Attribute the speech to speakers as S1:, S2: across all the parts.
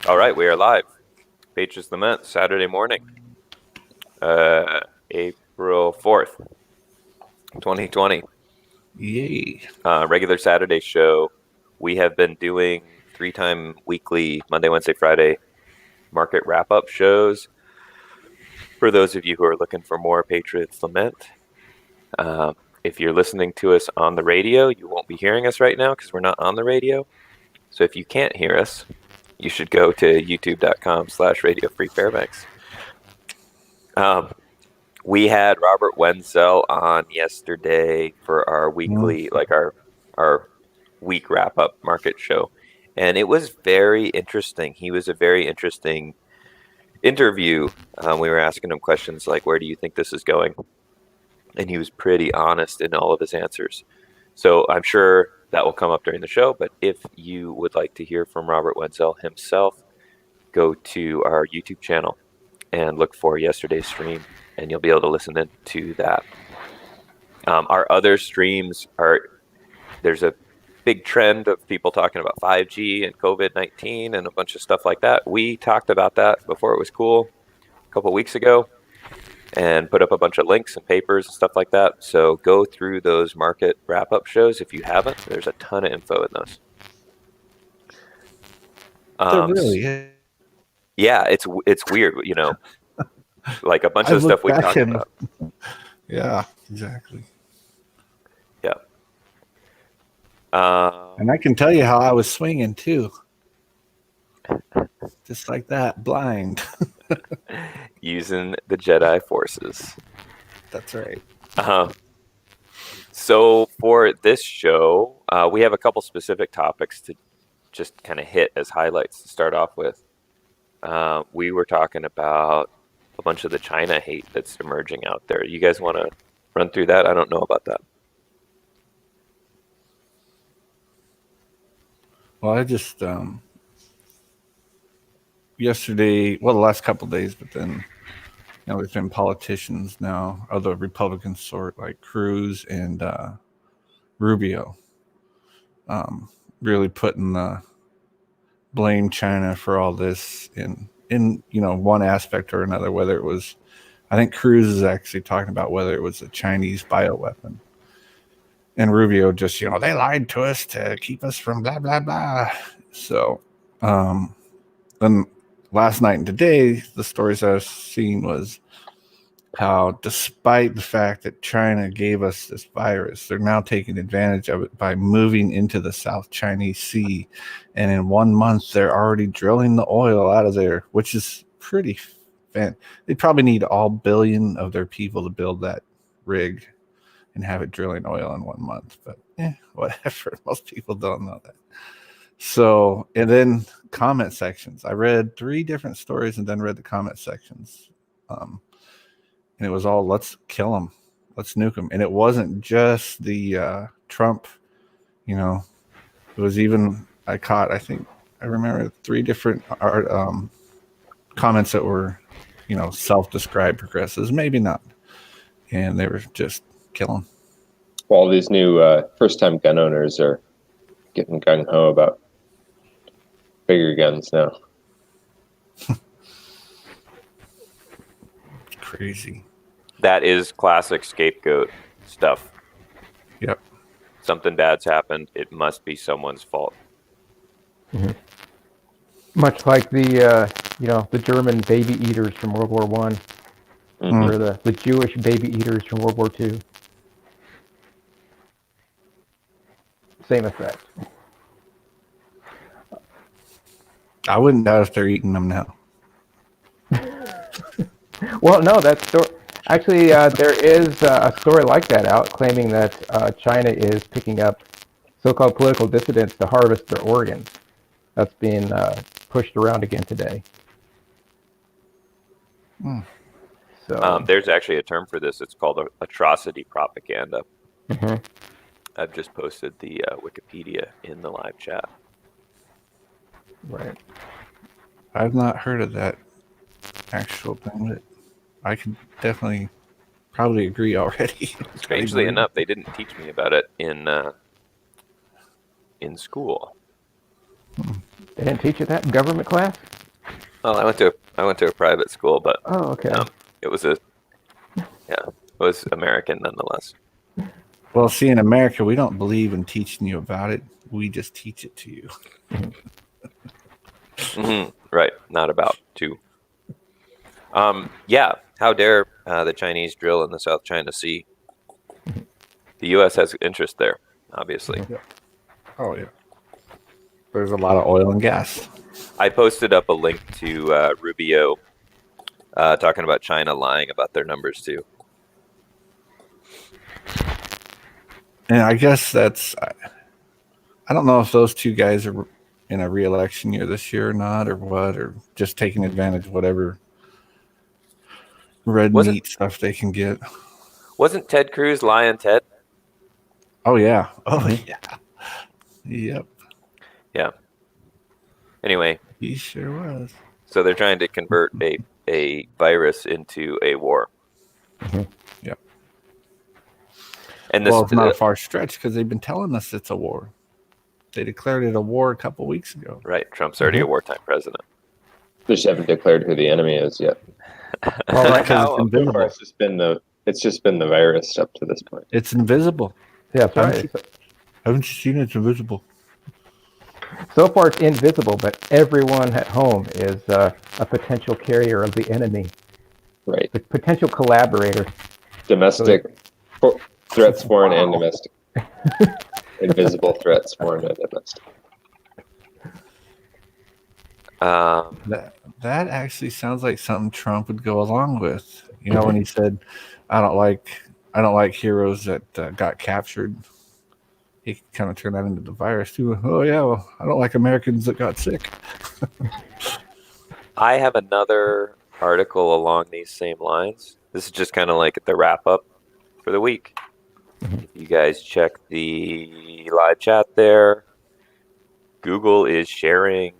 S1: All right, we are live. Patriots Lament, Saturday morning, April 4th, 2020.
S2: Yay.
S1: Regular Saturday show. We have been doing 3-time weekly, Monday, Wednesday, Friday, market wrap-up shows. For those of you who are looking for more Patriots Lament, if you're listening to us on the radio, you won't be hearing us right now because we're not on the radio. So if you can't hear us, you should go to youtube.com/Radio Free Fairbanks. We had Robert Wenzel on yesterday for our weekly, our week wrap-up market show, and it was very interesting. He was a very interesting interview. We were asking him questions like, "Where do you think this is going?" And he was pretty honest in all of his answers. So I'm sure that will come up during the show. But if you would like to hear from Robert Wenzel himself, go to our YouTube channel and look for yesterday's stream, and you'll be able to listen to that. Our other streams there's a big trend of people talking about 5G and COVID-19 and a bunch of stuff like that. We talked about that before it was cool a couple of weeks ago and put up a bunch of links and papers and stuff like that. So go through those market wrap-up shows if you haven't. There's a ton of info in those.
S2: There really is.
S1: Yeah, it's weird, like a bunch of stuff we talked about.
S2: Yeah, exactly.
S1: Yeah.
S2: And I can tell you how I was swinging too. Just like that, blind.
S1: Using the Jedi forces.
S2: That's right.
S1: So for this show, we have a couple specific topics to just kind of hit as highlights to start off with. We were talking about a bunch of the China hate that's emerging out there. You guys want to run through that? I don't know about that.
S2: Well, I just yesterday, the last couple of days, but then there's been politicians now of the Republican sort like Cruz and Rubio, really putting the blame China for all this in one aspect or another. Whether it was, I think Cruz is actually talking about whether it was a Chinese bioweapon, and Rubio just they lied to us to keep us from blah blah blah. So, then last night and today, the stories I was seeing was how, despite the fact that China gave us this virus, they're now taking advantage of it by moving into the South Chinese Sea. And in 1 month, they're already drilling the oil out of there, which is pretty they probably need all billion of their people to build that rig and have it drilling oil in 1 month. But whatever. Most people don't know that. So, and then comment sections. I read 3 different stories and then read the comment sections. And it was all, let's kill them. Let's nuke them. And it wasn't just the Trump, it was even, I remember 3 different comments that were, self-described progressives. Maybe not. And they were just killing.
S3: Well, all these new first-time gun owners are getting gung-ho about bigger guns now.
S2: Crazy.
S1: That is classic scapegoat stuff.
S2: Yep.
S1: Something bad's happened. It must be someone's fault.
S4: Mm-hmm. Much like the German baby eaters from World War I, or the Jewish baby eaters from World War II. Same effect.
S2: I wouldn't doubt if they're eating them now.
S4: Well, no, actually, there is a story like that out claiming that China is picking up so-called political dissidents to harvest their organs. That's being pushed around again today. So
S1: there's actually a term for this. It's called atrocity propaganda.
S4: Mm-hmm.
S1: I've just posted the Wikipedia in the live chat.
S4: Right.
S2: I've not heard of that actual thing, but I can definitely probably agree already.
S1: Strangely enough, they didn't teach me about it in school.
S4: They didn't teach you that in government class?
S1: Well, I went to a private school, but
S4: Oh, okay.
S1: it was it was American nonetheless.
S2: Well, see, in America, we don't believe in teaching you about it. We just teach it to you.
S1: Right, not about to. Yeah, how dare the Chinese drill in the South China Sea? The U.S. has interest there, obviously.
S2: Oh, yeah. There's a lot of oil and gas.
S1: I posted up a link to Rubio talking about China lying about their numbers too.
S2: And I guess I don't know if those two guys are in a re-election year this year or not, or what, or just taking advantage of whatever red meat stuff they can get.
S1: Wasn't Ted Cruz lying, Ted?
S2: Oh, yeah. Oh, yeah. Yep.
S1: Yeah. Anyway.
S2: He sure was.
S1: So they're trying to convert a virus into a war.
S2: Yep.
S1: And this,
S2: well, it's not a far stretch because they've been telling us it's a war. They declared it a war a couple weeks ago.
S1: Right. Trump's already a wartime president.
S3: They just haven't declared who the enemy is yet.
S2: Well, right now it's invisible.
S3: It's just been the virus up to this point.
S2: It's invisible.
S4: Yeah, that's right.
S2: Haven't you seen it? It's invisible.
S4: So far, it's invisible, but everyone at home is a potential carrier of the enemy.
S3: Right.
S4: The potential collaborator.
S3: Domestic threats, foreign and domestic. Invisible threats, foreign and domestic.
S2: That actually sounds like something Trump would go along with. You know, when he said, "I don't like heroes that got captured." He kind of turned that into the virus too. Oh yeah, well, I don't like Americans that got sick.
S1: I have another article along these same lines. This is just kind of like the wrap up for the week. If you guys check the live chat there, Google is sharing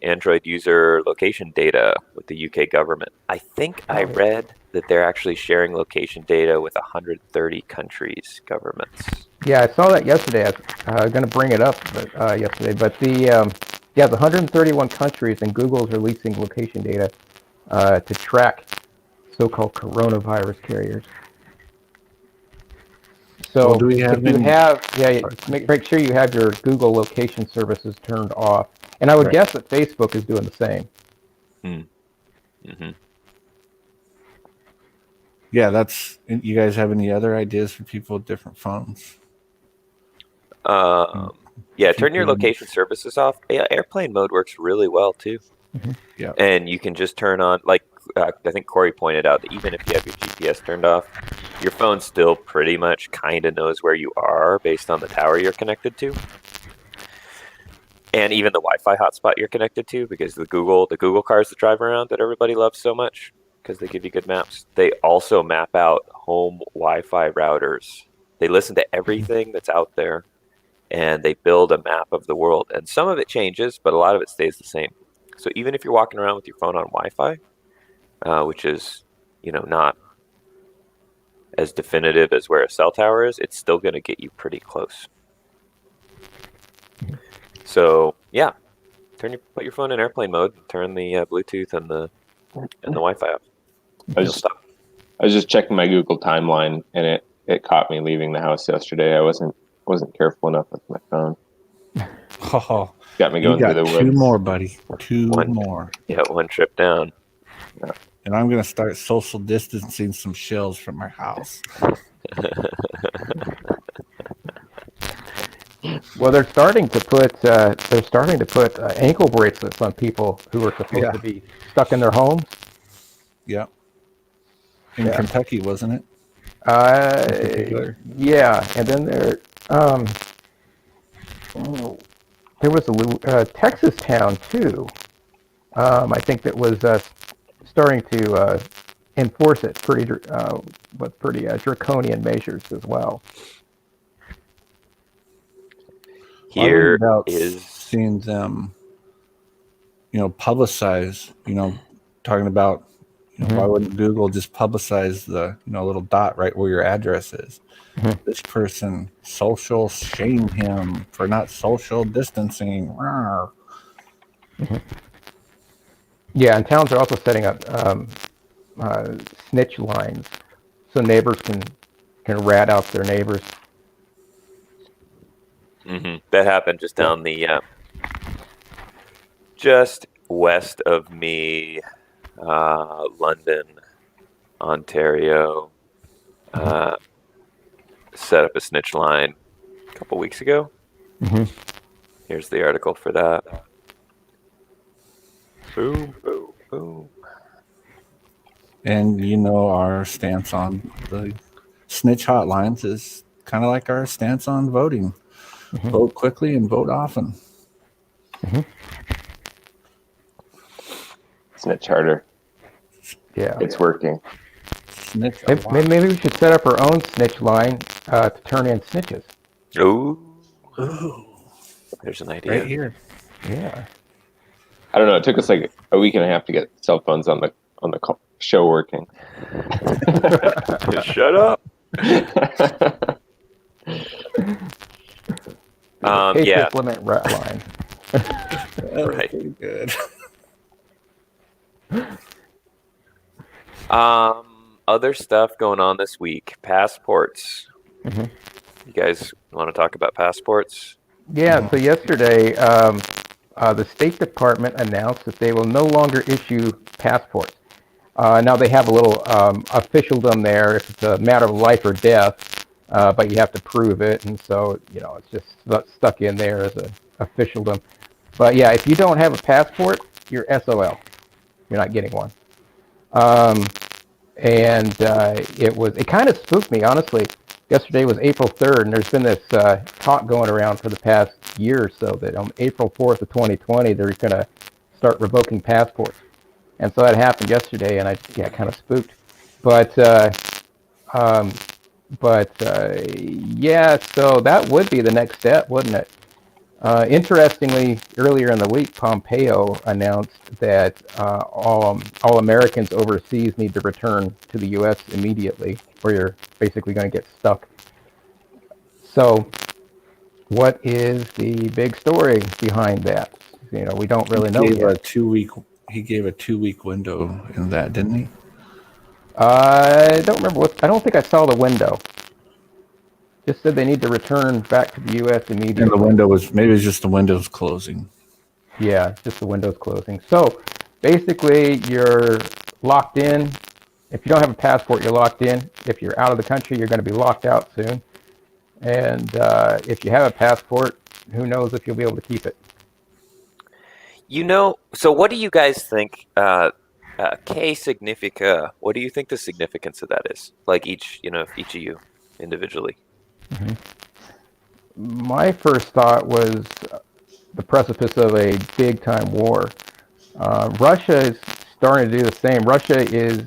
S1: Android user location data with the UK government. I think I read that they're actually sharing location data with 130 countries' governments.
S4: Yeah, I saw that yesterday. I was going to bring it up yesterday, but the 131 countries, and Google's releasing location data to track so-called coronavirus carriers. So
S2: well, do we have
S4: make sure you have your Google location services turned off. And I would guess that Facebook is doing the same.
S1: Mm-hmm.
S2: Yeah, you guys have any other ideas for people with different phones?
S1: Yeah, turn your location services off. Yeah, airplane mode works really well too.
S2: Yeah.
S1: And you can just turn on, like I think Corey pointed out, that even if you have your GPS turned off, your phone still pretty much kind of knows where you are based on the tower you're connected to. And even the Wi-Fi hotspot you're connected to, because the Google cars that drive around that everybody loves so much because they give you good maps, they also map out home Wi-Fi routers. They listen to everything that's out there, and they build a map of the world. And some of it changes, but a lot of it stays the same. So even if you're walking around with your phone on Wi-Fi, which is, not as definitive as where a cell tower is, it's still going to get you pretty close. So yeah, put your phone in airplane mode, turn the Bluetooth and the Wi-Fi off.
S3: I was just checking my Google timeline, and it caught me leaving the house yesterday. I wasn't careful enough with my phone.
S2: Oh,
S3: got me going through the woods.
S2: Two more, buddy. Two more.
S1: Yeah, one trip down.
S3: Yeah.
S2: And I'm gonna start social distancing some shells from our house.
S4: Well, they're starting to put ankle bracelets on people who are supposed to be stuck in their homes.
S2: Yeah. In Kentucky, wasn't it?
S4: Yeah, and then there was a Texas town too. I think that was starting to enforce it with pretty draconian measures as well.
S1: Here
S2: is seeing them, publicize. Talking about why wouldn't Google just publicize the little dot right where your address is? This person social shame him for not social distancing.
S4: Yeah, and towns are also setting up snitch lines so neighbors can rat out their neighbors.
S1: That happened just
S3: Yeah.
S1: down the just west of me, London, Ontario. Set up a snitch line a couple weeks ago.
S4: Mm-hmm.
S1: Here's the article for that. Boom, boom, boom.
S2: And our stance on the snitch hotlines is kind of like our stance on voting.
S4: Mm-hmm.
S2: Vote quickly and vote often.
S4: Mm-hmm.
S3: Snitch harder.
S4: Yeah.
S3: It's working.
S2: Snitch a lot.
S4: Maybe we should set up our own snitch line to turn in snitches.
S1: Ooh,
S2: Ooh,
S1: there's an idea.
S2: right here.
S4: Yeah.
S3: I don't know. It took us like a week and a half to get cell phones on the show working.
S1: Shut up.
S4: Patriots
S1: Yeah.
S4: Lament rat line.
S2: That was
S1: Right.
S2: pretty good.
S1: Other stuff going on this week. Passports.
S4: Mhm.
S1: You guys want to talk about passports?
S4: Yeah, so yesterday, the State Department announced that they will no longer issue passports. Now they have a little officialdom there if it's a matter of life or death, but you have to prove it, and so it's just stuck in there as a officialdom. But yeah, if you don't have a passport, you're SOL. You're not getting one. And it kind of spooked me, honestly. Yesterday was April 3rd, and there's been this talk going around for the past year or so that on April 4th of 2020, they're going to start revoking passports. And so that happened yesterday, and I kind of spooked. But yeah, so that would be the next step, wouldn't it? Interestingly, earlier in the week, Pompeo announced that all Americans overseas need to return to the U.S. immediately, or you're basically going to get stuck. So, what is the big story behind that? We don't really know yet.
S2: He gave a 2-week window in that, didn't he?
S4: I don't remember I don't think I saw the window. Just said they need to return back to the U.S. immediately.
S2: And the window maybe it's just the window's closing.
S4: Yeah, just the window's closing. So basically, you're locked in. If you don't have a passport, you're locked in. If you're out of the country, you're going to be locked out soon. And if you have a passport, who knows if you'll be able to keep it.
S1: So what do you guys think? Que significa? What do you think the significance of that is? Like each of you individually.
S4: Mm-hmm. My first thought was the precipice of a big-time war. Russia is starting to do the same. Russia is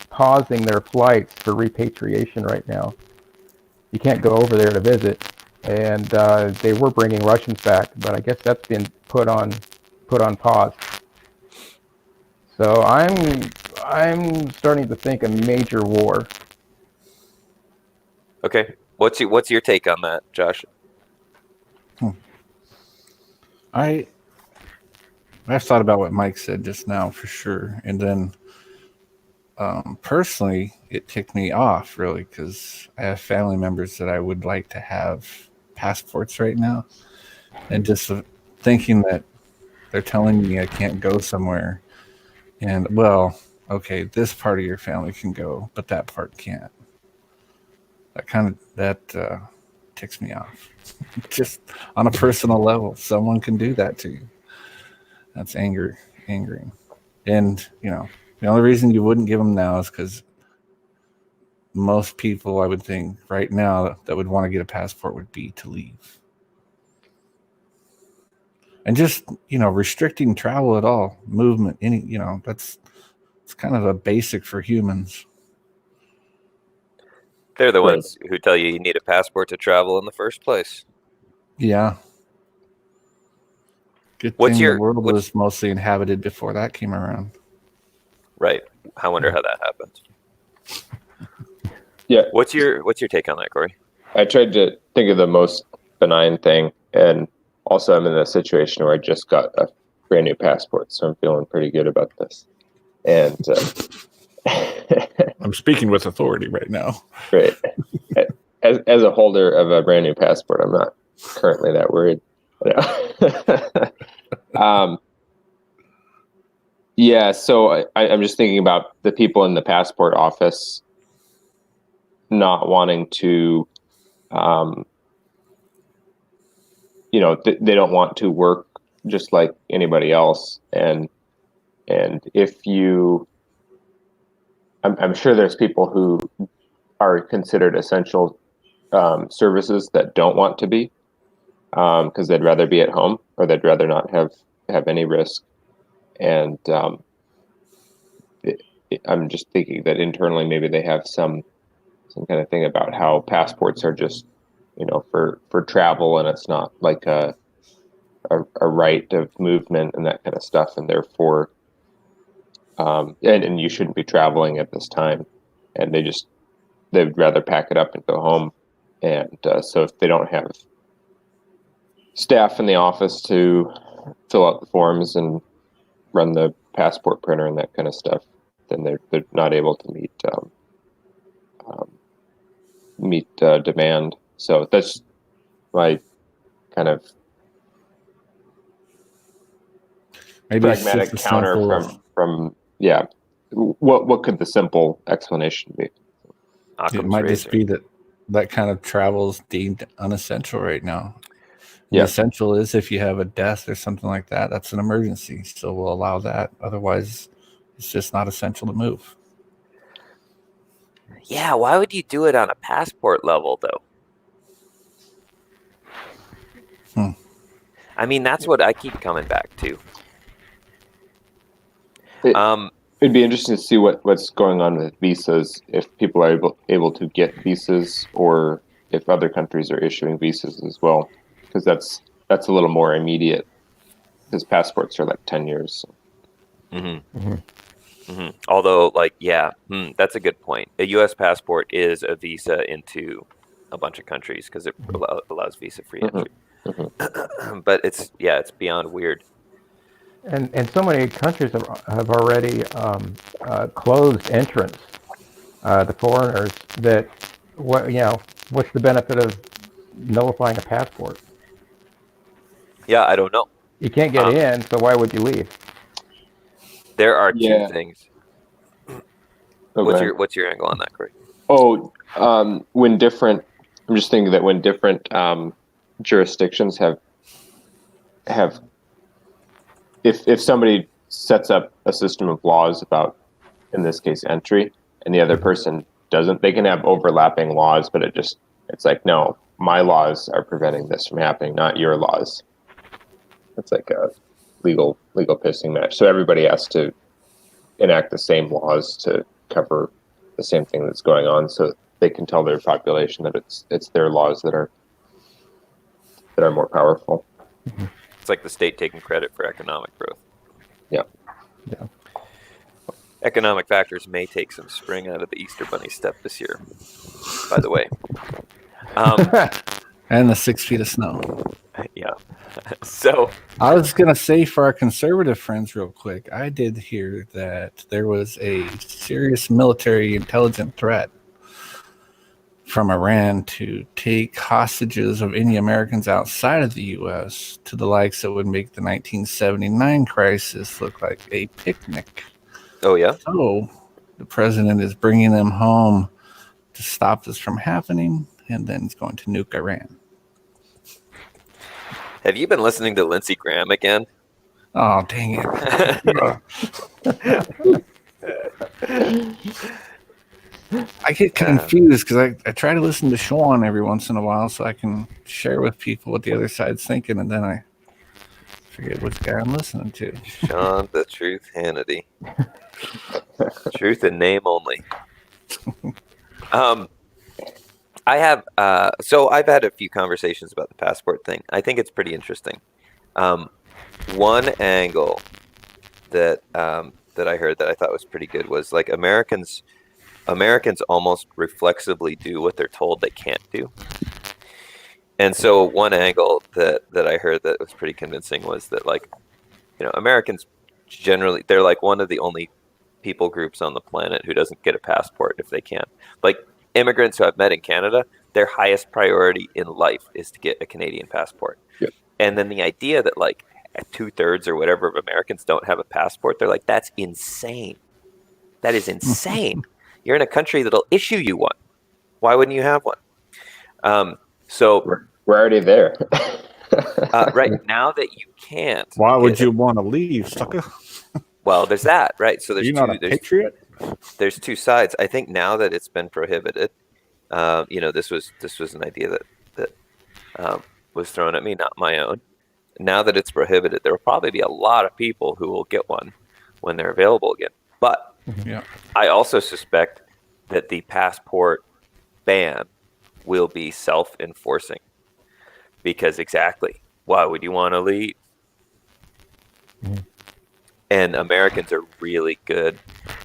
S4: pausing their flights for repatriation right now. You can't go over there to visit, and they were bringing Russians back, but I guess that's been put on pause. So I'm starting to think a major war.
S1: Okay, what's your take on that, Josh?
S2: I've thought about what Mike said just now for sure, and then personally, it ticked me off really because I have family members that I would like to have passports right now, and just thinking that they're telling me I can't go somewhere, and well, okay, this part of your family can go, but that part can't. That ticks me off. Just on a personal level, someone can do that to you. That's angering. And, the only reason you wouldn't give them now is because most people, I would think, right now that would want to get a passport would be to leave. And just, restricting travel at all, movement, it's kind of a basic for humans.
S1: They're the ones who tell you need a passport to travel in the first place.
S2: Yeah. Good thing the world was mostly inhabited before that came around.
S1: Right. I wonder how that happened.
S3: Yeah.
S1: What's your take on that, Corey?
S3: I tried to think of the most benign thing, and also I'm in a situation where I just got a brand new passport, so I'm feeling pretty good about this. And
S2: I'm speaking with authority right now.
S3: great. As a holder of a brand new passport, I'm not currently that worried. Yeah, so I'm just thinking about the people in the passport office not wanting to, they don't want to work just like anybody else, and if you, I'm sure there's people who are considered essential services that don't want to be, because they'd rather be at home or they'd rather not have any risk. And I'm just thinking that internally maybe they have some kind of thing about how passports are just, for travel, and it's not like a right of movement and that kind of stuff, and therefore, and you shouldn't be traveling at this time, and they'd rather pack it up and go home. And so if they don't have staff in the office to fill out the forms and run the passport printer and that kind of stuff, then they're not able to meet demand. So that's my kind of
S2: Maybe
S3: pragmatic counter from yeah. What could the simple explanation be?
S2: It might just be that kind of travel is deemed unessential right now. And
S3: Yeah.
S2: the essential is if you have a death or something like that, that's an emergency. So we'll allow that. Otherwise, it's just not essential to move.
S1: Yeah, why would you do it on a passport level, though? I mean, that's what I keep coming back to.
S3: It'd be interesting to see what's going on with visas, if people are able to get visas, or if other countries are issuing visas as well, because that's a little more immediate, because passports are like 10 years. So.
S1: Although, that's a good point. A U.S. passport is a visa into a bunch of countries because it allows visa-free entry. But it's beyond weird.
S4: And so many countries have already closed entrance to foreigners that what's the benefit of nullifying a passport?
S1: Yeah, I don't know.
S4: You can't get in, so why would you leave?
S1: There are two things.
S3: Okay.
S1: What's your angle on that, Corey?
S3: I'm just thinking that when different jurisdictions have if somebody sets up a system of laws about, in this case, entry, and the other person doesn't, they can have overlapping laws, but it's like, no, my laws are preventing this from happening, not your laws. It's like a legal pissing match. So everybody has to enact the same laws to cover the same thing that's going on, so they can tell their population that it's their laws that are more powerful.
S1: It's like the state taking credit for economic growth.
S3: Yeah.
S1: Economic factors may take some spring out of the Easter Bunny step this year, by the way.
S2: And the 6 feet of snow.
S1: Yeah. So
S2: I was going to say, for our conservative friends real quick, I did hear that there was a serious military intelligence threat from Iran to take hostages of any Americans outside of the U.S. to the likes that would make the 1979 crisis look like a picnic.
S1: Oh, yeah?
S2: So the president is bringing them home to stop this from happening, and then he's going to nuke Iran.
S1: Have you been listening to Lindsey Graham again?
S2: Oh, dang it. I get confused because I try to listen to Sean every once in a while so I can share with people what the other side's thinking, and then I forget which guy I'm listening to.
S1: Sean the Truth Hannity. Truth in name only. I have so I've had a few conversations about the passport thing. I think it's pretty interesting. One angle that I heard that I thought was pretty good was like Americans almost reflexively do what they're told they can't do. And so one angle that I heard that was pretty convincing was that, like, Americans generally, they're like one of the only people groups on the planet who doesn't get a passport if they can. Like immigrants who I've met in Canada, their highest priority in life is to get a Canadian passport.
S3: Yep.
S1: And then the idea that like 2/3 or whatever of Americans don't have a passport, they're like, that's insane. That is insane. You're in a country that'll issue you one. Why wouldn't you have one? So
S3: we're already there.
S1: right now that you can't.
S2: Why would you want to leave, sucker?
S1: Well, there's that, right? So there's
S2: You're not a patriot.
S1: There's two sides. I think now that it's been prohibited, this was an idea that was thrown at me, not my own. Now that it's prohibited, there will probably be a lot of people who will get one when they're available again. But
S2: Yeah.
S1: I also suspect that the passport ban will be self-enforcing. Because exactly, why would you want to leave? And Americans are really good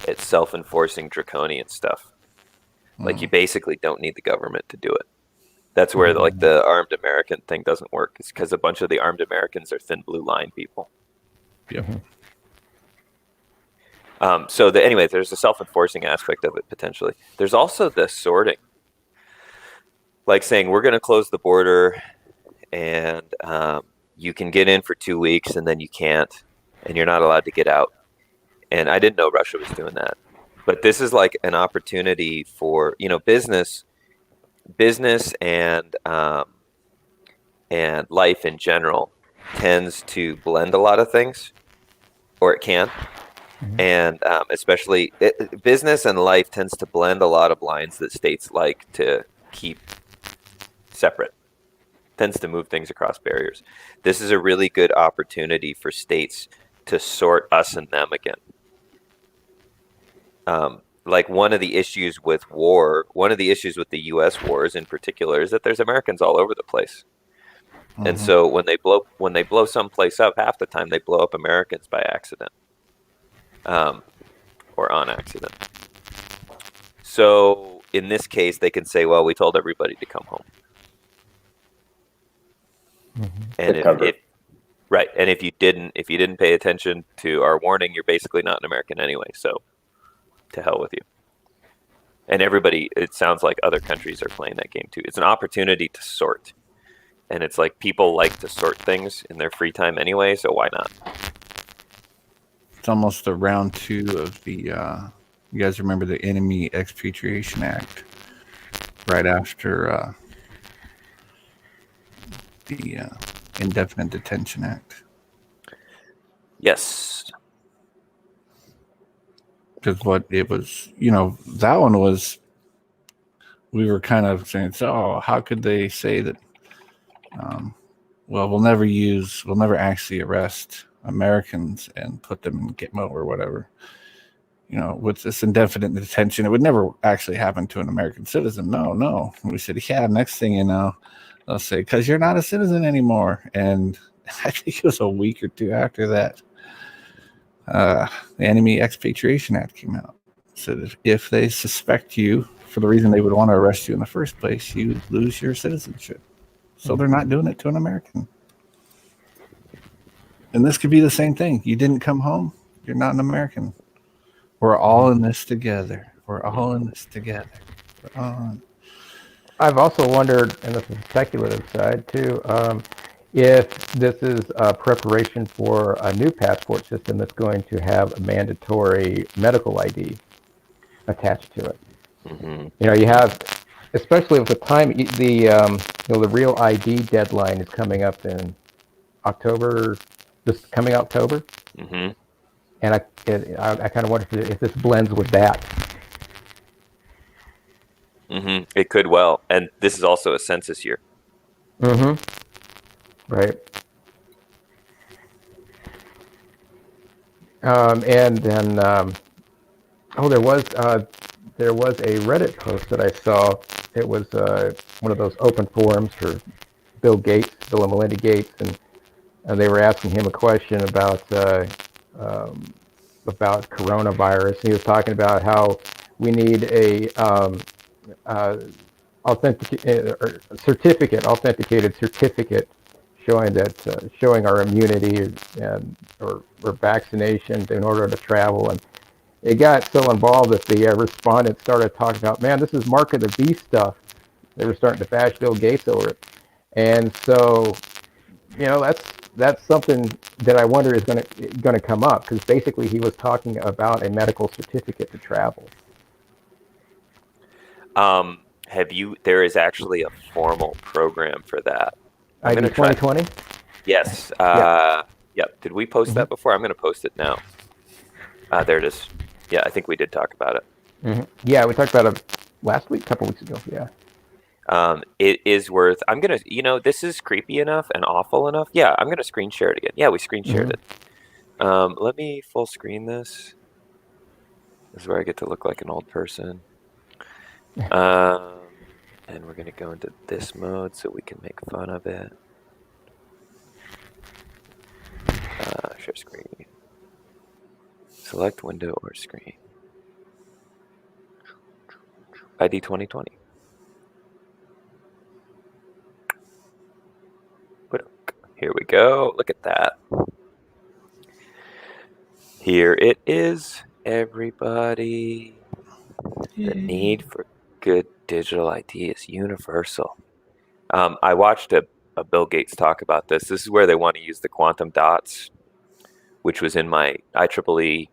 S1: at self-enforcing draconian stuff. Like you basically don't need the government to do it. That's where the armed American thing doesn't work. It's because a bunch of the armed Americans are thin blue line people.
S2: Yep.
S1: Anyway, there's the self-enforcing aspect of it potentially. There's also the sorting. Like saying we're going to close the border and you can get in for 2 weeks and then you can't, and you're not allowed to get out. And I didn't know Russia was doing that. But this is like an opportunity for, business and life in general tends to blend a lot of things, or it can. And especially business and life tends to blend a lot of lines that states like to keep separate. Tends to move things across barriers. This is a really good opportunity for states to sort us and them again. Like one of the issues with the U.S. wars in particular is that there's Americans all over the place. And so when they blow some place up, half the time they blow up Americans by accident, or on accident. So in this case, they can say, "Well, we told everybody to come home." And if you didn't pay attention to our warning, you're basically not an American anyway. So to hell with you. And everybody, it sounds like other countries are playing that game too. It's an opportunity to sort. And it's like people like to sort things in their free time anyway, so why not?
S2: It's almost the round 2 of the, you guys remember the Enemy Expatriation Act right after the Indefinite Detention Act.
S1: Yes.
S2: Because what it was, that one was, we were kind of saying, so how could they say that, we'll never actually arrest Americans and put them in Gitmo or whatever. With this indefinite detention, it would never actually happen to an American citizen. No. We said, yeah, next thing you know, they'll say, because you're not a citizen anymore. And I think it was a week or two after that, the Enemy Expatriation Act came out. So that if they suspect you for the reason they would want to arrest you in the first place, you lose your citizenship. So they're not doing it to an American. And this could be the same thing. You didn't come home, you're not an American. We're all in this together.
S4: I've also wondered, and this is the speculative side too, if this is a preparation for a new passport system that's going to have a mandatory medical ID attached to it. You have, especially with the time, the real ID deadline is coming up in October. This coming October, and I kind of wonder if this blends with that.
S1: It could well, and this is also a census year.
S4: Right. And then, there was a Reddit post that I saw. It was one of those open forums for Bill and Melinda Gates, and they were asking him a question about coronavirus. He was talking about how we need a authenticated certificate showing our immunity or vaccination in order to travel. And it got so involved that the respondents started talking about, man, this is mark of the beast stuff. They were starting to bash Bill Gates over it. And so, that's something that I wonder is going to come up, because basically he was talking about a medical certificate to travel.
S1: There is actually a formal program for that. I'm
S4: ID
S1: going to try.
S4: 2020?
S1: Yes.
S4: Yeah.
S1: Yep. Did we post that before? I'm going to post it now. There it is. Yeah, I think we did talk about it.
S4: Mm-hmm. Yeah, we talked about it last week, a couple weeks ago. Yeah.
S1: It is worth. I'm going to, this is creepy enough and awful enough. Yeah, I'm going to screen share it again. Yeah, we screen shared it. Let me full screen this. This is where I get to look like an old person. And we're going to go into this mode so we can make fun of it. Share screen. Select window or screen. ID 2020. Here we go. Look at that. Here it is, everybody. The need for good digital ID is universal. I watched a Bill Gates talk about this. This is where they want to use the quantum dots, which was in my IEEE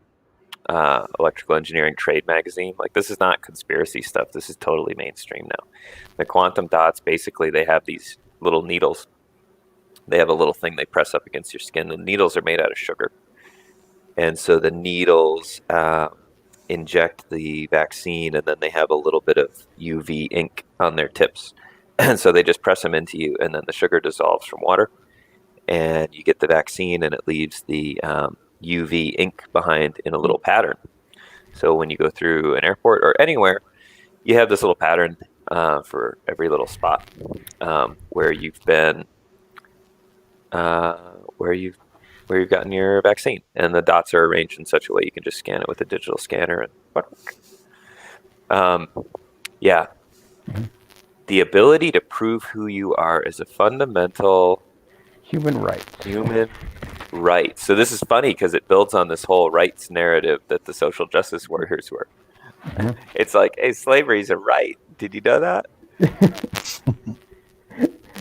S1: electrical engineering trade magazine. Like, this is not conspiracy stuff. This is totally mainstream now. The quantum dots, basically, they have these little needles. They have a little thing they press up against your skin. The needles are made out of sugar. And so the needles inject the vaccine, and then they have a little bit of UV ink on their tips. And so they just press them into you, and then the sugar dissolves from water, and you get the vaccine, and it leaves the UV ink behind in a little pattern. So when you go through an airport or anywhere, you have this little pattern for every little spot where you've been, where you've gotten your vaccine, and the dots are arranged in such a way you can just scan it with a digital scanner. And yeah, the ability to prove who you are is a fundamental
S4: human right.
S1: So this is funny because it builds on this whole rights narrative that the social justice warriors were. It's like, hey, slavery is a right. Did you know that?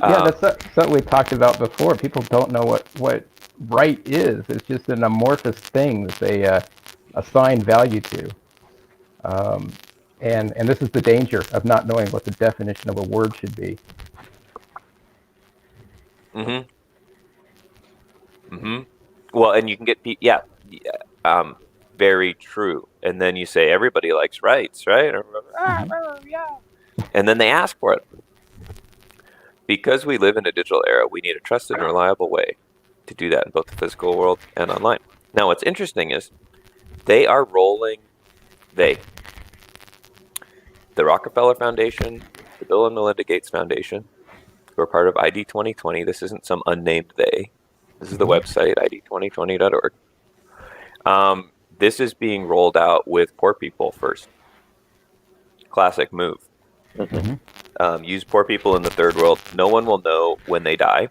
S4: Yeah, that's something we talked about before. People don't know what right is. It's just an amorphous thing that they assign value to. And this is the danger of not knowing what the definition of a word should be.
S1: Well, and you can get, very true. And then you say, everybody likes rights, right? And then they ask for it. Because we live in a digital era, we need a trusted and reliable way to do that in both the physical world and online. Now, what's interesting is they are rolling, the Rockefeller Foundation, the Bill and Melinda Gates Foundation, who are part of ID 2020. This isn't some unnamed they. This is the website, id2020.org. This is being rolled out with poor people first. Classic move. Use poor people in the third world. No one will know when they die.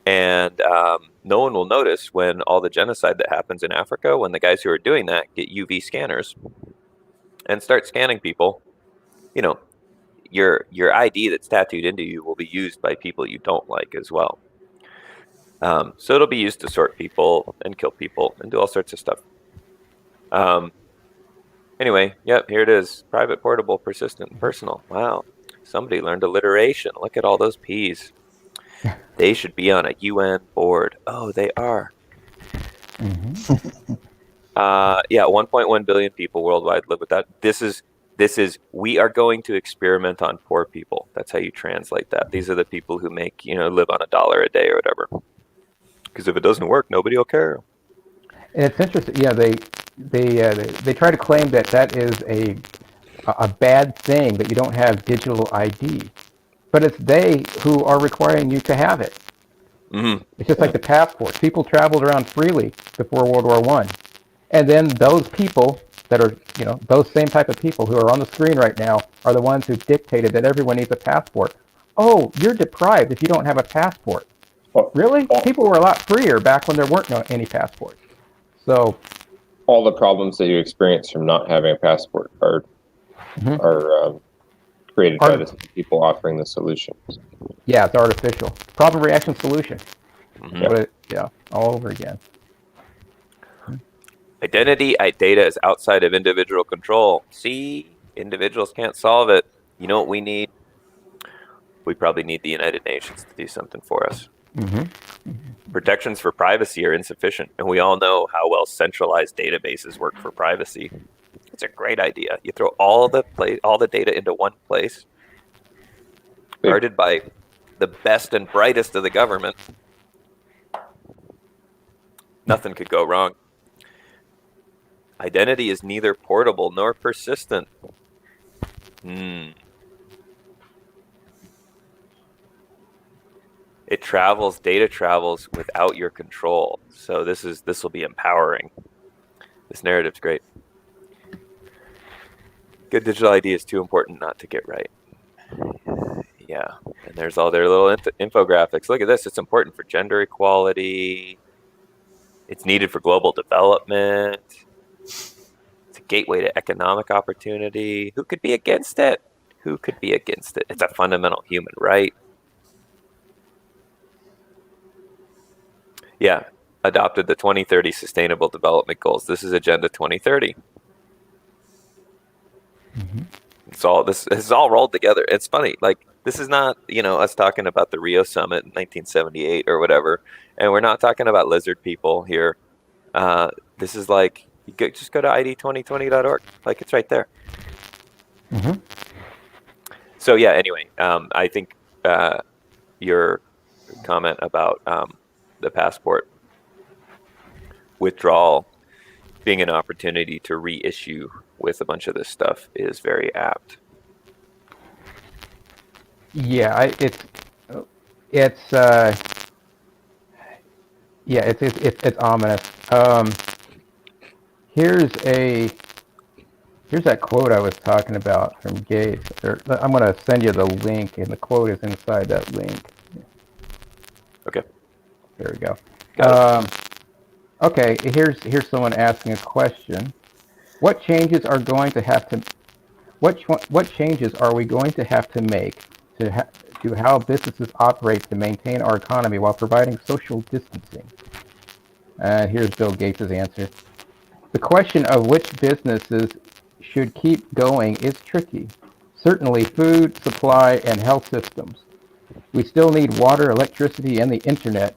S1: And no one will notice when all the genocide that happens in Africa, when the guys who are doing that get UV scanners and start scanning people. Your ID that's tattooed into you will be used by people you don't like as well. So it'll be used to sort people and kill people and do all sorts of stuff. Anyway, yep, here it is. Private, portable, persistent, and personal. Wow. Somebody learned alliteration. Look at all those P's. They should be on a UN board. Oh, they are. 1.1 billion people worldwide live with that. This is, we are going to experiment on poor people. That's how you translate that. These are the people who make, live on $1 a day or whatever. Because if it doesn't work, nobody will care.
S4: And it's interesting. Yeah, they try to claim that is a bad thing, that you don't have digital ID, but it's they who are requiring you to have it. It's just like the passports. People traveled around freely before World War I, and then those people that are, those same type of people who are on the screen right now are the ones who dictated that everyone needs a passport. Oh, you're deprived if you don't have a passport. Really? People were a lot freer back when there weren't any passports. So
S3: all the problems that you experience from not having a passport are created by the people offering the solutions.
S4: Yeah, it's artificial. Problem, reaction, solution.
S1: Mm-hmm.
S4: All over again.
S1: Identity data is outside of individual control. See, individuals can't solve it. You know what we need? We probably need the United Nations to do something for us. Protections for privacy are insufficient, and we all know how well centralized databases work for privacy. It's a great idea. You throw all the data into one place, guarded by the best and brightest of the government. Nothing could go wrong. Identity is neither portable nor persistent. Data travels without your control. So this will be empowering. This narrative's great. Good digital ID is too important not to get right. Yeah, and there's all their little infographics. Look at this. It's important for gender equality. It's needed for global development. It's a gateway to economic opportunity. Who could be against it? Who could be against it? It's a fundamental human right. Yeah, adopted the 2030 Sustainable Development Goals. This is Agenda 2030. This is all rolled together. It's funny. Like, this is not, us talking about the Rio Summit in 1978 or whatever, and we're not talking about lizard people here. This is like, just go to id2020.org. Like, it's right there. So yeah, anyway, I think your comment about the passport withdrawal being an opportunity to reissue with a bunch of this stuff is very apt.
S4: Yeah, it's ominous. Here's that quote I was talking about from Gates. I'm going to send you the link, and the quote is inside that link.
S1: Okay.
S4: There we go. Okay, here's someone asking a question. What changes are going to have to what changes are we going to have to make to how businesses operate to maintain our economy while providing social distancing? Here's Bill Gates' answer. The question of which businesses should keep going is tricky. Certainly food, supply, and health systems. We still need water, electricity, and the internet.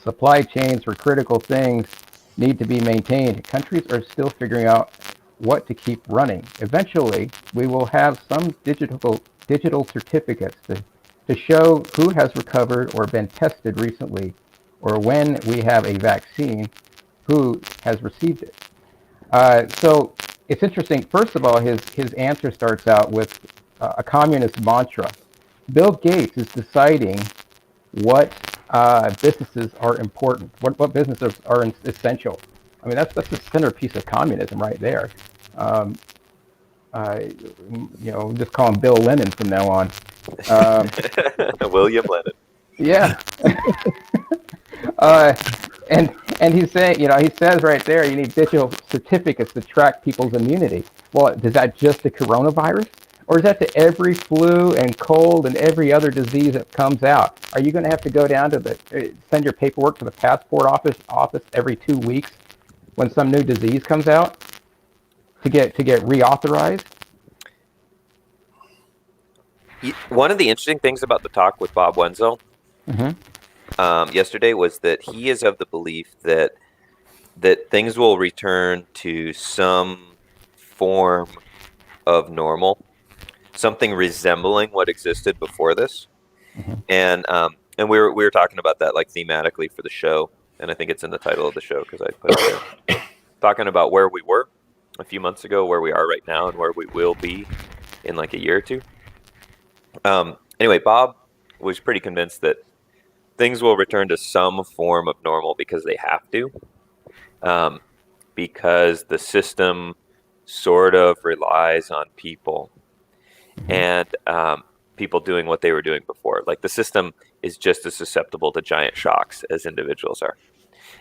S4: Supply chains for critical things need to be maintained. Countries are still figuring out what to keep running. Eventually, we will have some digital certificates to show who has recovered or been tested recently, or when we have a vaccine, who has received it. So it's interesting. First of all, his answer starts out with a communist mantra. Bill Gates is deciding what businesses are important, what businesses are essential. I mean, that's the centerpiece of communism right there. Just call him Bill Lennon from now on.
S1: William Lennon.
S4: Yeah. And he's saying, he says right there, you need digital certificates to track people's immunity. Well, is that just the coronavirus? Or is that to every flu and cold and every other disease that comes out? Are you going to have to go down to send your paperwork to the passport office every 2 weeks when some new disease comes out to get reauthorized?
S1: One of the interesting things about the talk with Bob Wenzel yesterday was that he is of the belief that things will return to some form of normal, something resembling what existed before this. And we were talking about that, like, thematically for the show, and I think it's in the title of the show because I put it there. Talking about where we were a few months ago, where we are right now, and where we will be in like a year or two. Anyway, Bob was pretty convinced that things will return to some form of normal because they have to, because the system sort of relies on people and people doing what they were doing before. Like, the system is just as susceptible to giant shocks as individuals are.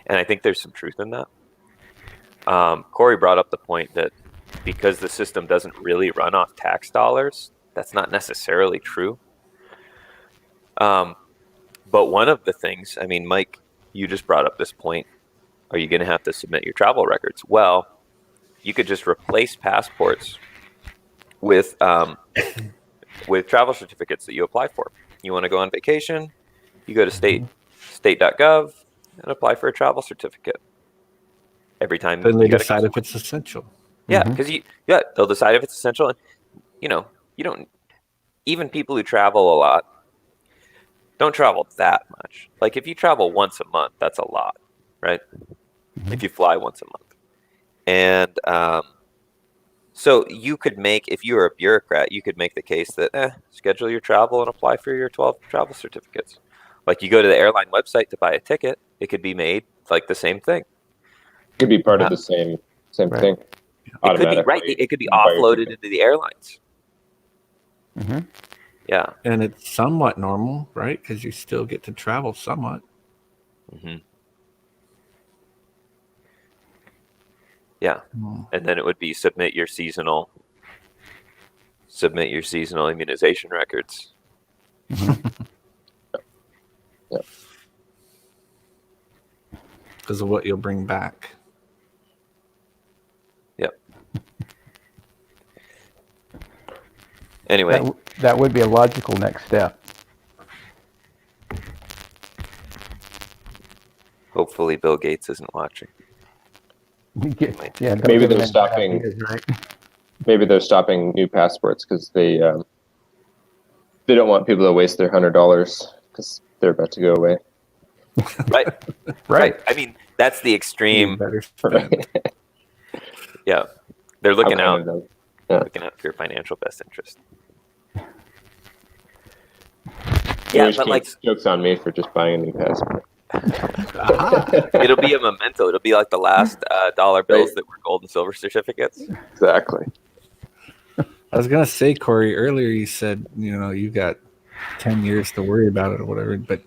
S1: And I think there's some truth in that. Corey brought up the point that because the system doesn't really run off tax dollars, that's not necessarily true. But one of the things, I mean, Mike, you just brought up this point. Are you going to have to submit your travel records? Well, you could just replace passports with travel certificates that you apply for. You want to go on vacation, you go to state.gov and apply for a travel certificate. Every time
S2: Then they
S1: you gotta
S2: decide
S1: go
S2: if it's essential.
S1: Yeah, because they'll decide if it's essential. And you don't. Even people who travel a lot don't travel that much. Like if you travel once a month, that's a lot, right? If you fly once a month, and so you could make, if you were a bureaucrat, you could make the case that schedule your travel and apply for your 12 travel certificates. Like you go to the airline website to buy a ticket, it could be made like the same thing.
S3: Could be part of the same
S4: Right.
S3: thing.
S1: It could be right. It could be offloaded into the airlines.
S4: Mm-hmm.
S1: Yeah.
S2: And it's somewhat normal, right? Because you still get to travel somewhat.
S1: Mm-hmm. Yeah. And then it would be submit your seasonal immunization records.
S2: Because of what you'll bring back.
S1: Yep. Anyway,
S4: That would be a logical next step.
S1: hopefully Bill Gates isn't watching.
S4: Yeah,
S3: Maybe they're stopping.
S4: Right?
S3: Maybe they're stopping new passports because they don't want people to waste their $100 because they're about to go away.
S1: Right.
S4: Right.
S1: I mean, that's the extreme.
S2: Better spend.
S1: Yeah. They're looking
S3: How
S1: out.
S3: kind of them.
S1: Looking out for your financial best interest.
S3: Yeah,
S1: Yeah, but like
S3: jokes on me for just buying a new passport.
S1: it'll be a memento. It'll be like the last dollar bills
S3: Right.
S1: that were gold and silver certificates.
S3: Exactly.
S2: I was gonna say, Corey, earlier you said, you got 10 years to worry about it or whatever, but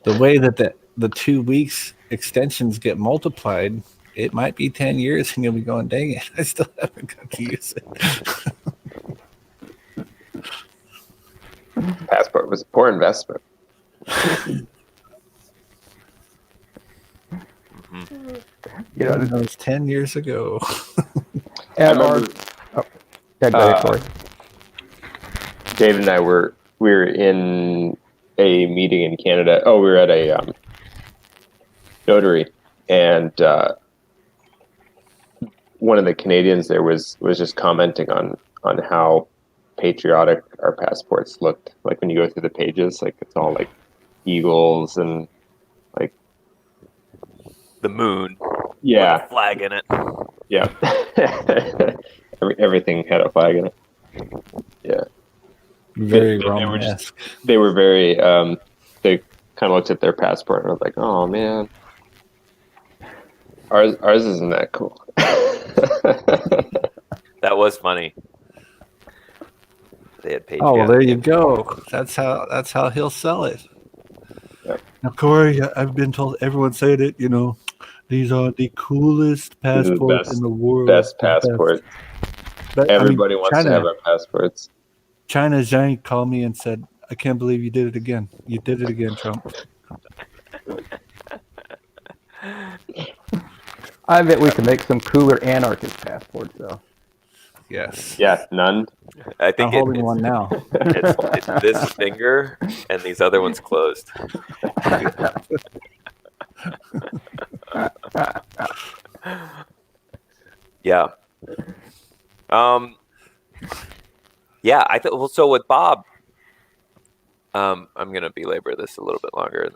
S2: the way that the 2 weeks extensions get multiplied, it might be 10 years and you'll be going, dang it, I still haven't got to use it.
S3: Passport was a poor investment.
S2: That was 10 years ago.
S4: And
S3: I remember
S4: go ahead, Corey.
S3: David and I were in a meeting in Canada. Oh, we were at a notary, and one of the Canadians there was just commenting on how patriotic our passports looked. Like when you go through the pages, like it's all like eagles and like
S1: The moon.
S3: yeah,
S1: With a flag in it.
S3: yeah. Everything had a flag in it. Yeah.
S2: Very
S3: They were
S2: Romanesque.
S3: They were very. They kind of looked at their passport and was like, "Oh man, ours isn't that cool."
S1: That was funny. They had patriotic.
S2: Oh, well, there you go. That's how he'll sell it.
S3: Yep.
S2: Now, Corey, I've been told everyone's saying it. These are the coolest passports in the world.
S3: Best passport.
S2: But,
S3: Everybody wants
S2: China,
S3: to have our passports.
S2: China Zhang called me and said, "I can't believe you did it again. You did it again, Trump."
S4: I bet we can make some cooler anarchist passports, though.
S2: Yes.
S3: Yeah, none.
S1: I think
S2: I'm holding one now.
S1: it's this finger and these other ones closed. Yeah. Yeah, I thought. Well, so with Bob, I'm gonna belabor this a little bit longer,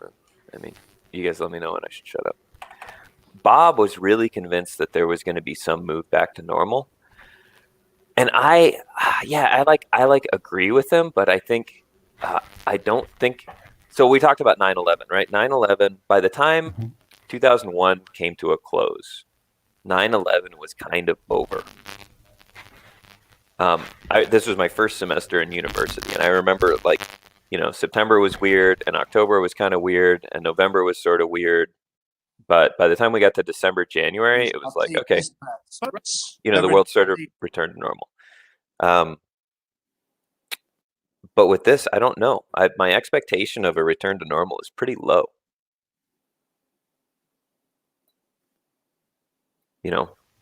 S1: and then, you guys let me know when I should shut up. Bob was really convinced that there was going to be some move back to normal, and I agree with him, but I think I don't think. So we talked about 9/11, right? 9/11. By the time 2001 came to a close, 9/11 was kind of over. This was my first semester in university, and I remember September was weird, and October was kind of weird, and November was sort of weird. But by the time we got to December, January, it was like, okay, the world sort of returned to normal. But with this, I don't know. My expectation of a return to normal is pretty low.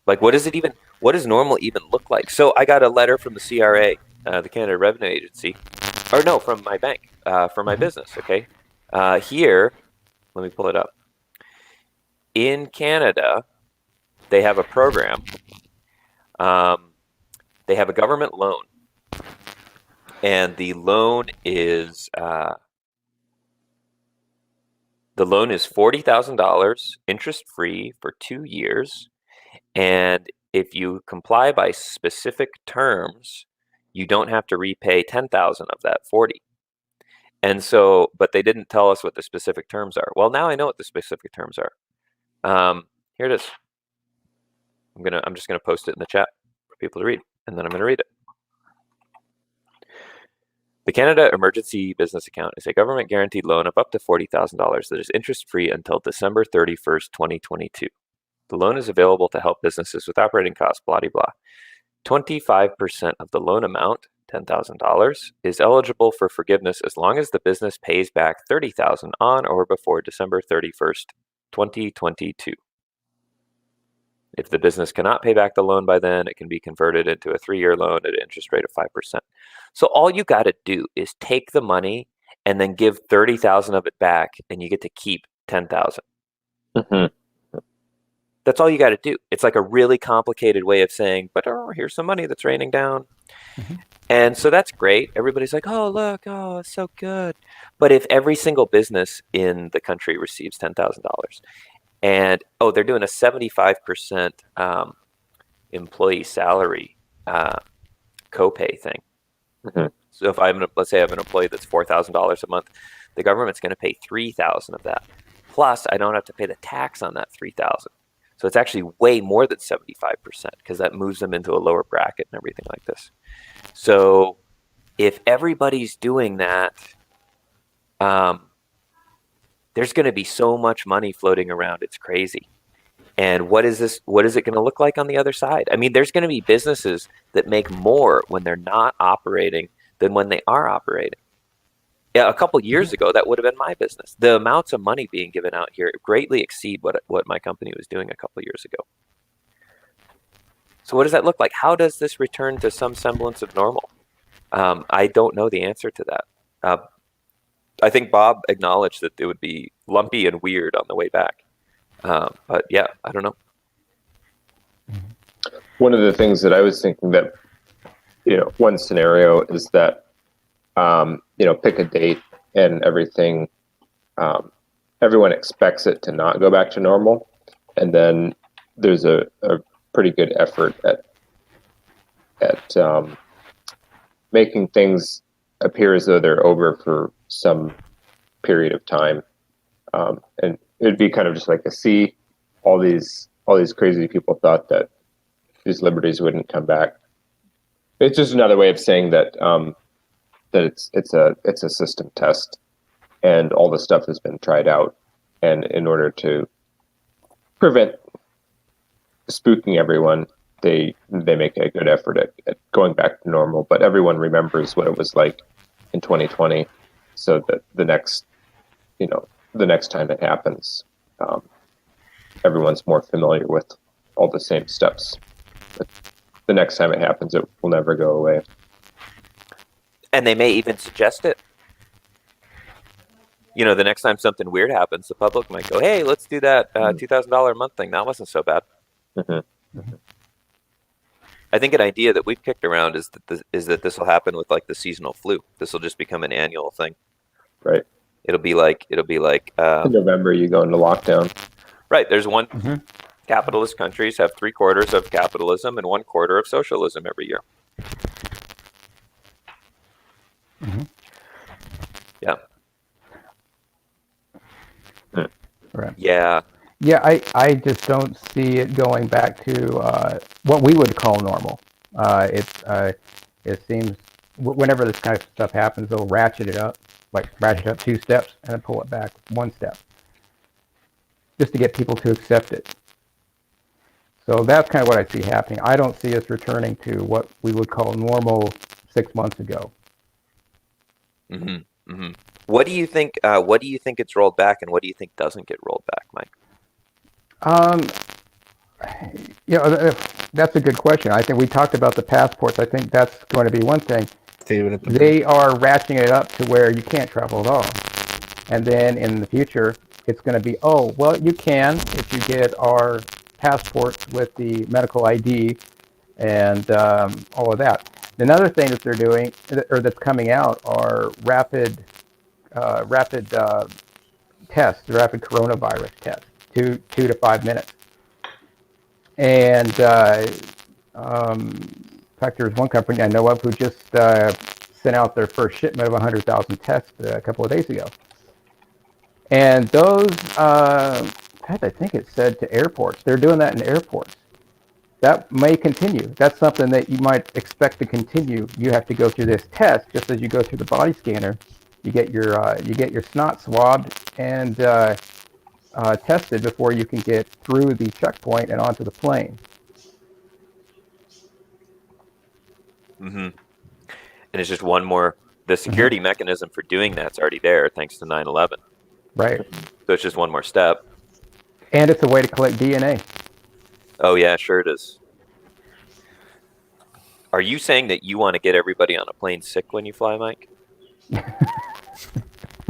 S1: Like what does normal even look like? So I got a letter from the CRA, the Canada Revenue Agency, or no, from my bank, for my business. Okay, here, let me pull it up. In Canada, they have a program. They have a government loan, and the loan is $40,000 interest free for 2 years. And if you comply by specific terms, you don't have to repay 10,000 of that 40. And so, but they didn't tell us what the specific terms are. Well, now I know what the specific terms are. Here it is. I'm just gonna post it in the chat for people to read, and then I'm gonna read it. The Canada Emergency Business Account is a government guaranteed loan of up to $40,000 that is interest free until December 31st, 2022. The loan is available to help businesses with operating costs, blah, blah, blah. 25% of the loan amount, $10,000, is eligible for forgiveness as long as the business pays back $30,000 on or before December 31st, 2022. If the business cannot pay back the loan by then, it can be converted into a 3-year loan at an interest rate of 5%. So all you got to do is take the money and then give 30,000 of it back, and you get to keep 10,000.
S3: Mm-hmm.
S1: That's all you got to do. It's like a really complicated way of saying, but here's some money that's raining down. Mm-hmm. And so that's great. Everybody's like, oh, look, oh, it's so good. But if every single business in the country receives $10,000, and, they're doing a 75% employee salary copay thing.
S3: Mm-hmm.
S1: So if let's say I have an employee that's $4,000 a month, the government's going to pay $3,000 of that. Plus, I don't have to pay the tax on that $3,000. So it's actually way more than 75% because that moves them into a lower bracket and everything like this. So if everybody's doing that, there's going to be so much money floating around. It's crazy. And what is this? What is it going to look like on the other side? I mean, there's going to be businesses that make more when they're not operating than when they are operating. Yeah, a couple years ago, that would have been my business. The amounts of money being given out here greatly exceed what my company was doing a couple years ago. So what does that look like? How does this return to some semblance of normal? I don't know the answer to that. I think Bob acknowledged that it would be lumpy and weird on the way back. But yeah, I don't know.
S3: One of the things that I was thinking that, one scenario is that, pick a date and everything, everyone expects it to not go back to normal. And then there's a pretty good effort at making things appear as though they're over for some period of time. And it'd be kind of just like all these crazy people thought that these liberties wouldn't come back. It's just another way of saying that that it's a system test, and all the stuff has been tried out, and in order to prevent spooking everyone, they make a good effort at going back to normal. But everyone remembers what it was like in 2020, so that the next time it happens, everyone's more familiar with all the same steps. But the next time it happens, it will never go away.
S1: And they may even suggest it. The next time something weird happens, the public might go, hey, let's do that $2,000 a month thing. That wasn't so bad.
S3: Mm-hmm. Mm-hmm.
S1: I think an idea that we've kicked around is that this will happen with like the seasonal flu. This will just become an annual thing.
S3: Right.
S1: It'll be like
S3: in November you go into lockdown.
S1: Right. There's one capitalist countries have 3/4 of capitalism and 1/4 of socialism every year.
S4: Mm-hmm.
S1: Yeah.
S4: Right.
S1: Yeah.
S4: Yeah, I just don't see it going back to what we would call normal. It seems whenever this kind of stuff happens, they'll ratchet it up. like ratchet up 2 steps and then pull it back 1 step, just to get people to accept it. So that's kind of what I see happening. I don't see us returning to what we would call normal 6 months ago.
S1: Mm-hmm. Mm-hmm. What do you think? What do you think gets rolled back, and what do you think doesn't get rolled back, Mike?
S4: Um, that's a good question. I think we talked about the passports. I think that's going to be one thing.
S2: David at the
S4: They are ratcheting it up to where you can't travel at all. And then in the future, it's going to be, oh, well, you can if you get our passports with the medical ID and all of that. Another thing that they're doing, or that's coming out, are rapid tests, rapid coronavirus tests, 2 to 5 minutes. And in fact, there's one company I know of who just sent out their first shipment of 100,000 tests a couple of days ago. And those, in fact, I think it said to airports. They're doing that in airports. That may continue. That's something that you might expect to continue. You have to go through this test, just as you go through the body scanner. You get your snot swabbed and tested before you can get through the checkpoint and onto the plane.
S1: Mm-hmm. And it's just one more. The security mechanism for doing that's already there, thanks to 9/11.
S4: Right.
S1: So it's just one more step.
S4: And it's a way to collect DNA.
S1: Oh yeah, sure it is. Are you saying that you want to get everybody on a plane sick when you fly, Mike?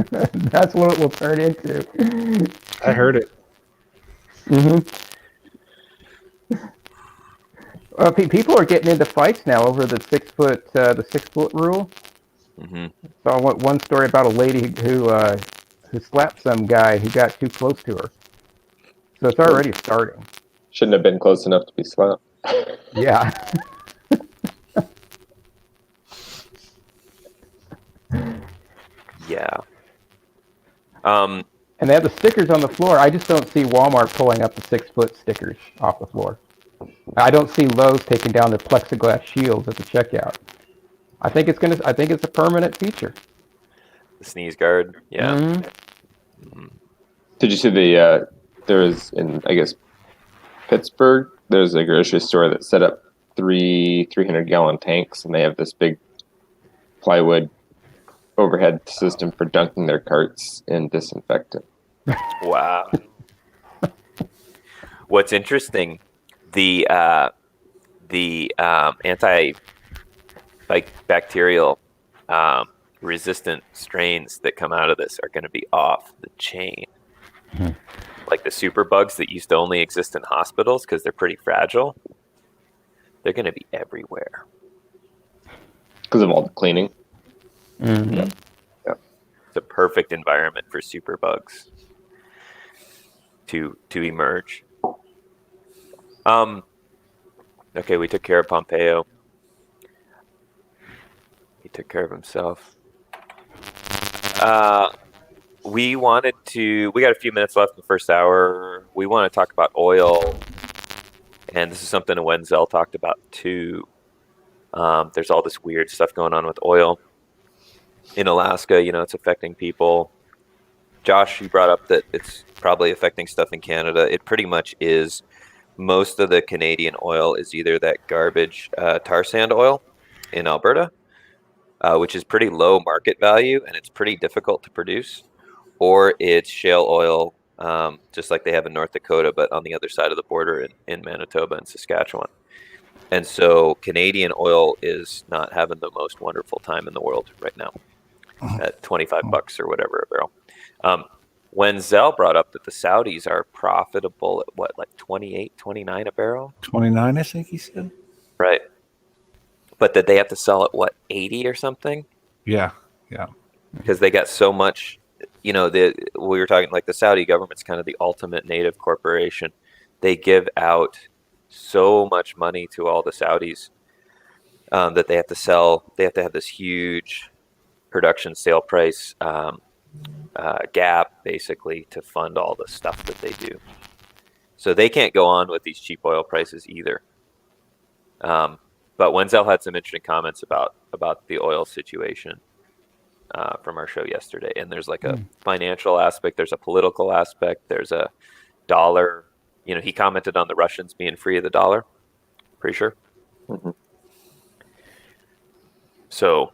S4: That's what it will turn into.
S2: I heard it.
S4: People are getting into fights now over the 6 foot rule.
S1: Mm-hmm.
S4: Saw one story about a lady who slapped some guy who got too close to her. So it's already starting.
S3: Shouldn't have been close enough to be slapped.
S4: Yeah.
S1: Yeah.
S4: And they have the stickers on the floor. I just don't see Walmart pulling up the 6 foot stickers off the floor. I don't see Lowe's taking down their plexiglass shields at the checkout. I think it's a permanent feature.
S1: The sneeze guard. Yeah.
S4: Mm-hmm.
S3: Did you see there was in, I guess, Pittsburgh, there's a grocery store that set up 300-gallon tanks, and they have this big plywood overhead system for dunking their carts in disinfectant.
S1: Wow. What's interesting, the bacterial resistant strains that come out of this are going to be off the chain. Like the superbugs that used to only exist in hospitals because they're pretty fragile, they're going to be everywhere.
S3: Because of all the cleaning.
S4: Mm-hmm.
S3: Yeah.
S1: It's a perfect environment for superbugs to emerge. Okay, we took care of Pompeo. He took care of himself. We got a few minutes left in the first hour. We want to talk about oil. And this is something Wenzel talked about too. There's all this weird stuff going on with oil in Alaska. It's affecting people. Josh, you brought up that it's probably affecting stuff in Canada. It pretty much is. Most of the Canadian oil is either that garbage tar sand oil in Alberta, which is pretty low market value and it's pretty difficult to produce, or it's shale oil, just like they have in North Dakota, but on the other side of the border in Manitoba and Saskatchewan. And so Canadian oil is not having the most wonderful time in the world right now at $25 or whatever a barrel. Wenzel brought up that the Saudis are profitable at what, like 28, 29 a barrel?
S2: 29, I think he said.
S1: Right. But that they have to sell at what, 80 or something?
S2: Yeah.
S1: Because they got so much, we were talking like the Saudi government's kind of the ultimate native corporation. They give out so much money to all the Saudis that they have to sell. They have to have this huge production sale price gap basically to fund all the stuff that they do. So they can't go on with these cheap oil prices either. But Wenzel had some interesting comments about the oil situation. from our show yesterday. And there's like a financial aspect, there's a political aspect, there's a dollar. He commented on the Russians being free of the dollar. Pretty sure.
S3: Mm-hmm.
S1: So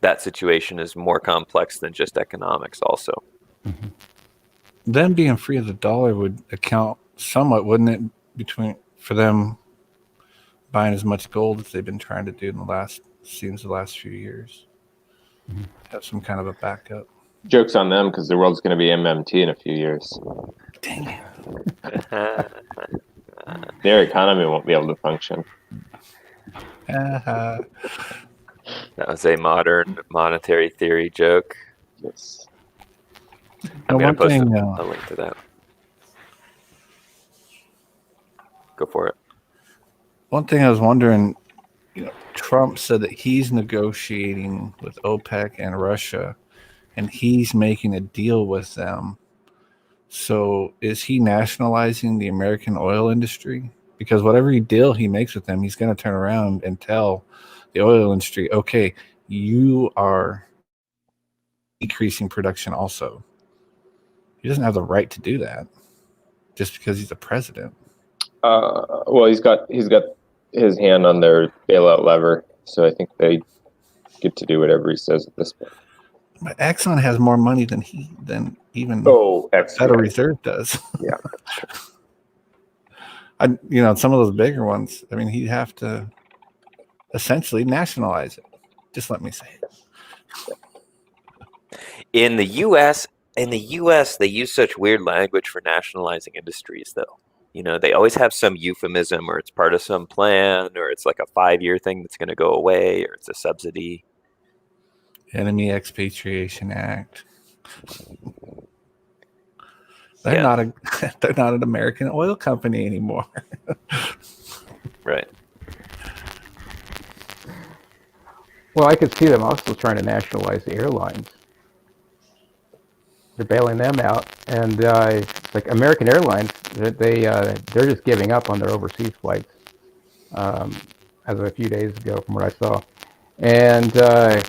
S1: that situation is more complex than just economics also.
S4: Mm-hmm.
S2: Them being free of the dollar would account somewhat, wouldn't it, for them buying as much gold as they've been trying to do in the last few years.
S4: Mm-hmm.
S2: Have some kind of a backup.
S3: Joke's on them because the world's going to be MMT in a few years.
S2: Dang it.
S3: Their economy won't be able to function.
S2: Uh-huh.
S1: That was a modern monetary theory joke.
S3: Yes.
S1: I'm going to post
S2: thing,
S1: a link to that. Go for it.
S2: One thing I was wondering, Trump said that he's negotiating with OPEC and Russia, and he's making a deal with them. So is he nationalizing the American oil industry? Because whatever deal he makes with them, he's going to turn around and tell the oil industry, okay, you are decreasing production also. He doesn't have the right to do that just because he's the president.
S3: Well, he's got his hand on their bailout lever, so I think they get to do whatever he says at this point.
S2: But Exxon has more money than even Federal Reserve does.
S3: Yeah.
S2: Some of those bigger ones, I mean, he'd have to essentially nationalize it. Just let me say it.
S1: In the U.S., they use such weird language for nationalizing industries, though. They always have some euphemism, or it's part of some plan, or it's like a 5-year thing that's going to go away, or it's a subsidy.
S2: Enemy Expatriation Act. They're not an American oil company anymore.
S1: Right.
S4: Well, I could see them also trying to nationalize the airlines. They're bailing them out, and like American Airlines, they're just giving up on their overseas flights as of a few days ago, from what I saw, and they're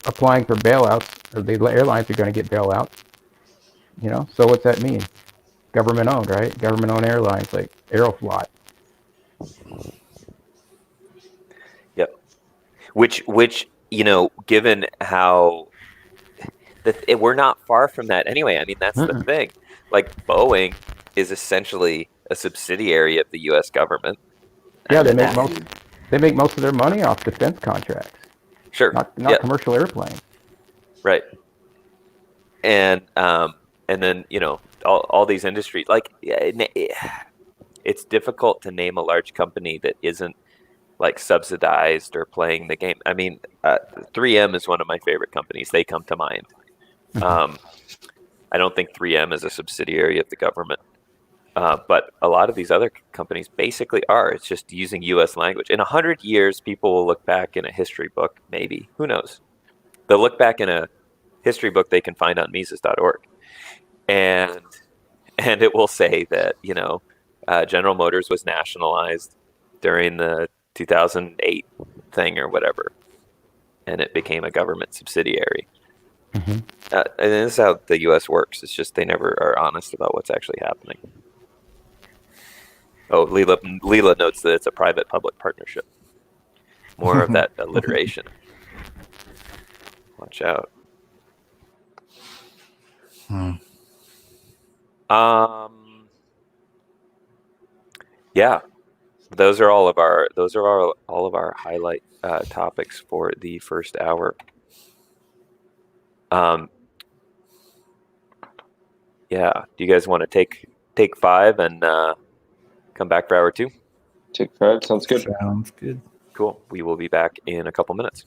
S4: applying for bailouts, or the airlines are going to get bailouts. So what's that mean? Government owned, right? Government owned airlines like Aeroflot.
S1: Yep. Which given how we're not far from that anyway. I mean, that's the thing. Like, Boeing is essentially a subsidiary of the U.S. government.
S4: Yeah, they make most of their money off defense contracts.
S1: Sure.
S4: Not commercial airplanes.
S1: Right. And then all these industries, like, it's difficult to name a large company that isn't like subsidized or playing the game. I mean, 3M is one of my favorite companies. They come to mind. I don't think 3M is a subsidiary of the government, but a lot of these other companies basically are. It's just using U.S. language. In 100 years, people will look back in a history book, maybe. Who knows? They'll look back in a history book they can find on Mises.org, and it will say that General Motors was nationalized during the 2008 thing or whatever, and it became a government subsidiary.
S4: Mm-hmm.
S1: And this is how the U.S. works. It's just they never are honest about what's actually happening. Oh, Leela notes that it's a private-public partnership. More of that alliteration. Watch out. Yeah, those are all of our highlight topics for the first hour. Yeah. Do you guys want to take 5 and come back for hour 2?
S3: Take 5. Sounds good.
S2: Sounds good.
S1: Cool. We will be back in a couple minutes.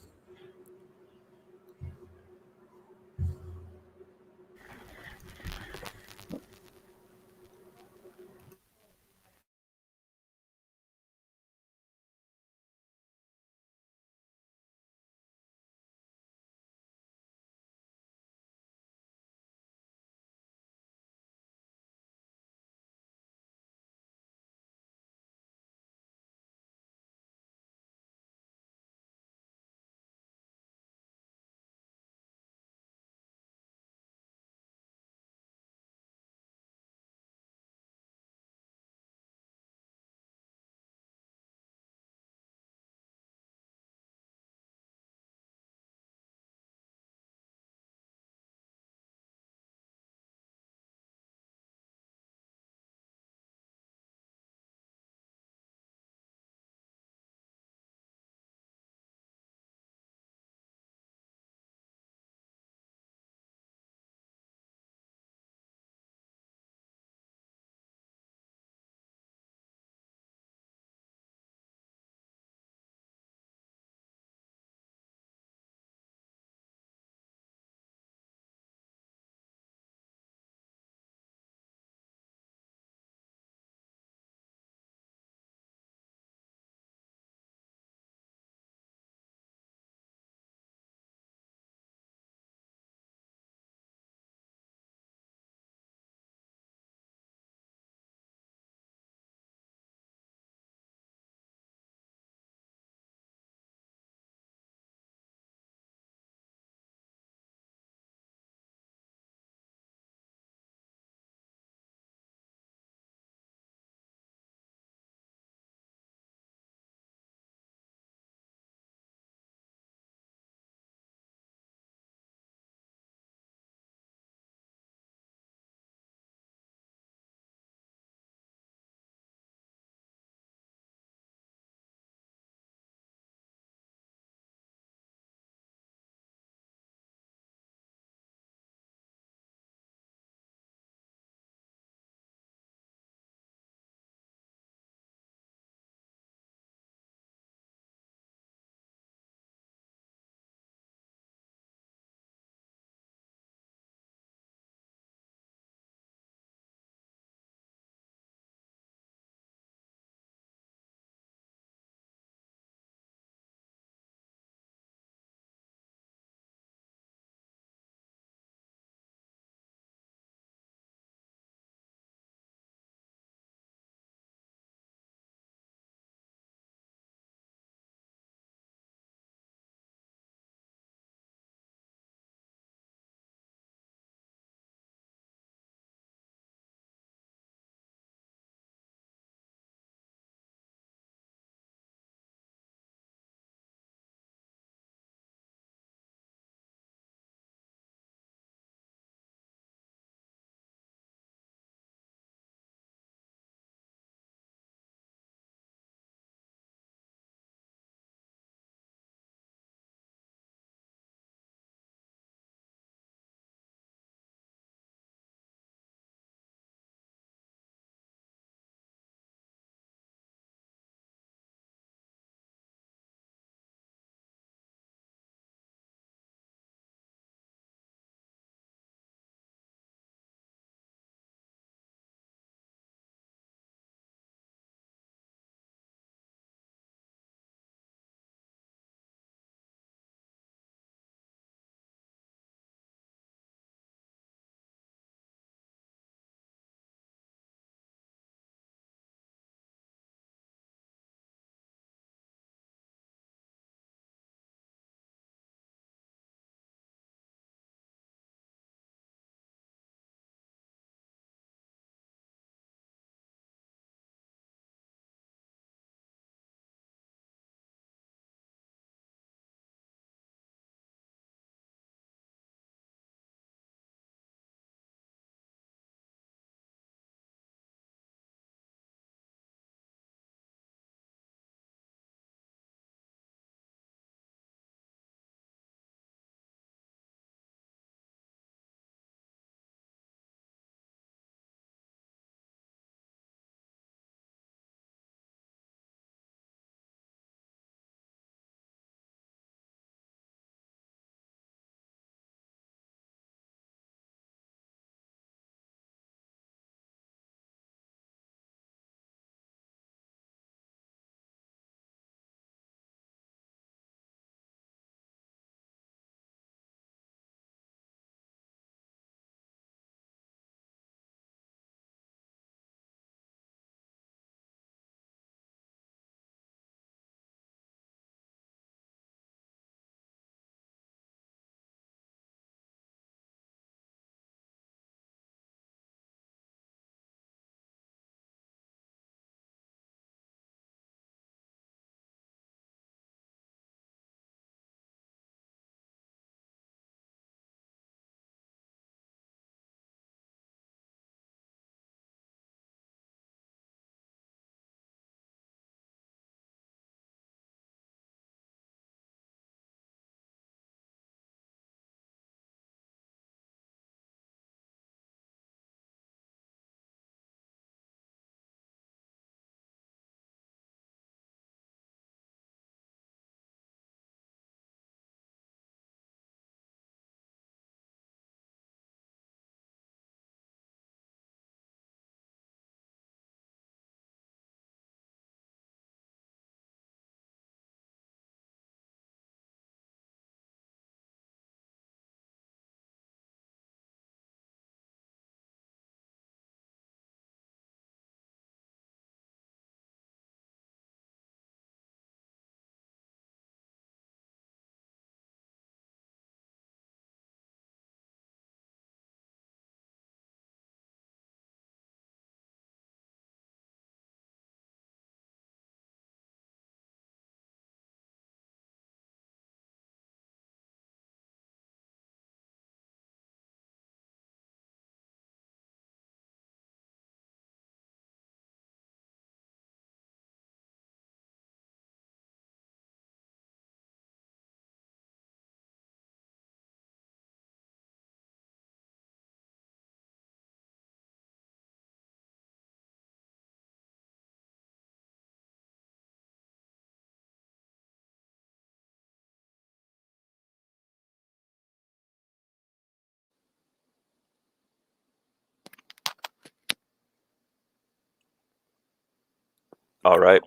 S1: All right.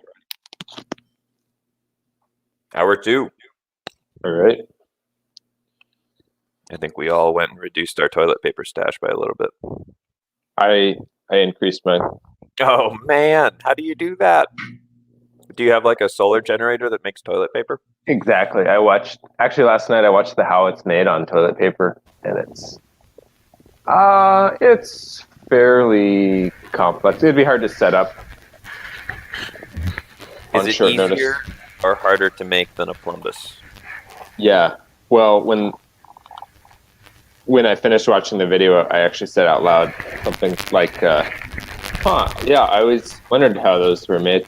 S1: Hour 2.
S3: All right.
S1: I think we all went and reduced our toilet paper stash by a little bit.
S3: I increased mine.
S1: Oh man, how do you do that? Do you have like a solar generator that makes toilet paper?
S3: Exactly. Actually last night I watched the How It's Made on toilet paper, and it's fairly complex. It'd be hard to set up
S1: Is
S3: on
S1: it
S3: short notice.
S1: easier or harder to make than a plumbus?
S3: Yeah. Well, when I finished watching the video, I actually said out loud something like, yeah, I always wondered how those were made.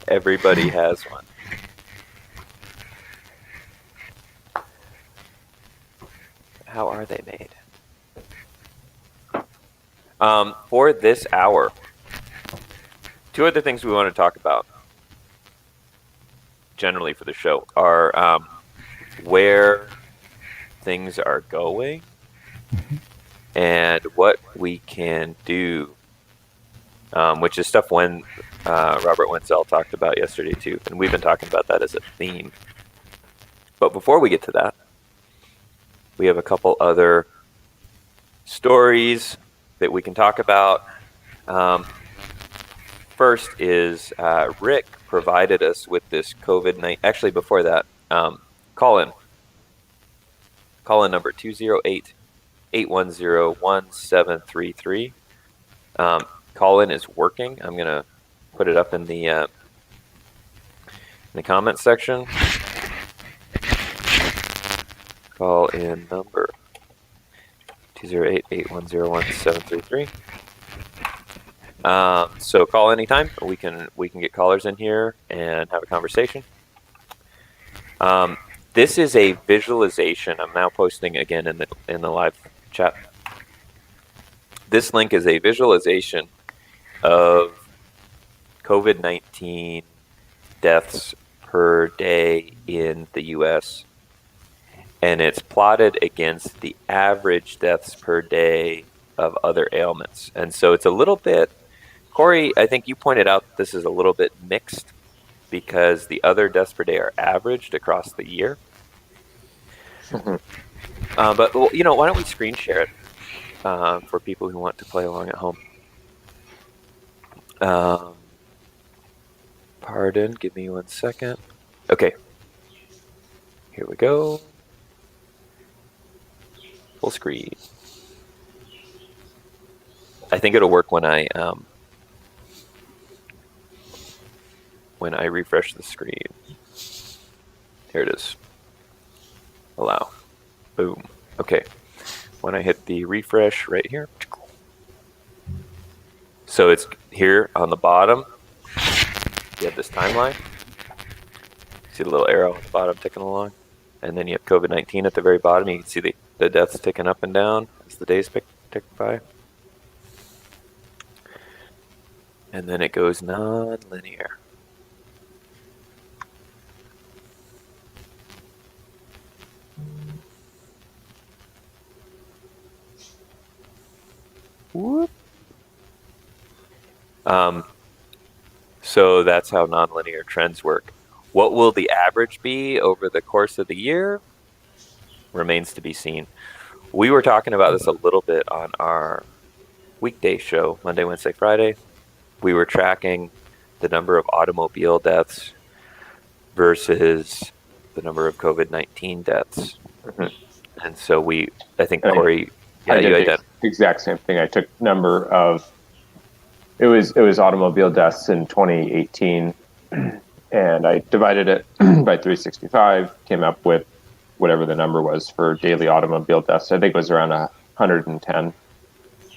S1: Everybody has one. How are they made? For this hour, 2 other things we want to talk about generally for the show are where things are going and what we can do, which is stuff when Robert Wenzel talked about yesterday too, and we've been talking about that as a theme. But before we get to that, we have a couple other stories that we can talk about. First is Rick provided us with this COVID-19. Actually, before that, call in number 208-810-1733. Call in is working. I'm gonna put it up in the comments section. Call in number 208-810-1733. So call anytime. We can get callers in here and have a conversation. This is a visualization. I'm now posting again in the live chat. This link is a visualization of COVID-19 deaths per day in the U.S. and it's plotted against the average deaths per day of other ailments. And so it's a little bit, Corey, I think you pointed out this is a little bit mixed because the other deaths per day are averaged across the year. But, why don't we screen share it for people who want to play along at home. Pardon, give me 1 second. Okay. Here we go. Full screen. I think it'll work when I refresh the screen. Here it is. Allow. Boom. Okay. When I hit the refresh right here. So it's here on the bottom. You have this timeline. See the little arrow at the bottom ticking along? And then you have COVID-19 at the very bottom. You can see the deaths ticking up and down as the days tick by. And then it goes non-linear. Whoop. So that's how nonlinear trends work. What will the average be over the course of the year? Remains to be seen. We were talking about this a little bit on our weekday show, Monday, Wednesday, Friday. We were tracking the number of automobile deaths versus the number of COVID-19 deaths. Mm-hmm. And so I think Corey,
S3: I did the exact same thing. I took number of, it was automobile deaths in 2018, and I divided it by 365, came up with whatever the number was for daily automobile deaths. I think it was around 110,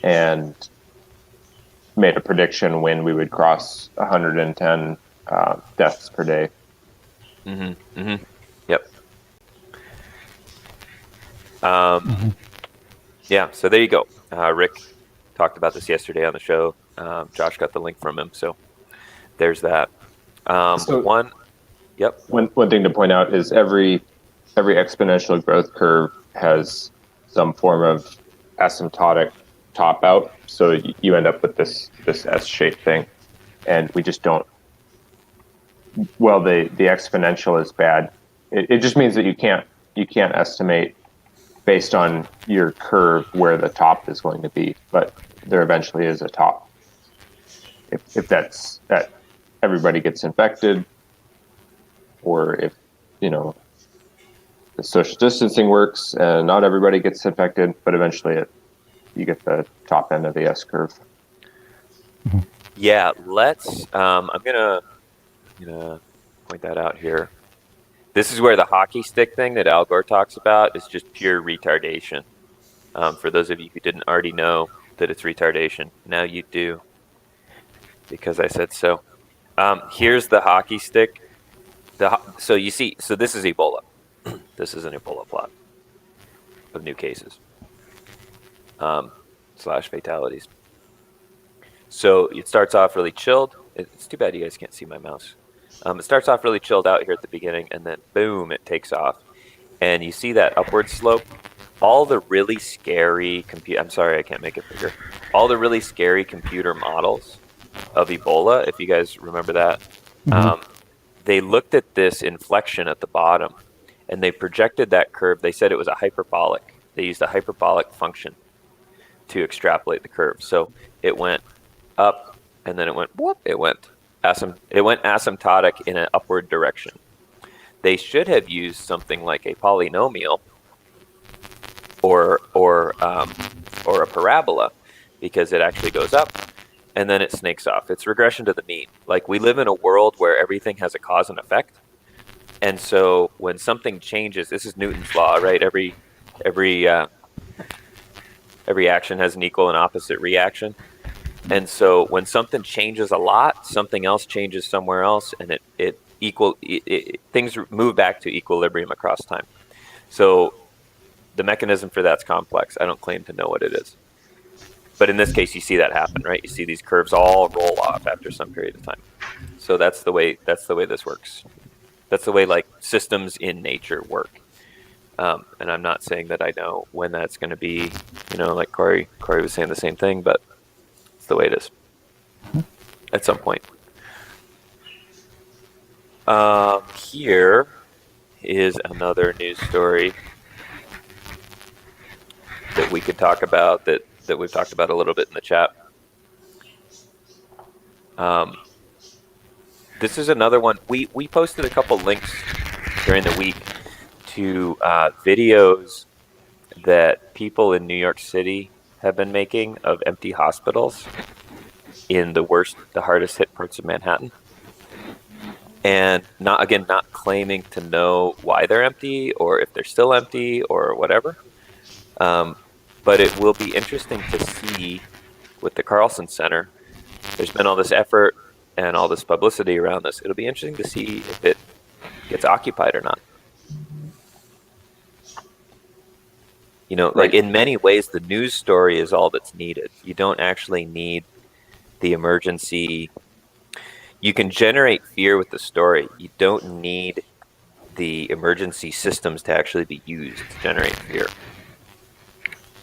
S3: and made a prediction when we would cross 110 deaths per day.
S1: Mm-hmm. Mm-hmm. Yep. Yeah, so there you go. Rick talked about this yesterday on the show. Josh got the link from him, so there's that. One
S3: thing to point out is every exponential growth curve has some form of asymptotic top out, so you end up with this S-shaped thing, and we just don't. Well, the exponential is bad. It just means that you can't estimate based on your curve where the top is going to be, but there eventually is a top. If that's that everybody gets infected, or if the social distancing works and not everybody gets infected, but eventually you get the top end of the S curve.
S1: Yeah, let's. I'm gonna point that out here. This is where the hockey stick thing that Al Gore talks about is just pure retardation. For those of you who didn't already know that it's retardation, now you do, because I said so. Here's the hockey stick. So you see, so this is Ebola. This is an Ebola plot of new cases / fatalities. So it starts off really chilled. It's too bad you guys can't see my mouse. It starts off really chilled out here at the beginning, and then boom, it takes off. And you see that upward slope. All the really scary I'm sorry, I can't make it bigger. All the really scary computer models of Ebola, if you guys remember that, they looked at this inflection at the bottom, and they projected that curve. They said it was a hyperbolic. They used a hyperbolic function to extrapolate the curve. So it went up, and then it went whoop. It went asymptotic in an upward direction. They should have used something like a polynomial or a parabola, because it actually goes up and then it snakes off. It's regression to the mean. Like, we live in a world where everything has a cause and effect, and so when something changes, this is Newton's law, right? Every action has an equal and opposite reaction. And so when something changes a lot, something else changes somewhere else, and things move back to equilibrium across time. So the mechanism for that's complex. I don't claim to know what it is. But in this case, you see that happen, right? You see these curves all roll off after some period of time. So that's the way this works. That's the way, like, systems in nature work. And I'm not saying that I know when that's going to be, like Corey was saying the same thing, but it's the way it is at some point. Here is another news story that we could talk about, that we've talked about a little bit in the chat. This is another one. We posted a couple links during the week to videos that people in New York City have been making of empty hospitals in the hardest hit parts of Manhattan. And not claiming to know why they're empty or if they're still empty or whatever. But it will be interesting to see with the Carlson Center. There's been all this effort and all this publicity around this. It'll be interesting to see if it gets occupied or not. Like, in many ways, the news story is all that's needed. You don't actually need the emergency. You can generate fear with the story. You don't need the emergency systems to actually be used to generate fear.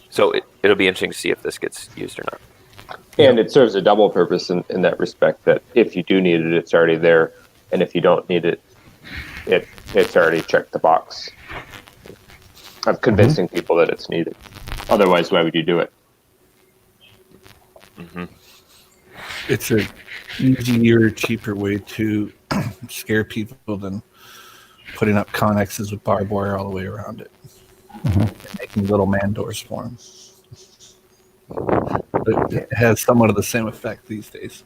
S1: So it'll be interesting to see if this gets used or not.
S3: And it serves a double purpose in that respect, that if you do need it, it's already there. And if you don't need it, it's already checked the box of convincing people that it's needed. Otherwise, why would you do it?
S1: Mm-hmm.
S2: It's a easier, cheaper way to scare people than putting up connexes with barbed wire all the way around it. Making little man doors for them. But it has somewhat of the same effect these days.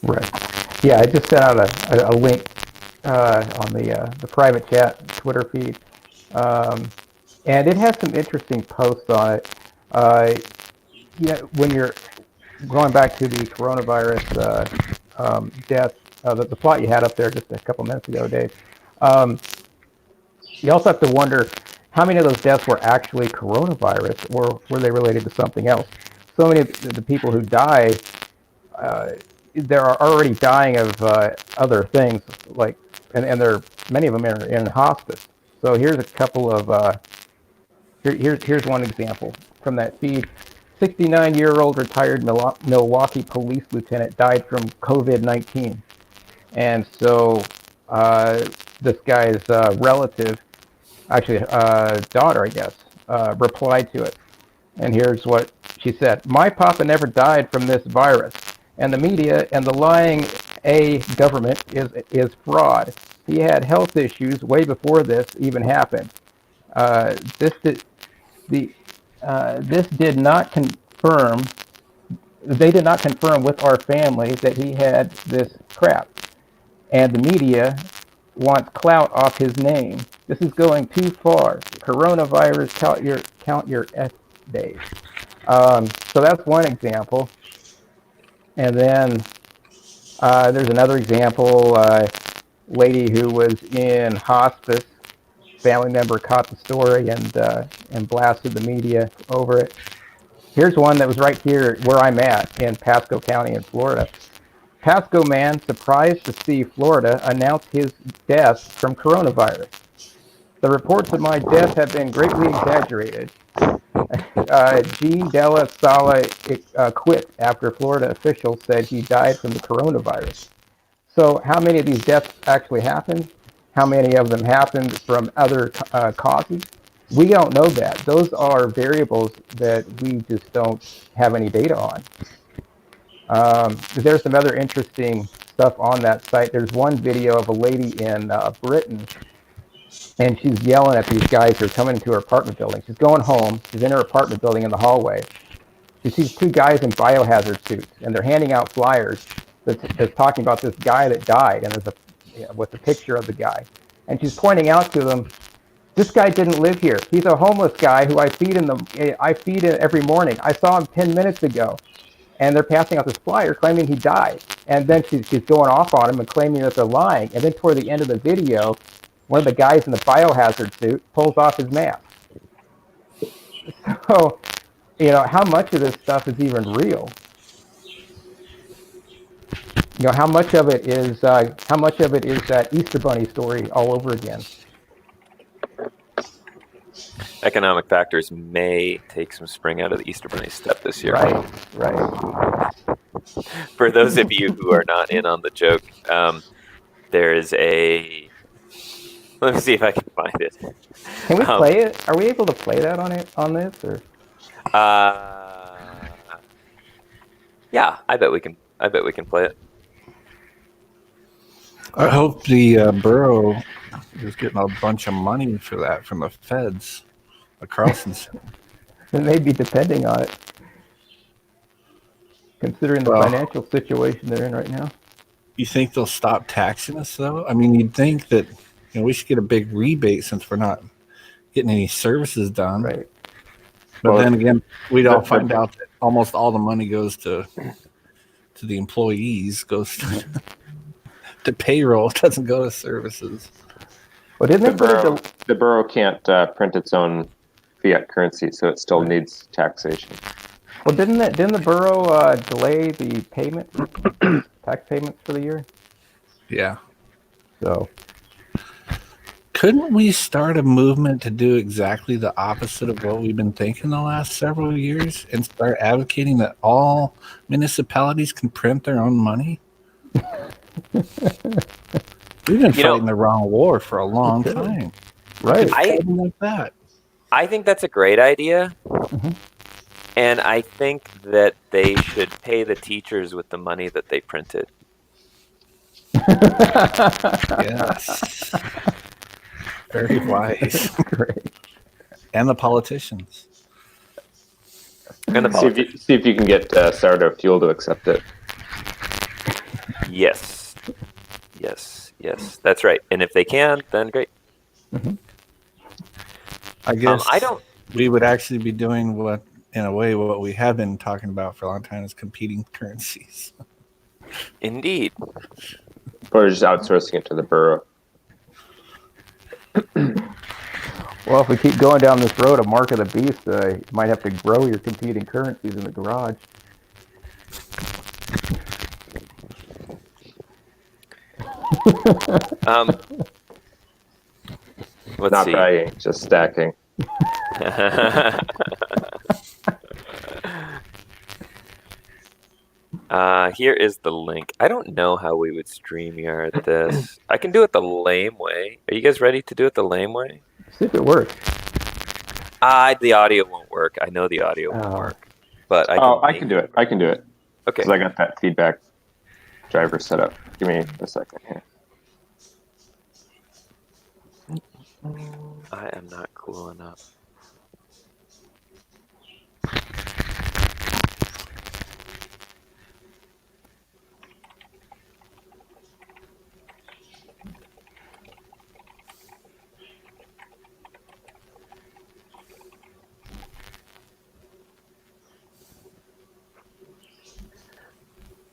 S4: Right. Yeah, I just sent out a link on the private chat Twitter feed, and it has some interesting posts on it. When you're going back to the coronavirus death, the plot you had up there just a couple minutes ago, Dave, you also have to wonder how many of those deaths were actually coronavirus, or were they related to something else? So many of the people who die, they are already dying of other things, like, and many of them are in hospice. So here's a couple of here's one example from that feed. 69-year-old retired Milwaukee police lieutenant died from COVID-19. And so this guy's relative, actually daughter, I guess, replied to it. And here's what she said. My papa never died from this virus. And the media and the lying government is fraud. He had health issues way before this even happened. This did not confirm. They did not confirm with our family that he had this crap. And the media wants clout off his name. This is going too far. Coronavirus, count your F days. So that's one example. And then there's another example. Lady who was in hospice. Family member caught the story and blasted the media over it. Here's one that was right here where I'm at in Pasco County in Florida. Pasco man surprised to see Florida announce his death from coronavirus. The reports of my death have been greatly exaggerated. G. Della Sala quit after Florida officials said he died from the coronavirus. So how many of these deaths actually happened? How many of them happened from other causes? We don't know that. Those are variables that we just don't have any data on. There's some other interesting stuff on that site. There's one video of a lady in Britain, and she's yelling at these guys who are coming into her apartment building. She's going home. She's in her apartment building in the hallway. She sees two guys in biohazard suits, and they're handing out flyers that's talking about this guy that died, and there's with a picture of the guy. And she's pointing out to them, this guy didn't live here. He's a homeless guy who I feed every morning. I saw him 10 minutes ago. And they're passing out this flyer claiming he died. And then she's going off on him and claiming that they're lying. And then toward the end of the video, one of the guys in the biohazard suit pulls off his mask. So, how much of this stuff is even real? How much of it is that Easter Bunny story all over again?
S1: Economic factors may take some spring out of the Easter Bunny step this year.
S4: Right.
S1: For those of you who are not in on the joke, there is a. Let me see if I can find it.
S4: Can we play it? Are we able to play that on this or?
S1: Yeah, I bet we can play it.
S2: I hope the borough is getting a bunch of money for that from the feds. The Carlson Center.
S4: They may be depending on it, considering the financial situation they're in right now.
S2: You think they'll stop taxing us, though? I mean, you'd think that we should get a big rebate since we're not getting any services done.
S4: Right.
S2: But then again, we'd all find out that almost all the money goes to the employees, goes to payroll. It doesn't go to services.
S4: Well, didn't
S3: the borough can't print its own fiat currency, so it still needs taxation.
S4: Well, didn't the borough delay the payment, tax payments for the year?
S2: Yeah.
S4: So,
S2: couldn't we start a movement to do exactly the opposite of what we've been thinking the last several years and start advocating that all municipalities can print their own money? We've been fighting the wrong war for a long time.
S4: Right.
S2: Like that.
S1: I think that's a great idea.
S4: Mm-hmm.
S1: And I think that they should pay the teachers with the money that they printed.
S2: Yes. Very wise.
S4: Great.
S2: And the politicians.
S1: And the
S3: See if you can get Sourdough Fuel to accept it.
S1: Yes. That's right. And if they can, then great.
S4: Mm-hmm.
S2: I guess we would actually be doing what we have been talking about for a long time is competing currencies.
S1: Indeed.
S3: Or just outsourcing it to the borough.
S4: Well, if we keep going down this road of Mark of the Beast, you might have to grow your competing currencies in the garage.
S1: Let's
S3: Not
S1: see.
S3: buying, just stacking.
S1: Here is the link. I don't know how we would StreamYard this. I can do it the lame way. Are you guys ready to do it the lame way?
S4: See if it works.
S1: The audio won't work. I know the audio won't work, but
S3: I can do it. I can do it.
S1: Okay.
S3: Because I got that feedback driver set up. Give me a second here.
S1: I am not cool enough.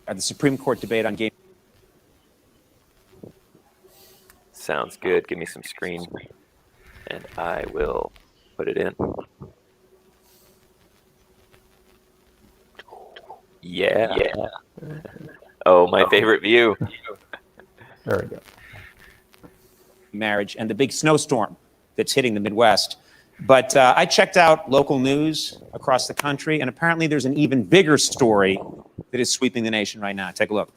S5: The Supreme Court debate on game.
S1: Sounds good. Give me some screen, and I will put it in. Yeah. Oh, my favorite view.
S4: There we go.
S5: Marriage and the big snowstorm that's hitting the Midwest. But I checked out local news across the country, and apparently there's an even bigger story that is sweeping the nation right now. Take a look.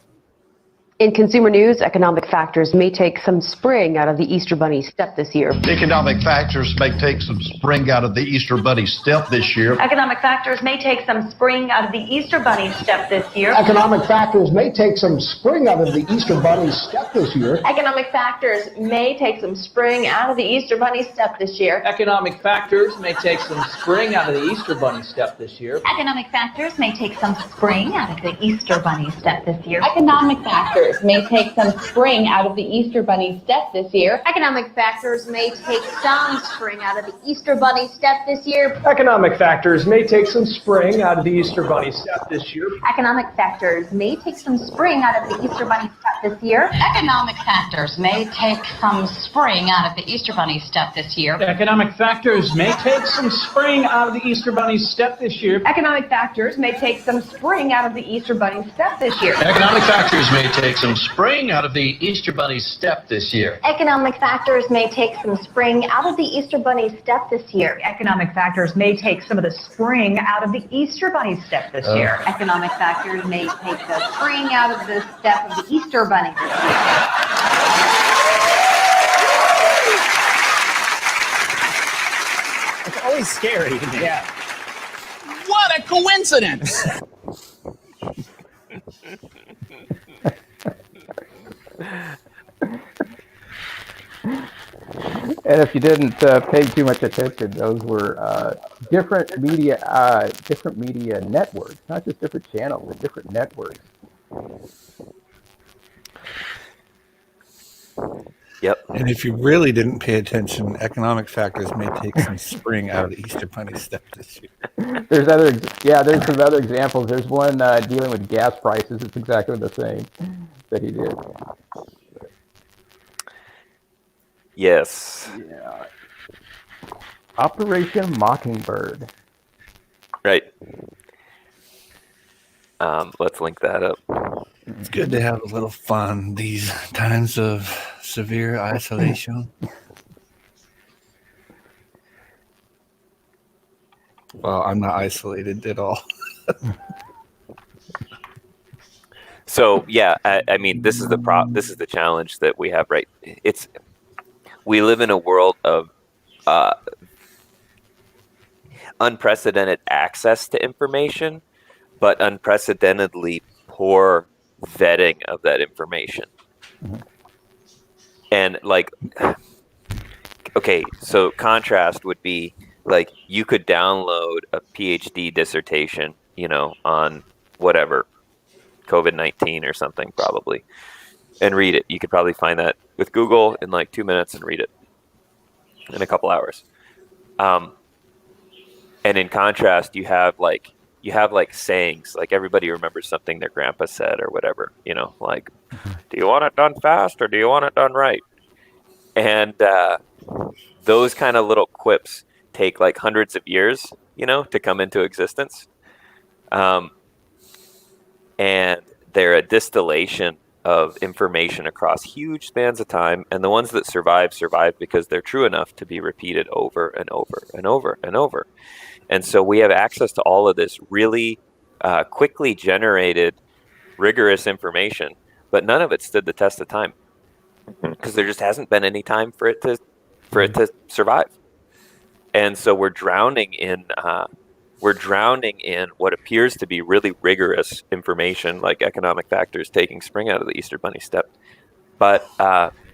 S6: In consumer news, economic factors may take some spring out of the Easter Bunny step this year.
S7: Economic factors may take some spring out of the Easter Bunny step this year.
S8: Economic factors may take some spring out of the Easter Bunny step this year.
S9: Economic factors may take some spring out of the Easter Bunny step this year.
S8: Economic factors may take some spring out of the Easter Bunny step this year.
S10: Economic factors may take some spring out of the Easter Bunny step this year.
S8: Economic factors may take some spring out of the Easter Bunny step this year.
S11: Economic factors may take some spring out of the Easter Bunny step this year.
S8: Economic factors may take some spring out of the Easter Bunny step this year.
S10: Economic factors may take some spring out of the Easter Bunny step this year.
S8: Economic factors may take some spring out of the Easter Bunny step this year.
S11: Economic factors may take some spring out of the Easter Bunny step this year.
S10: Economic factors may take some spring out of the Easter Bunny step this year.
S8: Economic factors may take some spring out of the Easter Bunny step this year.
S7: Economic factors may take some spring out of the Easter Bunny step this year.
S8: Economic factors may take some spring out of the Easter Bunny step this year.
S12: Economic factors may take some of the spring out of the Easter Bunny step this year.
S8: Economic factors may take the spring out of the step of the Easter Bunny this year.
S5: It's always scary to me.
S10: Yeah.
S5: What a coincidence!
S4: And if you didn't pay too much attention, those were different media networks, not just different channels, but different networks.
S1: Yep.
S2: And if you really didn't pay attention, economic factors may take some spring out of the Easter Bunny step this year.
S4: There's some other examples. There's one dealing with gas prices. It's exactly the same that he did.
S1: Yes.
S4: Yeah. Operation Mockingbird.
S1: Right. Let's link that up.
S2: It's good to have a little fun these times of severe isolation. Well, I'm not isolated at all.
S1: So yeah, I mean, this is the challenge that we have, right? We live in a world of unprecedented access to information, but unprecedentedly poor vetting of that information. And like, okay, so contrast would be like you could download a PhD dissertation, on whatever, COVID-19 or something probably, and read it. You could probably find that with Google in like 2 minutes and read it in a couple hours. And in contrast, you have like sayings, like everybody remembers something their grandpa said or whatever, like, do you want it done fast or do you want it done right? And those kind of little quips take like hundreds of years, to come into existence. And they're a distillation of information across huge spans of time. And the ones that survive because they're true enough to be repeated over and over and over and over. And so we have access to all of this really quickly generated rigorous information, but none of it stood the test of time because there just hasn't been any time for it to survive. And so we're drowning in what appears to be really rigorous information, like economic factors taking spring out of the Easter Bunny step. But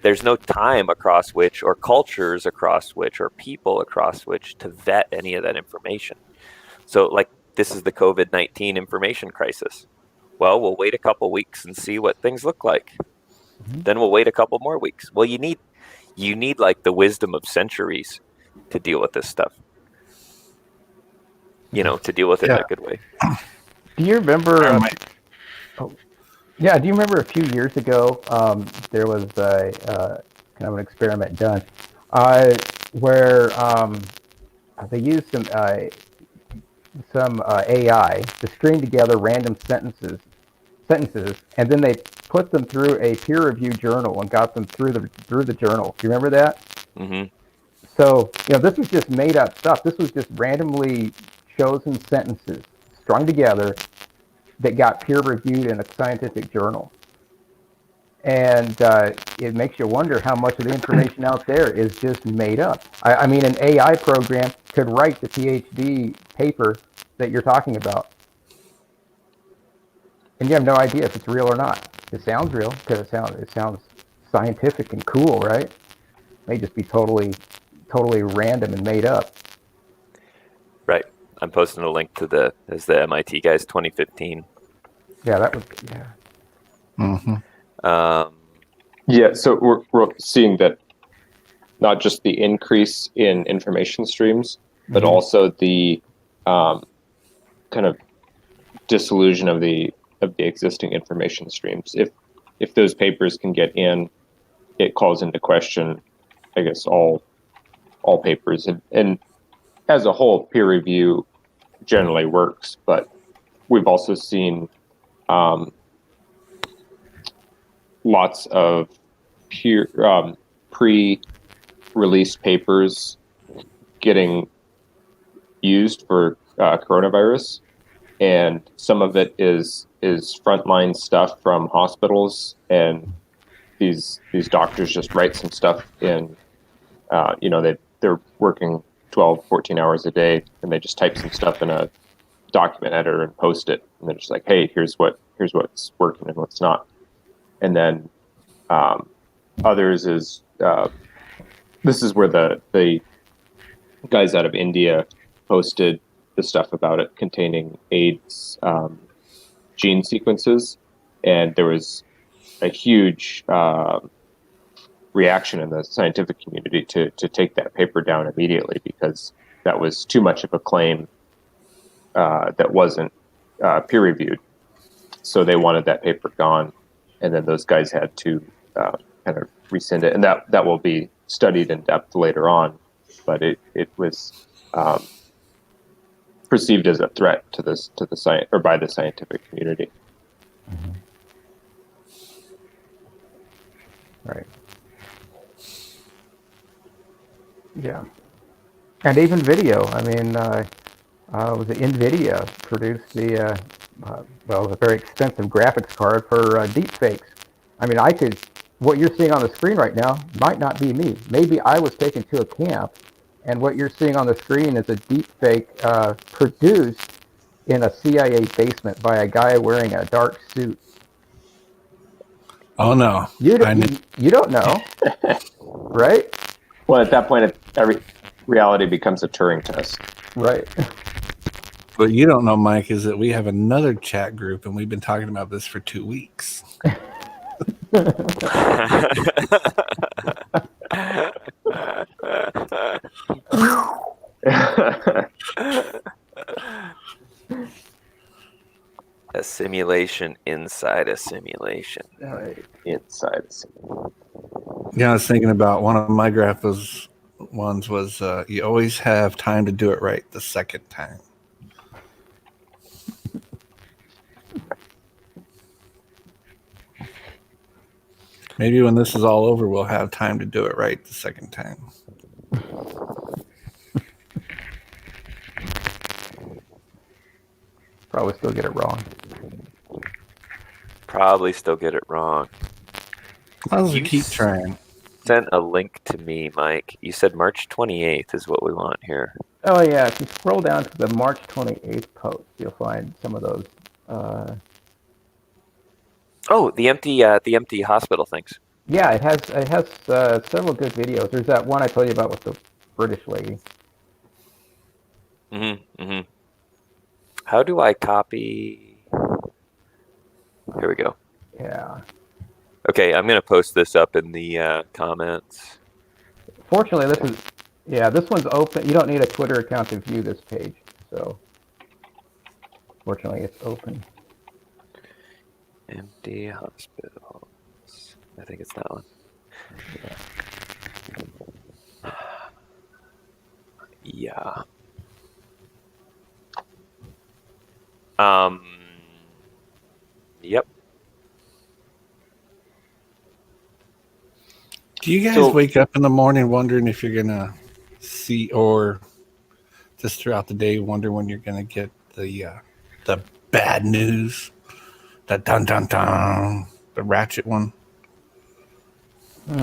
S1: there's no time across which, or cultures across which, or people across which to vet any of that information. So, like, this is the COVID-19 information crisis. Well, we'll wait a couple weeks and see what things look like. Then we'll wait a couple more weeks. Well, you need like the wisdom of centuries to deal with this stuff. To deal with it in a good way.
S4: Do you remember? Do you remember a few years ago there was a kind of an experiment done where they used some AI to string together random sentences, and then they put them through a peer-reviewed journal and got them through the journal. Do you remember that?
S1: Mm-hmm.
S4: So this was just made up stuff. This was just randomly chosen sentences strung together that got peer-reviewed in a scientific journal. And it makes you wonder how much of the information out there is just made up. I mean, an AI program could write the PhD paper that you're talking about, and you have no idea if it's real or not. It sounds real because it sounds scientific and cool, right? It may just be totally random and made up.
S1: Right. I'm posting a link to the MIT guy's 2015.
S4: Yeah, that was
S3: Yeah, so we're seeing that not just the increase in information streams, but also the kind of disillusion of the existing information streams. If those papers can get in, it calls into question, I guess, all papers, and as a whole, peer review generally works. But we've also seen lots of pre-released papers getting used for coronavirus, and some of it is frontline stuff from hospitals, and these doctors just write some stuff in. They're working 12, 14 hours a day, and they just type some stuff in a document editor and post it, and they're just like, hey, here's what's working and what's not. And then others is this is where the guys out of India posted the stuff about it containing AIDS gene sequences, and there was a huge reaction in the scientific community to take that paper down immediately, because that was too much of a claim that wasn't peer reviewed. So they wanted that paper gone, and then those guys had to kind of rescind it, and that will be studied in depth later on. But it was perceived as a threat to the science, or by the scientific community.
S4: Right. Yeah. And even video. I mean, was it NVIDIA produced the a very expensive graphics card for deep fakes. I mean, what you're seeing on the screen right now might not be me. Maybe I was taken to a camp, and what you're seeing on the screen is a deep fake produced in a CIA basement by a guy wearing a dark suit.
S2: Oh no!
S4: You don't know, right?
S3: Well, at that point, every reality becomes a Turing test.
S4: Right.
S2: What you don't know, Mike, is that we have another chat group, and we've been talking about this for 2 weeks.
S1: A simulation inside a simulation.
S3: Inside a simulation.
S2: Yeah, I was thinking about one of my graphics ones was you always have time to do it right the second time. Maybe when this is all over, we'll have time to do it right the second time.
S4: Probably still get it wrong.
S1: probably still get it wrong.
S2: Why don't we
S1: You
S2: keep trying?
S1: Sent a link to me, Mike. You said March 28th is what we want here.
S4: Oh yeah, if you scroll down to the March 28th post, you'll find some of those.
S1: Oh, the empty hospital things.
S4: Yeah, it has several good videos. There's that one I told you about with the British lady.
S1: How do I copy? Here we go.
S4: Yeah.
S1: Okay, I'm gonna post this up in the comments.
S4: Fortunately, this one's open. You don't need a Twitter account to view this page. So, fortunately, it's open.
S1: Empty hospitals. I think it's that one. Yeah. Yep.
S2: Do you guys wake up in the morning wondering if you're gonna see, or just throughout the day wonder when you're gonna get the bad news, the dun dun dun, the ratchet one? Do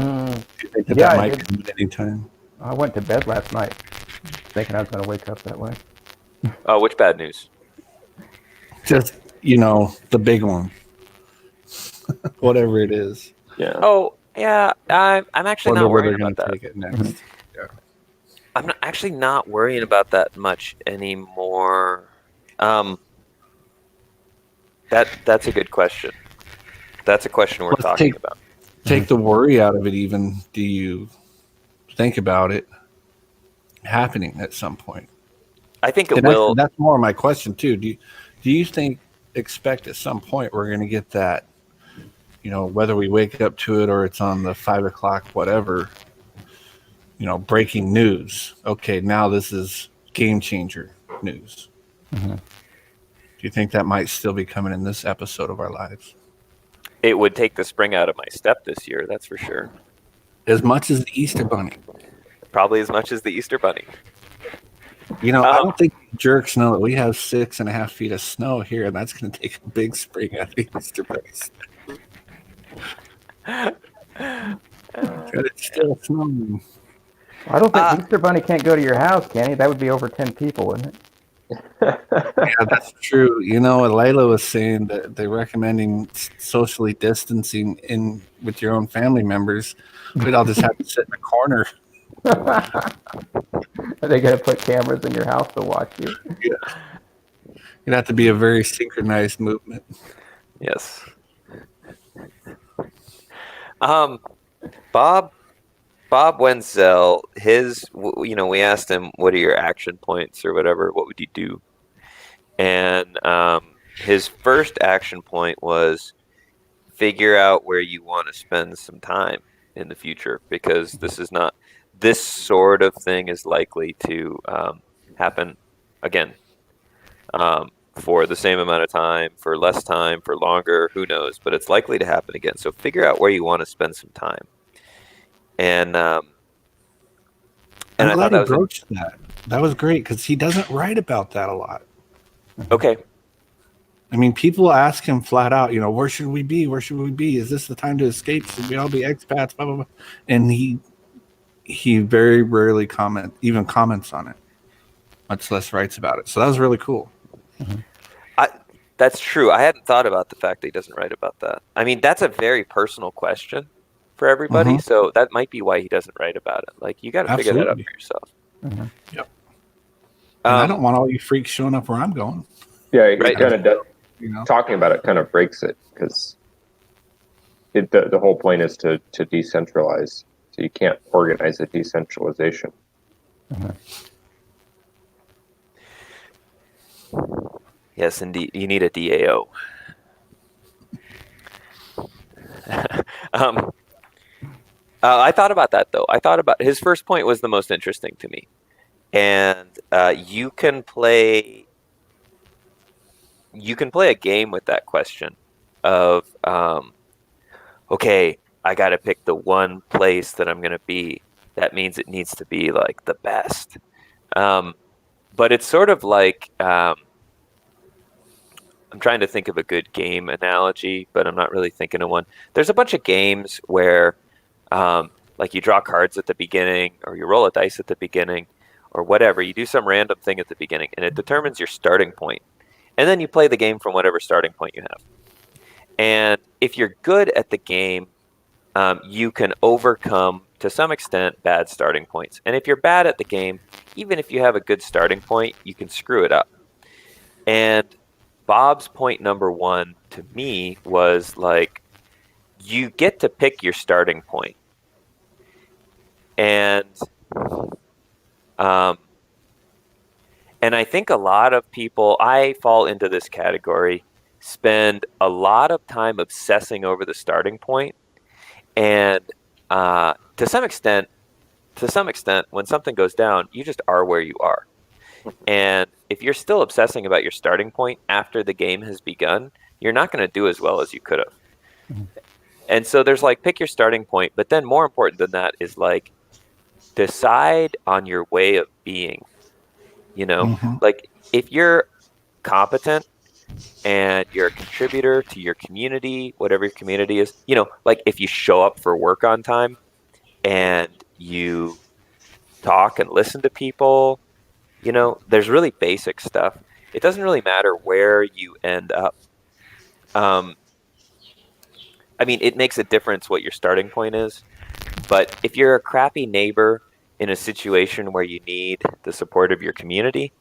S2: you think that might come at any time?
S4: I went to bed last night thinking I was going to wake up that way.
S1: Oh, which bad news?
S2: Just, the big one. Whatever it is.
S3: Yeah.
S1: Oh, yeah. I'm actually not worried about that.
S2: Take it next. Yeah.
S1: I'm actually not worrying about that much anymore. That's a good question. That's a question we're talking about.
S2: Take the worry out of it. Even, do you think about it happening at some point?
S1: I think it will.
S2: That's more my question too. Do you expect at some point we're going to get that? Whether we wake up to it or it's on the 5 o'clock, whatever. Breaking news. Okay, now this is game changer news. Do you think that might still be coming in this episode of our lives?
S1: It would take the spring out of my step this year, that's for sure.
S2: As much as the Easter Bunny.
S1: Probably as much as the Easter Bunny.
S2: I don't think jerks know that we have 6.5 feet of snow here, and that's going to take a big spring out of the Easter Bunny. It's still snowing.
S4: I don't think Easter Bunny can't go to your house, can he? That would be over 10 people, wouldn't it?
S2: Yeah, that's true. Layla was saying that they're recommending socially distancing in with your own family members. We'd all just have to sit in a corner.
S4: Are they going to put cameras in your house to watch you?
S2: Yeah. It'd have to be a very synchronized movement.
S1: Yes. Bob Wenzel, we asked him, what are your action points or whatever, what would you do? And his first action point was figure out where you want to spend some time in the future, because this sort of thing is likely to happen again, for the same amount of time, for less time, for longer, who knows, but it's likely to happen again. So figure out where you want to spend some time. And
S2: I'm glad he broached that. That was great, because he doesn't write about that a lot.
S1: Okay.
S2: I mean, people ask him flat out, where should we be? Where should we be? Is this the time to escape? Should we all be expats? Blah, blah, blah. And he very rarely comments on it, much less writes about it. So that was really cool.
S1: That's true. I hadn't thought about the fact that he doesn't write about that. I mean, that's a very personal question for everybody, so that might be why he doesn't write about it. Like, you got to figure that out for yourself.
S2: Yep. And I don't want all you freaks showing up where I'm going.
S3: Yeah, he kind of does. Talking about it kind of breaks it, because the whole point is to decentralize. So you can't organize a decentralization.
S1: Yes, indeed. You need a DAO. I thought about that, though. I thought about his first point was the most interesting to me. And you can play a game with that question of, okay, I got to pick the one place that I'm going to be. That means it needs to be like the best. But it's sort of like I'm trying to think of a good game analogy, but I'm not really thinking of one. There's a bunch of games where, like you draw cards at the beginning, or you roll a dice at the beginning, or whatever. You do some random thing at the beginning, and it determines your starting point. And then you play the game from whatever starting point you have. And if you're good at the game, you can overcome, to some extent, bad starting points. And if you're bad at the game, even if you have a good starting point, you can screw it up. And Bob's point number one to me was like, you get to pick your starting point. And I think a lot of people, I fall into this category, spend a lot of time obsessing over the starting point. And to some extent, when something goes down, you just are where you are. And if you're still obsessing about your starting point after the game has begun, you're not going to do as well as you could have. And so there's like, pick your starting point, but then more important than that is like, decide on your way of being. Like if you're competent and you're a contributor to your community, whatever your community is, like if you show up for work on time and you talk and listen to people, there's really basic stuff. It doesn't really matter where you end up. I mean, it makes a difference what your starting point is, but if you're a crappy neighbor in a situation where you need the support of your community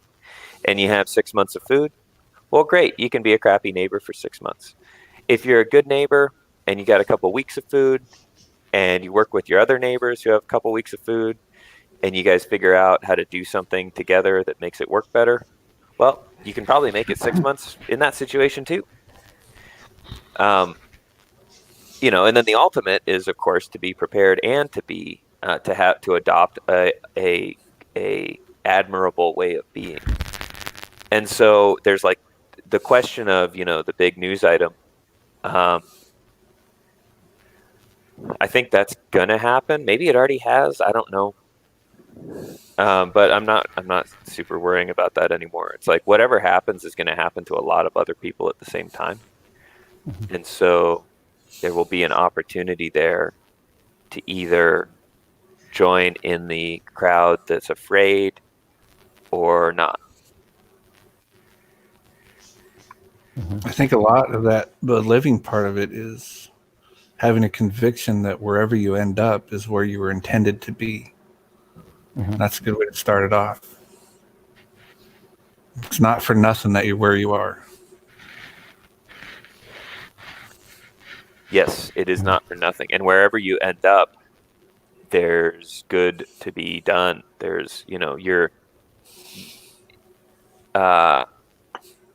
S1: and you have 6 months of food, well, great, you can be a crappy neighbor for 6 months. If you're a good neighbor and you got a couple weeks of food and you work with your other neighbors who have a couple weeks of food and you guys figure out how to do something together that makes it work better, well, you can probably make it 6 months in that situation too. And then the ultimate is, of course, to be prepared and to be to adopt a admirable way of being. And so there's like the question of the big news item. I think that's gonna happen. Maybe it already has. I don't know. But I'm not super worrying about that anymore. It's like whatever happens is going to happen to a lot of other people at the same time. And so there will be an opportunity there to either join in the crowd that's afraid or not.
S2: I think a lot of that, the living part of it, is having a conviction that wherever you end up is where you were intended to be. That's a good way to start it off. It's not for nothing that you're where you are.
S1: Yes, it is not for nothing. And wherever you end up, there's good to be done. There's, you're,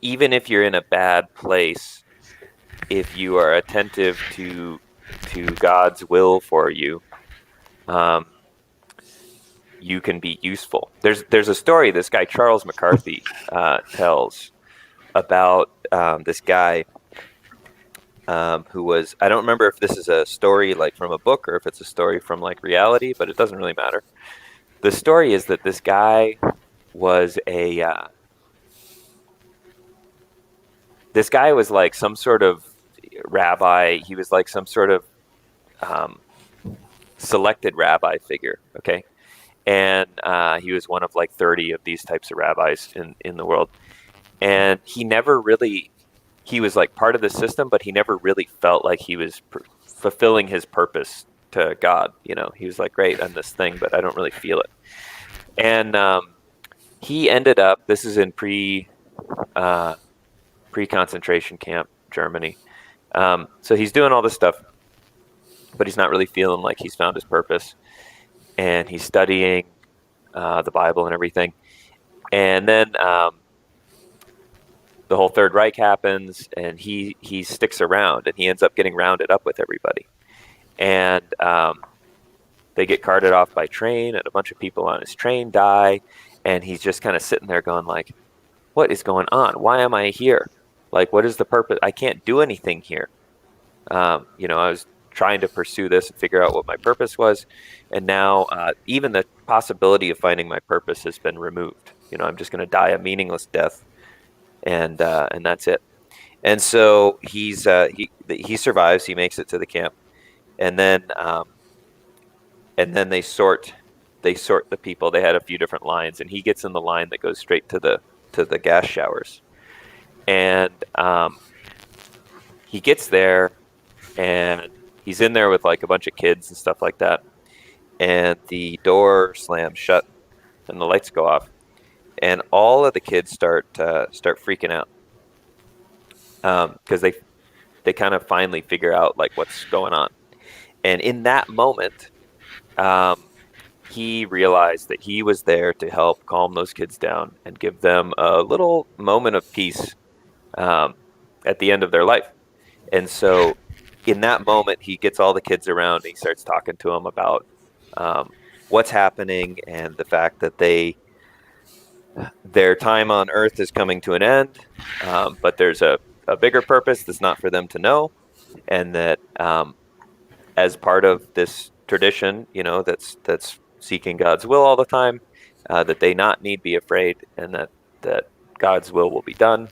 S1: even if you're in a bad place, if you are attentive to God's will for you, you can be useful. There's a story this guy Charles McCarthy tells about this guy who was, I don't remember if this is a story like from a book or if it's a story from like reality, but it doesn't really matter. The story is that this guy was this guy was like some sort of rabbi. He was like some sort of selected rabbi figure. Okay. And he was one of like 30 of these types of rabbis in the world. And he was like part of the system, but he never really felt like he was fulfilling his purpose to God. He was like, great, I'm this thing, but I don't really feel it. And he ended up, this is in pre-concentration camp Germany. So he's doing all this stuff, but he's not really feeling like he's found his purpose. And he's studying the Bible and everything. And then the whole Third Reich happens, and he sticks around, and he ends up getting rounded up with everybody. And they get carted off by train, and a bunch of people on his train die. And he's just kind of sitting there going like, what is going on? Why am I here? Like, what is the purpose? I can't do anything here. I was trying to pursue this and figure out what my purpose was. And now even the possibility of finding my purpose has been removed. I'm just going to die a meaningless death. And that's it. And so he survives. He makes it to the camp, and then they sort the people. They had a few different lines, and he gets in the line that goes straight to the gas showers. And he gets there, and he's in there with like a bunch of kids and stuff like that. And the door slams shut, and the lights go off, and all of the kids start freaking out because they kind of finally figure out like what's going on. And in that moment, he realized that he was there to help calm those kids down and give them a little moment of peace at the end of their life. And so, in that moment, he gets all the kids around. And he starts talking to them about what's happening and the fact that their time on Earth is coming to an end, but there's a bigger purpose that's not for them to know, and that as part of this tradition, that's seeking God's will all the time, that they not need be afraid, and that God's will be done,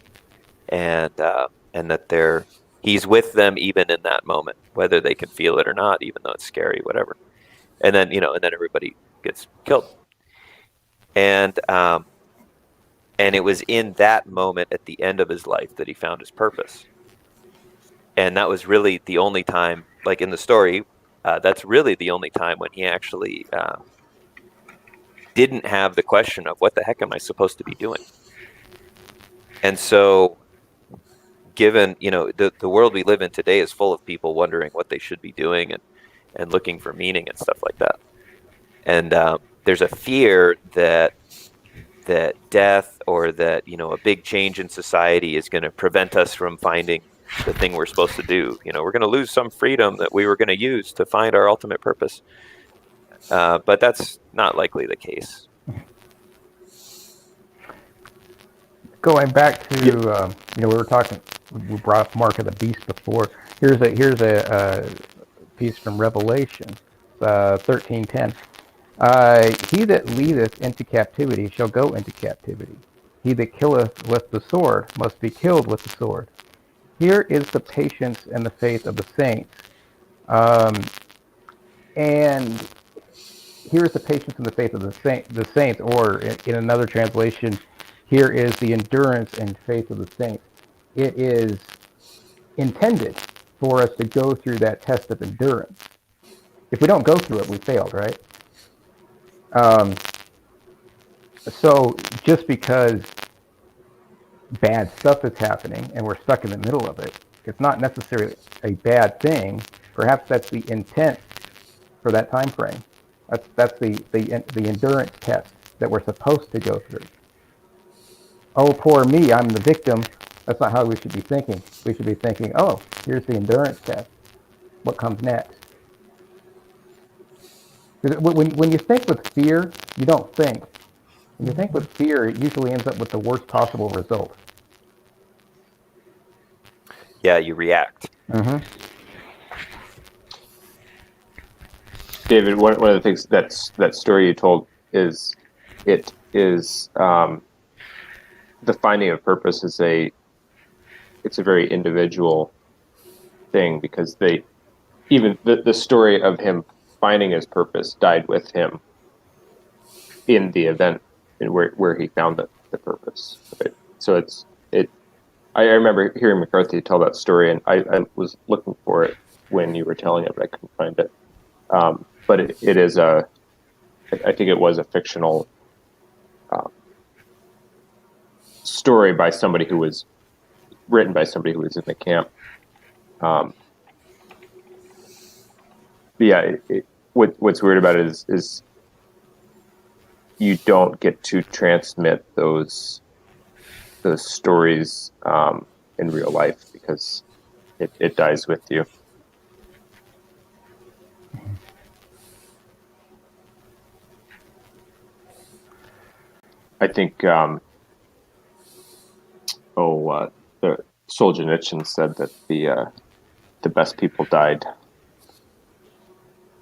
S1: and that He's with them even in that moment, whether they can feel it or not, even though it's scary, whatever. And then everybody gets killed, and it was in that moment at the end of his life that he found his purpose. And that was really the only time, like in the story, that's really the only time when he actually didn't have the question of what the heck am I supposed to be doing? And so, given, the world we live in today is full of people wondering what they should be doing and looking for meaning and stuff like that. And there's a fear that death or that, a big change in society is going to prevent us from finding the thing we're supposed to do. We're going to lose some freedom that we were going to use to find our ultimate purpose. But that's not likely the case.
S4: Going back to, we brought up Mark of the Beast before. Here's a piece from Revelation 13:10. He that leadeth into captivity shall go into captivity. He that killeth with the sword must be killed with the sword. Here is the patience and the faith of the saints. And here's the patience and the faith of the saints, or in another translation, here is the endurance and faith of the saints. It is intended for us to go through that test of endurance. If we don't go through it, we failed, right? So just because bad stuff is happening and we're stuck in the middle of it, it's not necessarily a bad thing. Perhaps that's the intent for that time frame. That's the endurance test that we're supposed to go through. Oh, poor me, I'm the victim. That's not how we should be thinking. We should be thinking, oh, here's the endurance test. What comes next? When you think with fear, you don't think. When you think with fear, it usually ends up with the worst possible result.
S1: Yeah, you react.
S4: Mm-hmm.
S3: David, one of the things that story you told is the finding of purpose is it's a very individual thing, because even the story of him finding his purpose died with him in the event where he found the purpose. Right? So I remember hearing McCarthy tell that story, and I was looking for it when you were telling it, but I couldn't find it. But it is I think it was a fictional story by somebody who was written by somebody who was in the camp. What's weird about it is you don't get to transmit those stories in real life, because it dies with you. I think the Solzhenitsyn said that the best people died,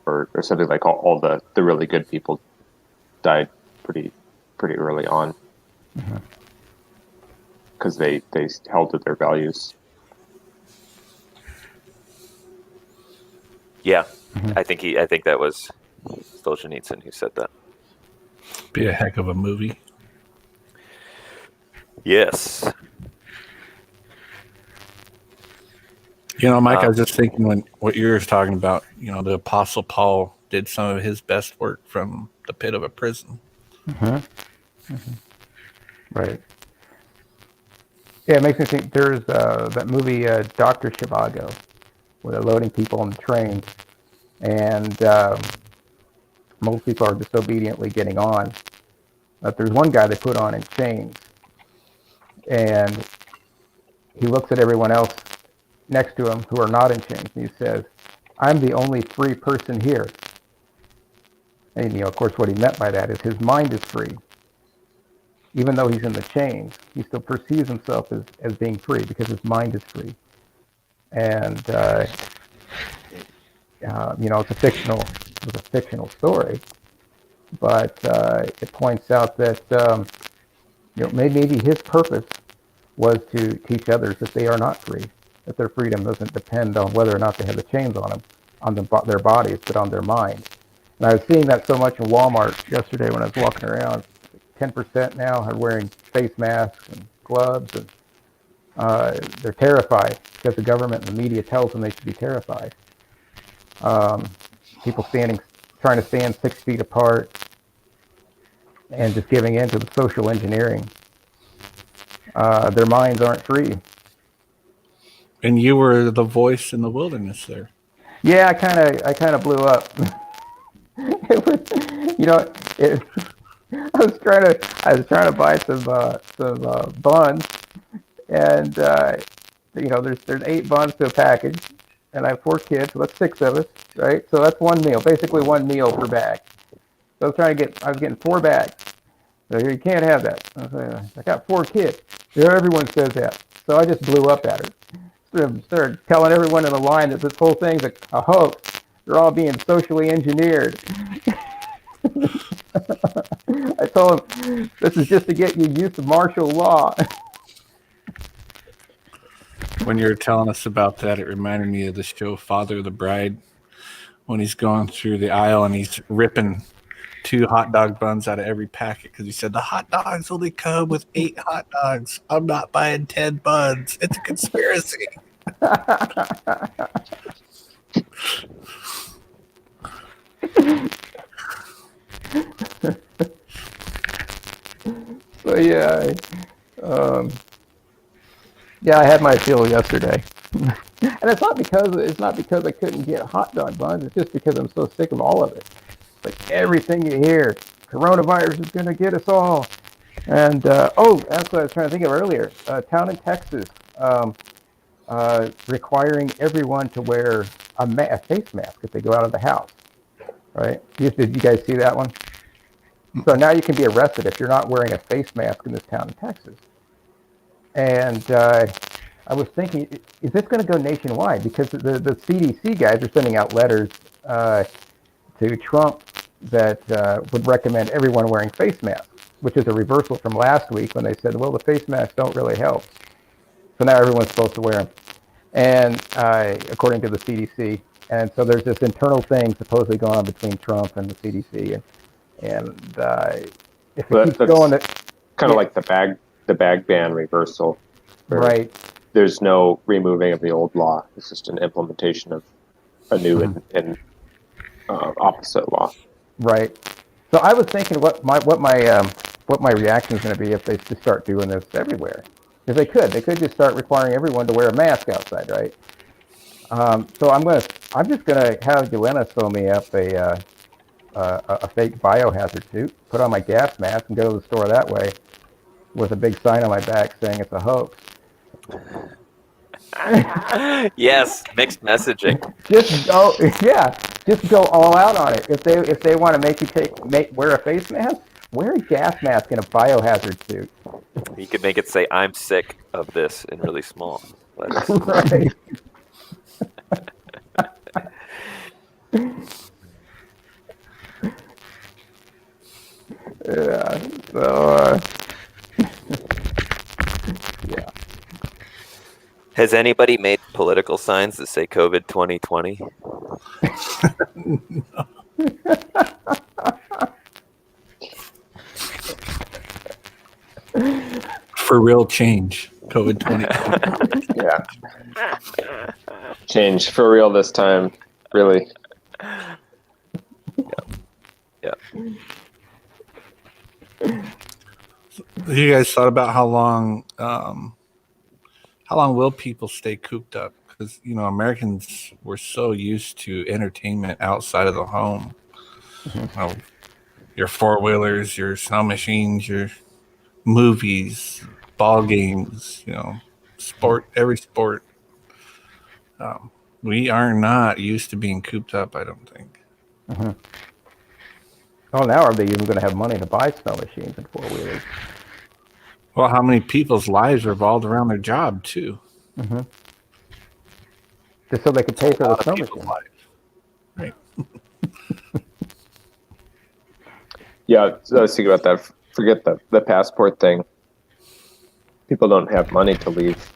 S3: or something like all the really good people died pretty early on, because they held to their values.
S1: Yeah, I think that was Solzhenitsyn who said that.
S2: Be a heck of a movie.
S1: Yes.
S2: Mike, I was just thinking when what you were talking about, the Apostle Paul did some of his best work from the pit of a prison.
S4: Right. Yeah, it makes me think there's that movie Dr. Zhivago, where they're loading people on the train, and most people are disobediently getting on. But there's one guy they put on in chains, and he looks at everyone else next to him who are not in chains, and he says, "I'm the only free person here." And of course, what he meant by that is his mind is free. Even though he's in the chains, he still perceives himself as being free because his mind is free. And it's a fictional story, but it points out that maybe his purpose was to teach others that they are not free, that their freedom doesn't depend on whether or not they have the chains on them, their bodies, but on their mind. And I was seeing that so much in Walmart yesterday when I was walking around. 10% now are wearing face masks and gloves, and they're terrified because the government and the media tells them they should be terrified. People trying to stand 6 feet apart, and just giving in to the social engineering. Their minds aren't free.
S2: And you were the voice in the wilderness there.
S4: Yeah, I kind of blew up. It was, I was trying to buy some buns, and there's 8 buns to a package, and I have 4 kids, so that's 6 of us, right? So that's one meal, basically one meal per bag. So I was getting 4 bags. So you can't have that. I got 4 kids. Yeah, everyone says that. So I just blew up at her. Started telling everyone in the line that this whole thing's a hoax. They're all being socially engineered. I told him, this is just to get you used to martial law.
S2: When you were telling us about that, it reminded me of the show Father of the Bride, when he's going through the aisle and he's ripping 2 hot dog buns out of every packet because he said the hot dogs only come with 8 hot dogs. I'm not buying 10 buns. It's a conspiracy.
S4: So yeah, I had my fill yesterday, and it's not because I couldn't get hot dog buns. It's just because I'm so sick of all of it. Like everything you hear, coronavirus is going to get us all. And that's what I was trying to think of earlier. A town in Texas requiring everyone to wear a face mask if they go out of the house. Right? Did you guys see that one? So now you can be arrested if you're not wearing a face mask in this town in Texas. And I was thinking, is this going to go nationwide? Because the CDC guys are sending out letters to Trump that would recommend everyone wearing face masks, which is a reversal from last week when they said, well, the face masks don't really help. So now everyone's supposed to wear them, and according to the CDC. And so there's this internal thing supposedly going on between Trump and the CDC, and if it keeps going,
S3: kind of like the bag ban reversal.
S4: Right.
S3: There's no removing of the old law. It's just an implementation of a new and opposite law.
S4: Right. So I was thinking what my reaction is going to be if they just start doing this everywhere, because they could just start requiring everyone to wear a mask outside, right? So I'm just gonna have Joanna sew me up a fake biohazard suit, put on my gas mask, and go to the store that way with a big sign on my back saying it's a hoax.
S1: Yes, mixed messaging.
S4: Just go all out on it. If they want to make you wear a face mask, wear a gas mask and a biohazard suit.
S1: You could make it say "I'm sick of this" in really small letters.
S4: Right. Yeah. So yeah.
S1: Has anybody made political signs that say COVID 2020?
S2: For real change. COVID 2020.
S3: Yeah. Change for real this time. Really.
S1: Yeah.
S2: Have you guys thought about how long will people stay cooped up? Because Americans were so used to entertainment outside of the home. Your four-wheelers, your snow machines, your movies, ball games, sport, every sport. We are not used to being cooped up, I don't think.
S4: Oh, now are they even going to have money to buy snow machines and four-wheelers?
S2: Well, how many people's lives revolved around their job, too?
S4: Just so they could pay for the snow machine.
S2: Right.
S3: Yeah, I was thinking about that. Forget the passport thing. People don't have money to leave.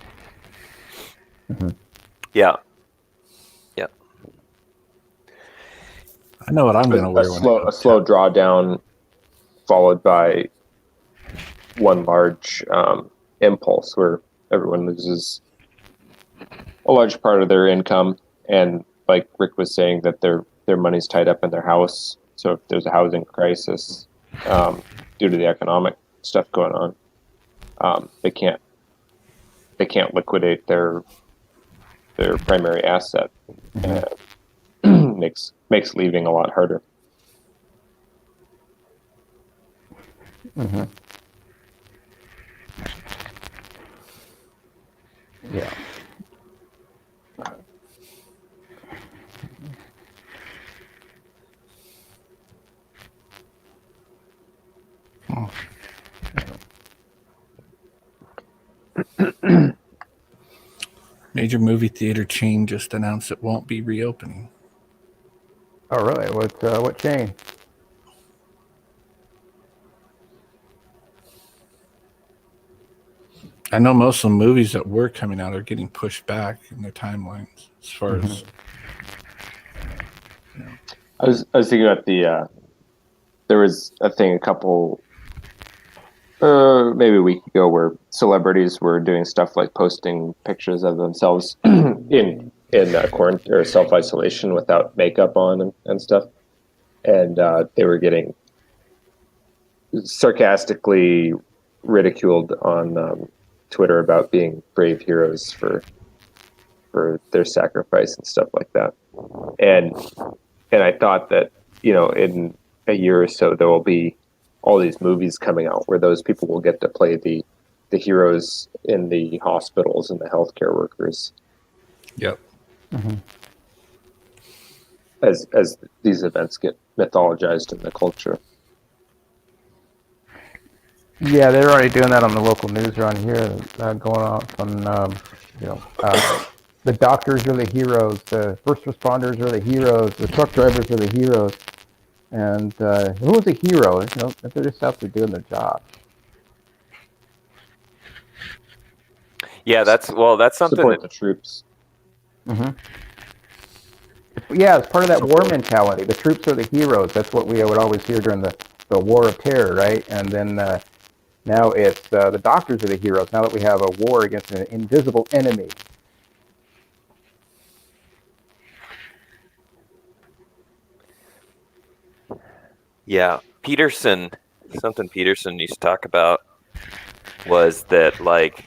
S1: Yeah.
S2: I know what I'm going to wear when I go
S3: a slow drawdown followed by one large impulse where everyone loses a large part of their income, and like Rick was saying, that their money's tied up in their house. So if there's a housing crisis due to the economic stuff going on, they can't liquidate their primary asset. Makes leaving a lot harder.
S4: Yeah.
S2: Major movie theater chain just announced it won't be reopening.
S4: Oh, really? What chain?
S2: I know most of the movies that were coming out are getting pushed back in their timelines as far as.
S3: I was thinking about there was a thing maybe a week ago where celebrities were doing stuff like posting pictures of themselves in quarantine or self-isolation without makeup on and stuff, and they were getting sarcastically ridiculed on Twitter about being brave heroes for their sacrifice and stuff like that. And I thought that, in a year or so, there will be all these movies coming out where those people will get to play the heroes in the hospitals and the healthcare workers.
S2: Yep.
S3: As these events get mythologized in the culture.
S4: Yeah, they're already doing that on the local news around here, going off on, the doctors are the heroes, the first responders are the heroes, the truck drivers are the heroes, and who's a hero? They're just out there doing their job.
S1: Yeah, that's something.
S3: Support the troops.
S4: Yeah, it's part of that war mentality. The troops are the heroes. That's what we would always hear during the war of terror, right? And then now it's the doctors are the heroes. Now that we have a war against an invisible enemy.
S1: Yeah, something Peterson used to talk about was that, like,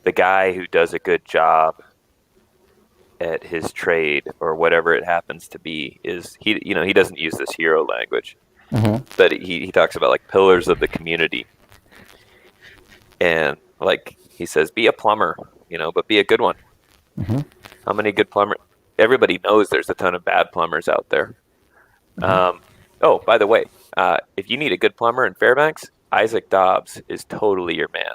S1: the guy who does a good job at his trade or whatever it happens to be is he doesn't use this hero language, but he talks about like pillars of the community, and like he says, be a plumber, but be a good one. How many good plumbers? Everybody knows there's a ton of bad plumbers out there. Oh, by the way, if you need a good plumber in Fairbanks, Isaac Dobbs is totally your man.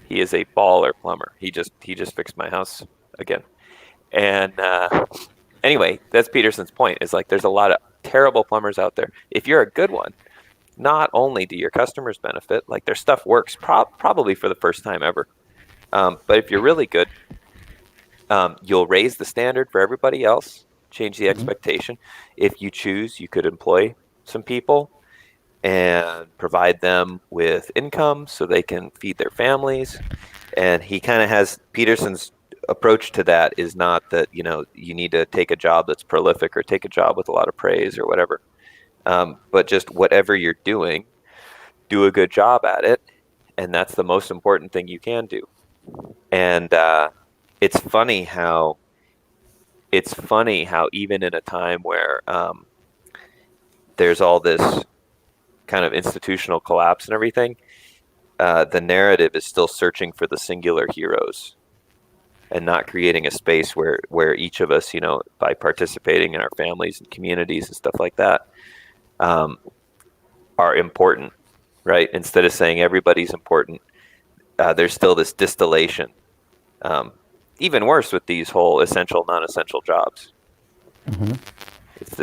S1: He is a baller plumber. He just fixed my house again. And anyway, that's Peterson's point, is like there's a lot of terrible plumbers out there. If you're a good one, not only do your customers benefit, like their stuff works probably for the first time ever. But if you're really good, you'll raise the standard for everybody else, change the expectation. If you choose, you could employ some people and provide them with income so they can feed their families. And he kind of has Peterson's approach to that is not that, you need to take a job that's prolific or take a job with a lot of praise or whatever. But just whatever you're doing, do a good job at it. And that's the most important thing you can do. And it's funny how even in a time where there's all this kind of institutional collapse and everything, the narrative is still searching for the singular heroes and not creating a space where each of us, by participating in our families and communities and stuff like that, are important, right? Instead of saying everybody's important, there's still this distillation. Even worse with these whole essential, non-essential jobs. It's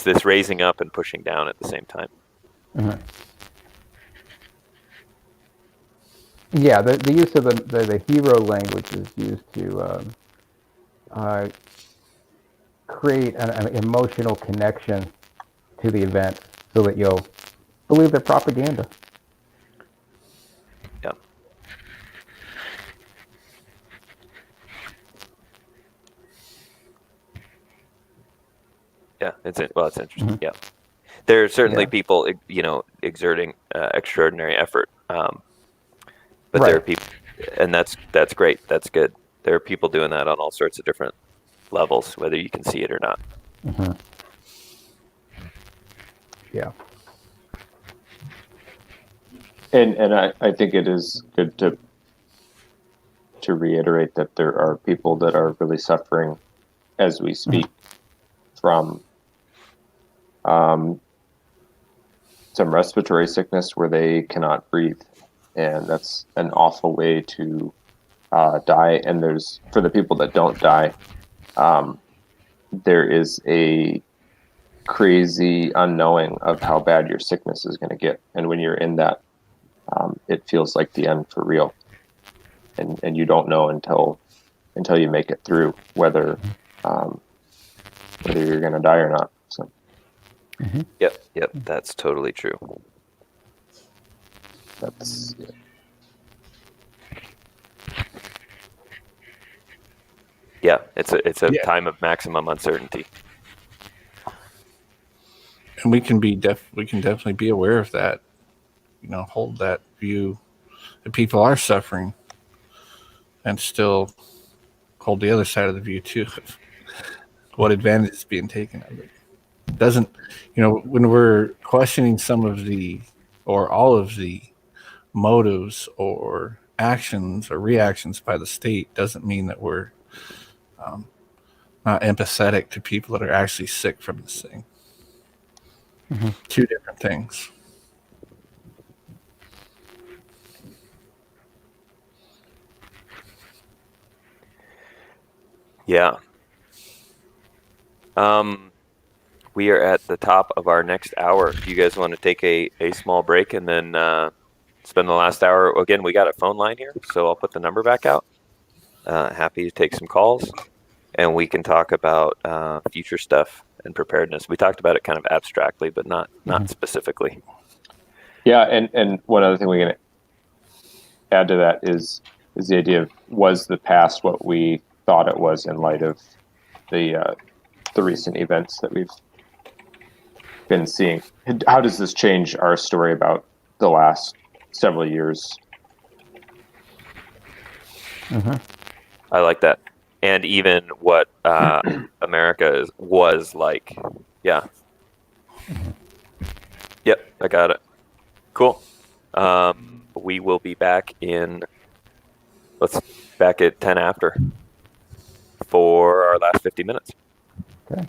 S1: this raising up and pushing down at the same time.
S4: Yeah, the use of the hero language is used to create an emotional connection to the event so that you'll believe their propaganda.
S1: Yeah. Yeah, it's interesting. Yeah. There are certainly people, exerting extraordinary effort. But there are people, and that's great. That's good. There are people doing that on all sorts of different levels, whether you can see it or not.
S4: Yeah.
S3: And I think it is good to reiterate that there are people that are really suffering as we speak from some respiratory sickness where they cannot breathe, and that's an awful way to die. And there's, for the people that don't die, there is a crazy unknowing of how bad your sickness is going to get, and when you're in that, it feels like the end for real, and you don't know until you make it through whether you're going to die or not. So.
S1: Yep, that's totally true.
S3: That's
S1: yeah. It's a time of maximum uncertainty,
S2: and we can definitely be aware of that. Hold that view that people are suffering, and still hold the other side of the view too. What advantage is being taken of it? Doesn't, when we're questioning some of the or all of the motives or actions or reactions by the state, doesn't mean that we're not empathetic to people that are actually sick from this thing. Two different things.
S1: Yeah. We are at the top of our next hour. Do you guys want to take a small break and then spend the last hour? Again, we got a phone line here, so I'll put the number back out. Happy to take some calls, and we can talk about future stuff and preparedness. We talked about it kind of abstractly, but not specifically.
S3: Yeah, and one other thing we can add to that is the idea of, was the past what we thought it was in light of the recent events that we've been seeing? How does this change our story about the last several years?
S1: I like that. And even what America was like. Yeah. Yep, I got it. Cool. We will be back back at 10 after for our last 50 minutes.
S4: Okay.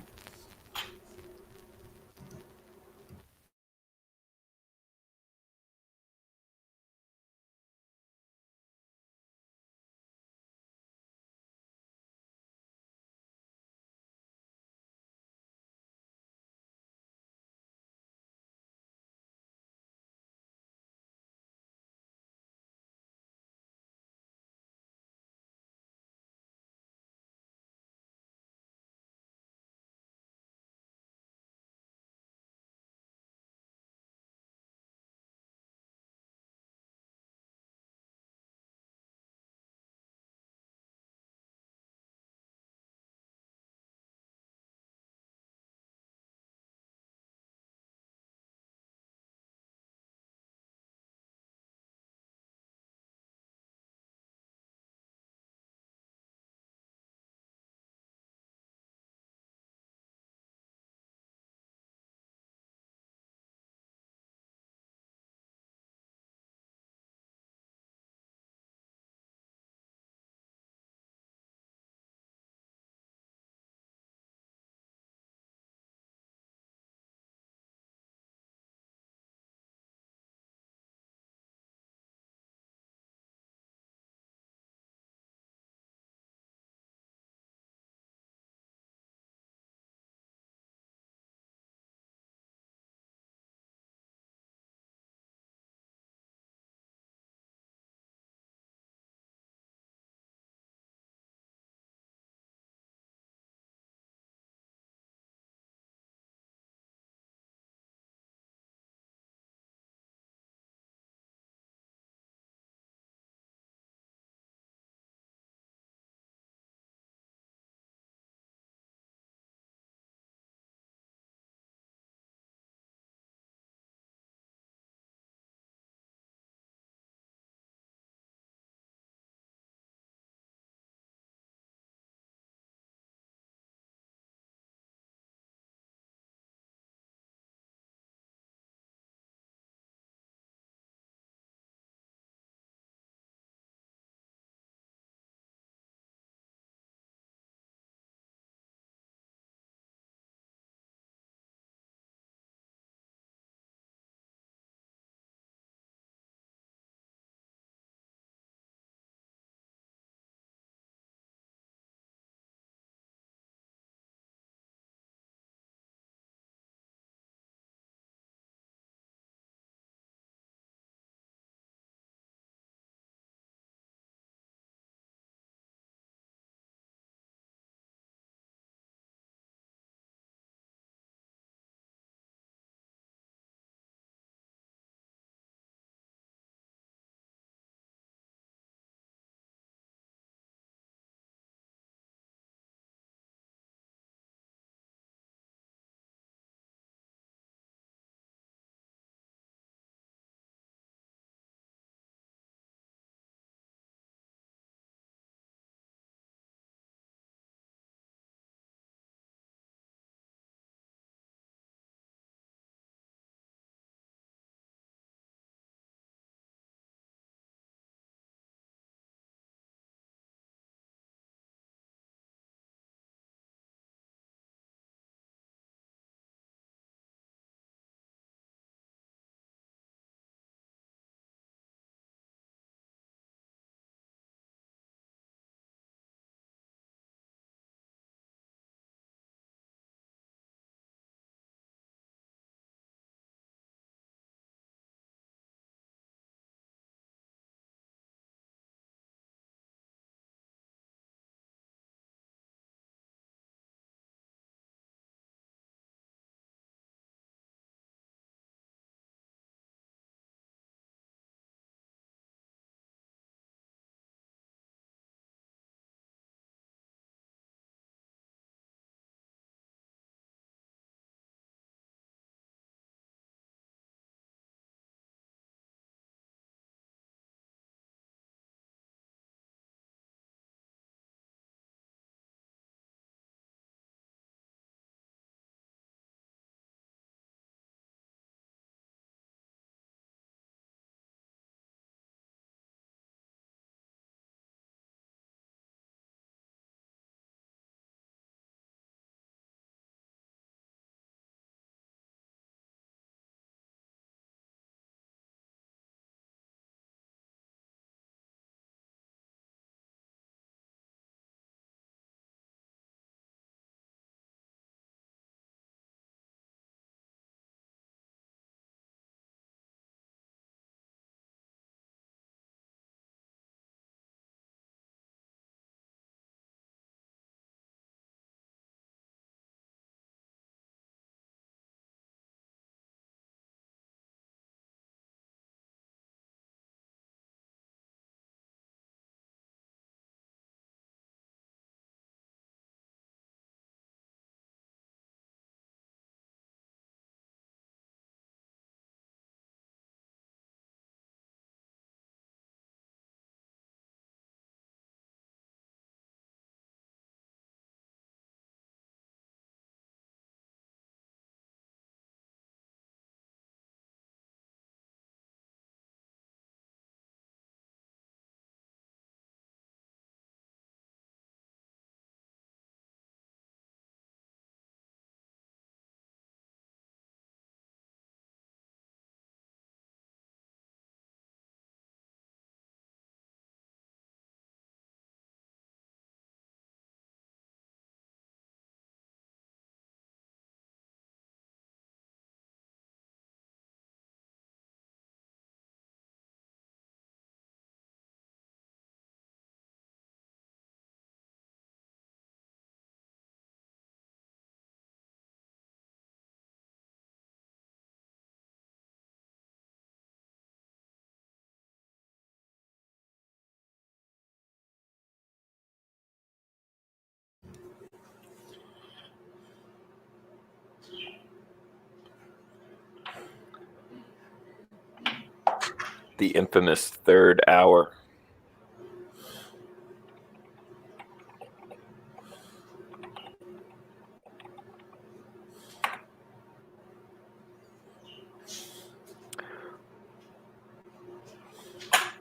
S1: The infamous third hour.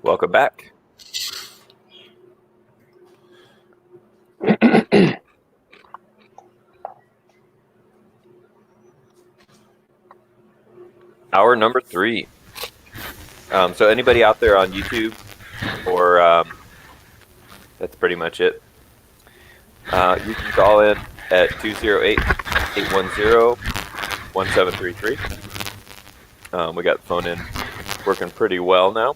S1: Welcome back. Hour number 3. So anybody out there on YouTube, or that's pretty much it. You can call in at 208-810-1733. We got the phone in working pretty well now.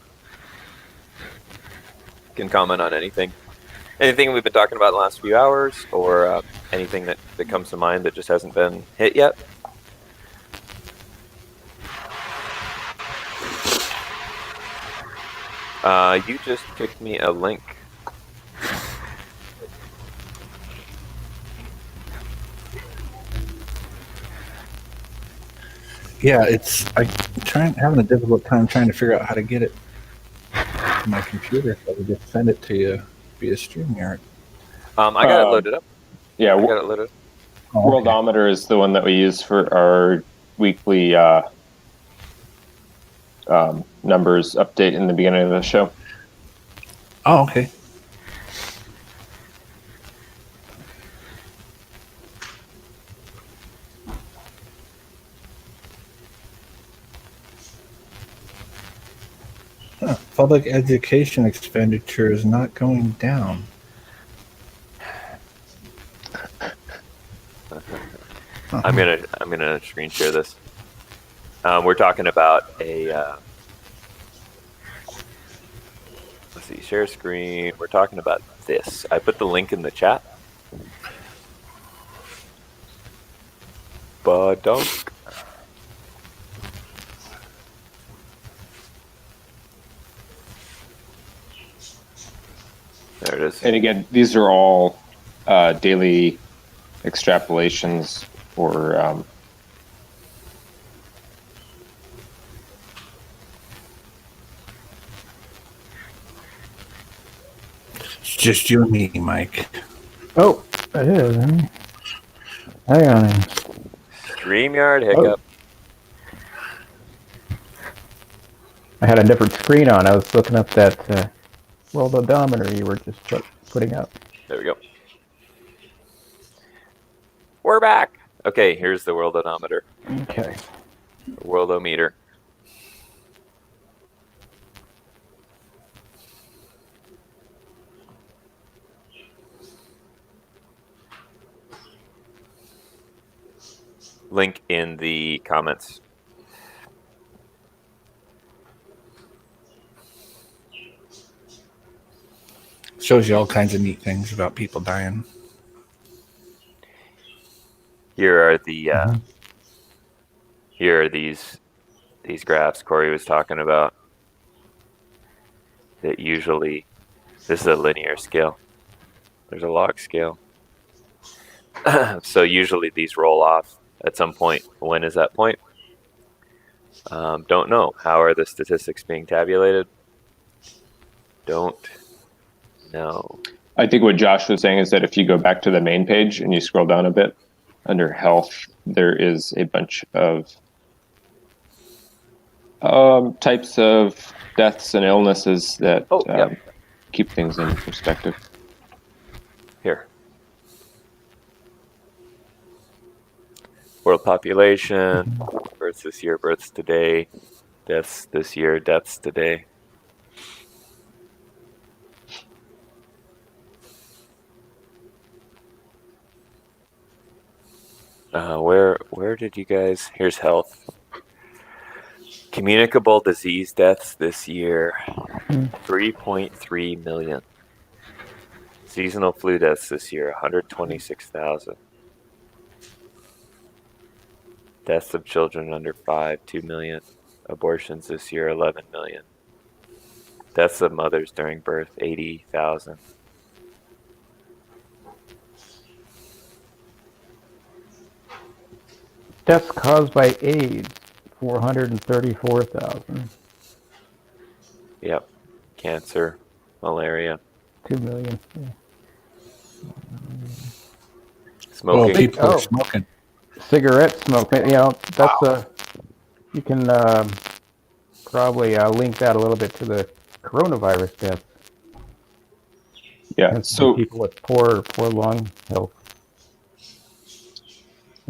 S1: You can comment on anything we've been talking about in the last few hours, or anything that comes to mind that just hasn't been hit yet. You just kicked me a link.
S2: Yeah, I'm having a difficult time trying to figure out how to get it to my computer. So I would just send it to you via StreamYard.
S1: I got it loaded up.
S3: Yeah,
S1: I got it loaded up.
S3: Worldometer is the one that we use for our weekly numbers update in the beginning of the show.
S2: Oh, okay. Public education expenditure is not going down.
S1: I'm gonna screen share this. We're talking about a let's see, share screen. We're talking about this. I put the link in the chat. Badunk. There it is.
S3: And again, these are all daily extrapolations for
S2: It's just you and me, Mike.
S4: Oh, it is. Hang on.
S1: StreamYard hiccup.
S4: I had a different screen on. I was looking up that world odometer you were just putting up.
S1: There we go. We're back. Okay, here's the world odometer.
S4: Okay.
S1: Worldometer. Link in the comments.
S2: Shows you all kinds of neat things about people dying.
S1: Here are the here are these graphs Corey was talking about. That usually, this is a linear scale. There's a log scale. So usually these roll off at some point. When is that point? Don't know. How are the statistics being tabulated? Don't know.
S3: I think what Josh was saying is that if you go back to the main page and you scroll down a bit, under health, there is a bunch of types of deaths and illnesses that keep things in perspective.
S1: Here. World population, births this year, births today, deaths this year, deaths today. Where did you guys? Here's health. Communicable disease deaths this year, 3.3 million. Seasonal flu deaths this year, 126,000. Deaths of children under 5, 2 million. Abortions this year, 11 million. Deaths of mothers during birth, 80,000.
S4: Deaths caused by AIDS, 434,000.
S1: Yep. Cancer, malaria,
S4: 2 million. Yeah.
S2: Well,
S1: smoking.
S2: people are smoking.
S4: Cigarette smoke. That's you can probably link that a little bit to the coronavirus death.
S3: Yeah.
S4: Tends to be
S3: So
S4: people with poor lung health.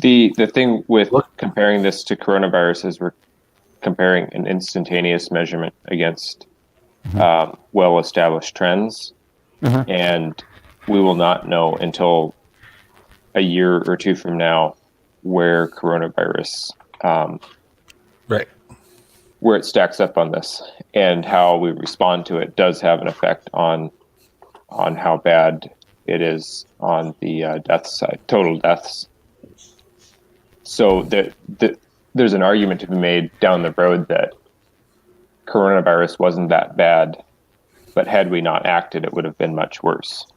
S3: the thing with comparing this to coronavirus is we're comparing an instantaneous measurement against well-established trends, and we will not know until a year or two from now where coronavirus,
S2: right,
S3: where it stacks up on this, and how we respond to it does have an effect on how bad it is on the death side, total deaths. So there's an argument to be made down the road that coronavirus wasn't that bad, but had we not acted, it would have been much worse.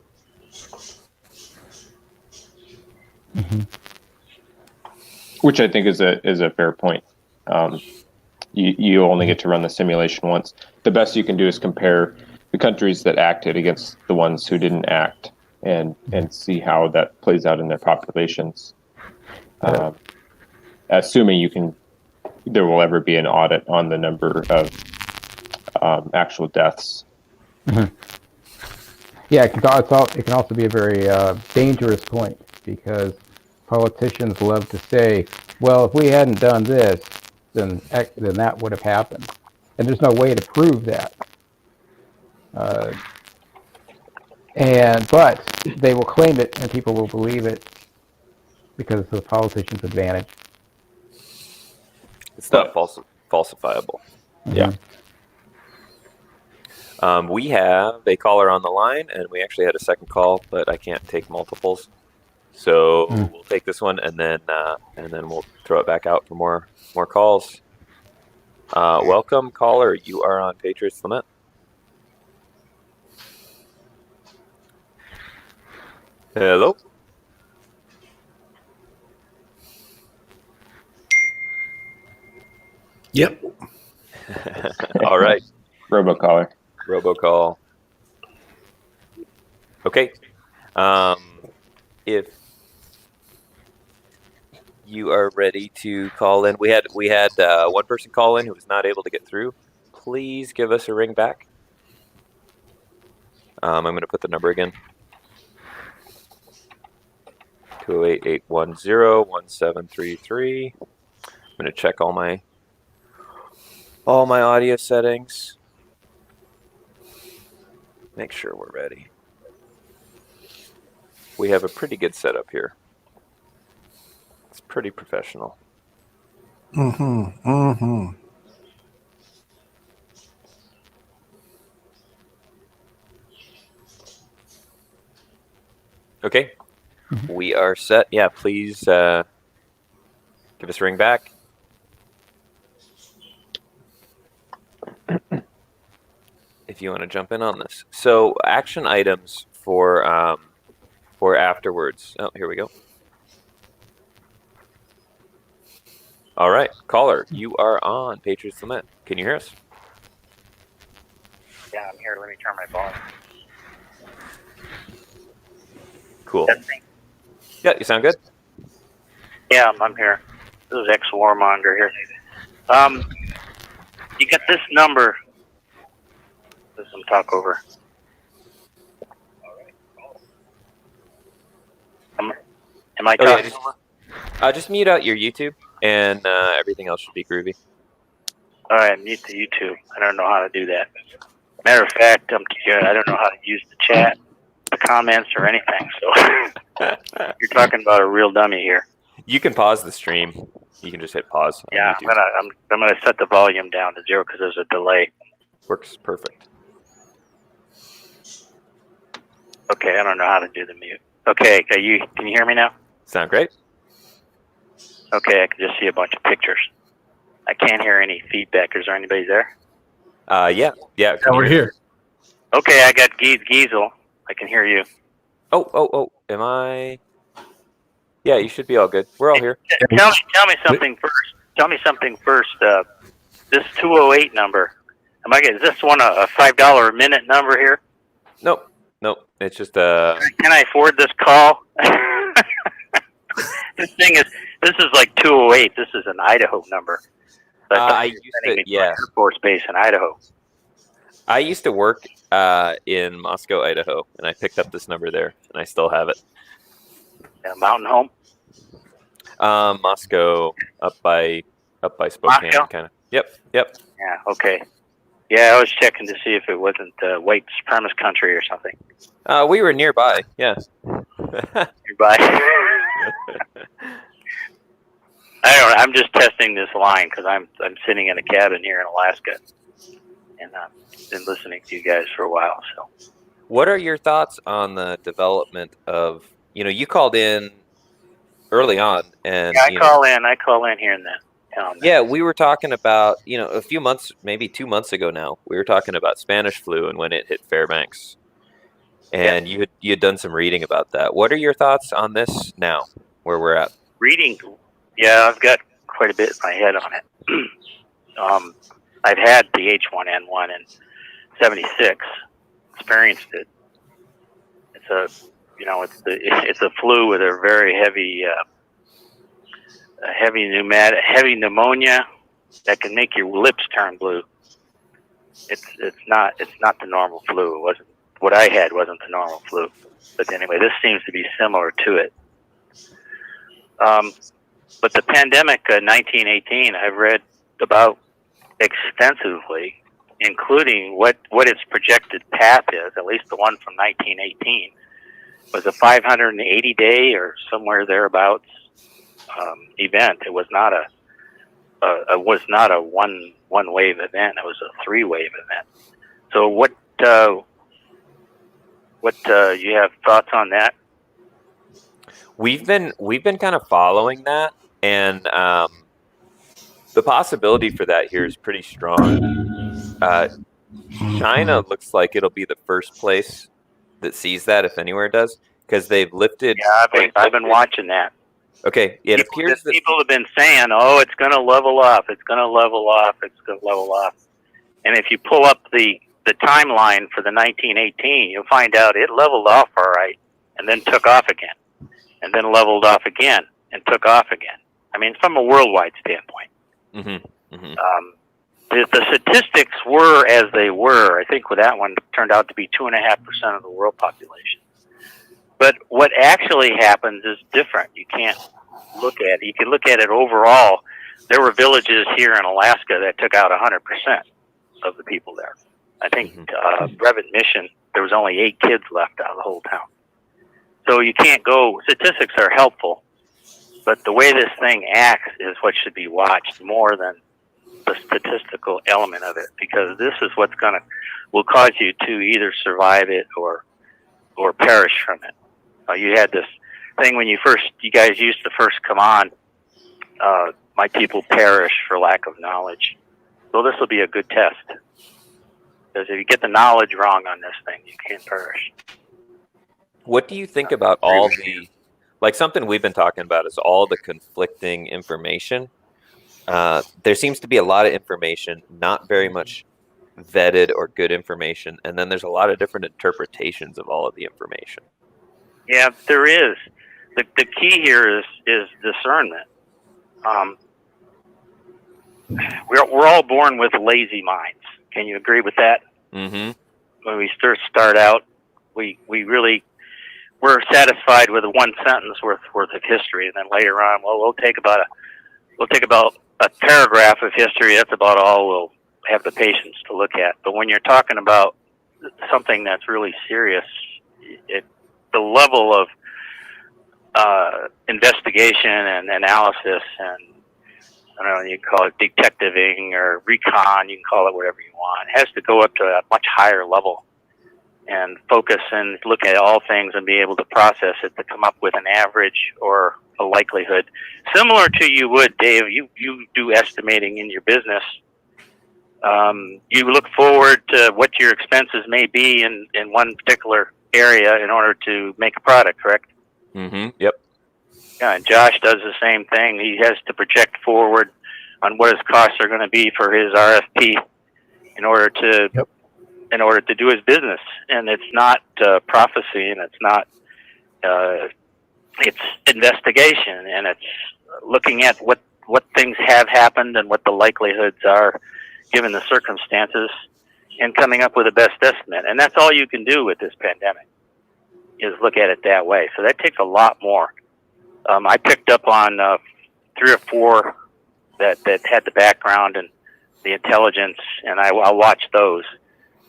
S3: Which I think is a fair point. You only get to run the simulation once. The best you can do is compare the countries that acted against the ones who didn't act, and see how that plays out in their populations. Assuming there will ever be an audit on the number of actual deaths.
S4: Yeah, it can also be a very dangerous point, because politicians love to say, well, if we hadn't done this, then that would have happened. And there's no way to prove that. But they will claim it, and people will believe it because it's the politician's advantage.
S1: It's not falsifiable.
S3: Yeah.
S1: We have a caller on the line, and we actually had a second call, but I can't take multiples. So we'll take this one, and then we'll throw it back out for more calls. Welcome, caller. You are on Patriots Lament. Hello.
S2: Yep.
S1: All right.
S3: Robocaller.
S1: Robocall. Okay. If you are ready to call in, we had one person call in who was not able to get through. Please give us a ring back. I'm going to put the number again. 208-810-1733. I'm going to check all my audio settings. Make sure we're ready. We have a pretty good setup here. It's pretty professional. Okay. We are set. Yeah, please give us a ring back. If you want to jump in on this. So action items for afterwards. Oh, here we go. All right, caller, you are on Patriots Lament. Can you hear us?
S13: Yeah, I'm here. Let me turn my volume.
S1: Cool. Yeah, you sound good.
S13: Yeah, I'm here. This is ex-warmonger here. You got this number. There's some talk over. Am I talking?
S1: Just mute out your YouTube, and everything else should be groovy.
S13: All right, mute the YouTube. I don't know how to do that. Matter of fact, I don't know how to use the chat, the comments, or anything. So you're talking about a real dummy here.
S1: You can pause the stream. You can just hit pause.
S13: Yeah, I'm gonna set the volume down to 0 because there's a delay.
S1: Works perfect.
S13: Okay, I don't know how to do the mute. Okay, can you hear me now?
S1: Sound great.
S13: Okay, I can just see a bunch of pictures. I can't hear any feedback. Is there anybody there?
S1: Yeah.
S2: We're here.
S13: Okay, I got Giesel. I can hear you.
S1: Oh. Am I? Yeah, you should be all good. We're all here.
S13: Tell me something first. Tell me something first. This 208 number. Am I getting, is this one a $5 a minute number here?
S1: Nope. It's just
S13: Can I afford this call? This is like 208. This is an Idaho number. But
S1: I used to,
S13: Air Force Base in Idaho.
S1: I used to work in Moscow, Idaho, and I picked up this number there, and I still have it.
S13: Mountain Home.
S1: Moscow, up by Spokane, kind of. Yep.
S13: Yeah. Okay. Yeah, I was checking to see if it wasn't white supremacist country or something.
S1: We were nearby. Yeah.
S13: Nearby. I don't know. I'm just testing this line because I'm sitting in a cabin here in Alaska, and I've been listening to you guys for a while. So,
S1: what are your thoughts on the development of? You called in early on, and
S13: yeah, I call in here and then.
S1: Yeah, we were talking about a few months, maybe 2 months ago now. We were talking about Spanish flu and when it hit Fairbanks, and you had done some reading about that. What are your thoughts on this now, where we're at?
S13: Reading. Yeah, I've got quite a bit in my head on it. I've had the H1N1 in '76, experienced it. It's a flu with a very heavy pneumonia that can make your lips turn blue. It's not the normal flu. It wasn't what I had. Wasn't the normal flu. But anyway, this seems to be similar to it. But the pandemic 1918, I've read about extensively, including what its projected path is. At least the one from 1918 was a 580-day or somewhere thereabouts event. It was not a one wave event. It was a 3-wave event. So what you have thoughts on that?
S1: We've been kind of following that, and the possibility for that here is pretty strong. China looks like it'll be the first place that sees that, if anywhere does, because they've lifted.
S13: Yeah, I've been watching that.
S1: Okay, appears that
S13: people have been saying, "Oh, it's going to level off. It's going to level off. It's going to level off." And if you pull up the timeline for the 1918, you'll find out it leveled off all right, and then took off again, and then leveled off again, and took off again. I mean, from a worldwide standpoint. The statistics were as they were. I think with that one turned out to be 2.5% of the world population. But what actually happens is different. You can't look at it. You can look at it overall. There were villages here in Alaska that took out 100% of the people there. I think Brevet Mission, there was only 8 kids left out of the whole town. So you can't go. Statistics are helpful, but the way this thing acts is what should be watched more than the statistical element of it, because this is what's will cause you to either survive it or perish from it. You had this thing when you guys used to first come on, my people perish for lack of knowledge. So this will be a good test, because if you get the knowledge wrong on this thing, you can't perish.
S1: What do you think about all something we've been talking about is all the conflicting information? There seems to be a lot of information, not very much vetted or good information, and then there's a lot of different interpretations of all of the information.
S13: Yeah, there is. The key here is discernment. We're all born with lazy minds. Can you agree with that?
S1: Mm-hmm.
S13: When we start out, we're satisfied with one sentence worth of history, and then later on, we'll take about a paragraph of history. That's about all we'll have the patience to look at. But when you're talking about something that's really serious, the level of investigation and analysis, and I don't know, you can call it detectiving or recon, you can call it whatever you want, it has to go up to a much higher level and focus and look at all things and be able to process it to come up with an average or a likelihood. Similar to you would, Dave, you do estimating in your business. You look forward to what your expenses may be in one particular area in order to make a product, correct?
S1: Mm-hmm. Yep.
S13: Yeah, and Josh does the same thing. He has to project forward on what his costs are going to be for his RFP in order to do his business. And it's not prophecy, and it's not it's investigation, and it's looking at what things have happened and what the likelihoods are given the circumstances, and coming up with a best estimate. And that's all you can do with this pandemic, is look at it that way. So that takes a lot more. I picked up on 3 or 4 that had the background and the intelligence, and I'll watch those.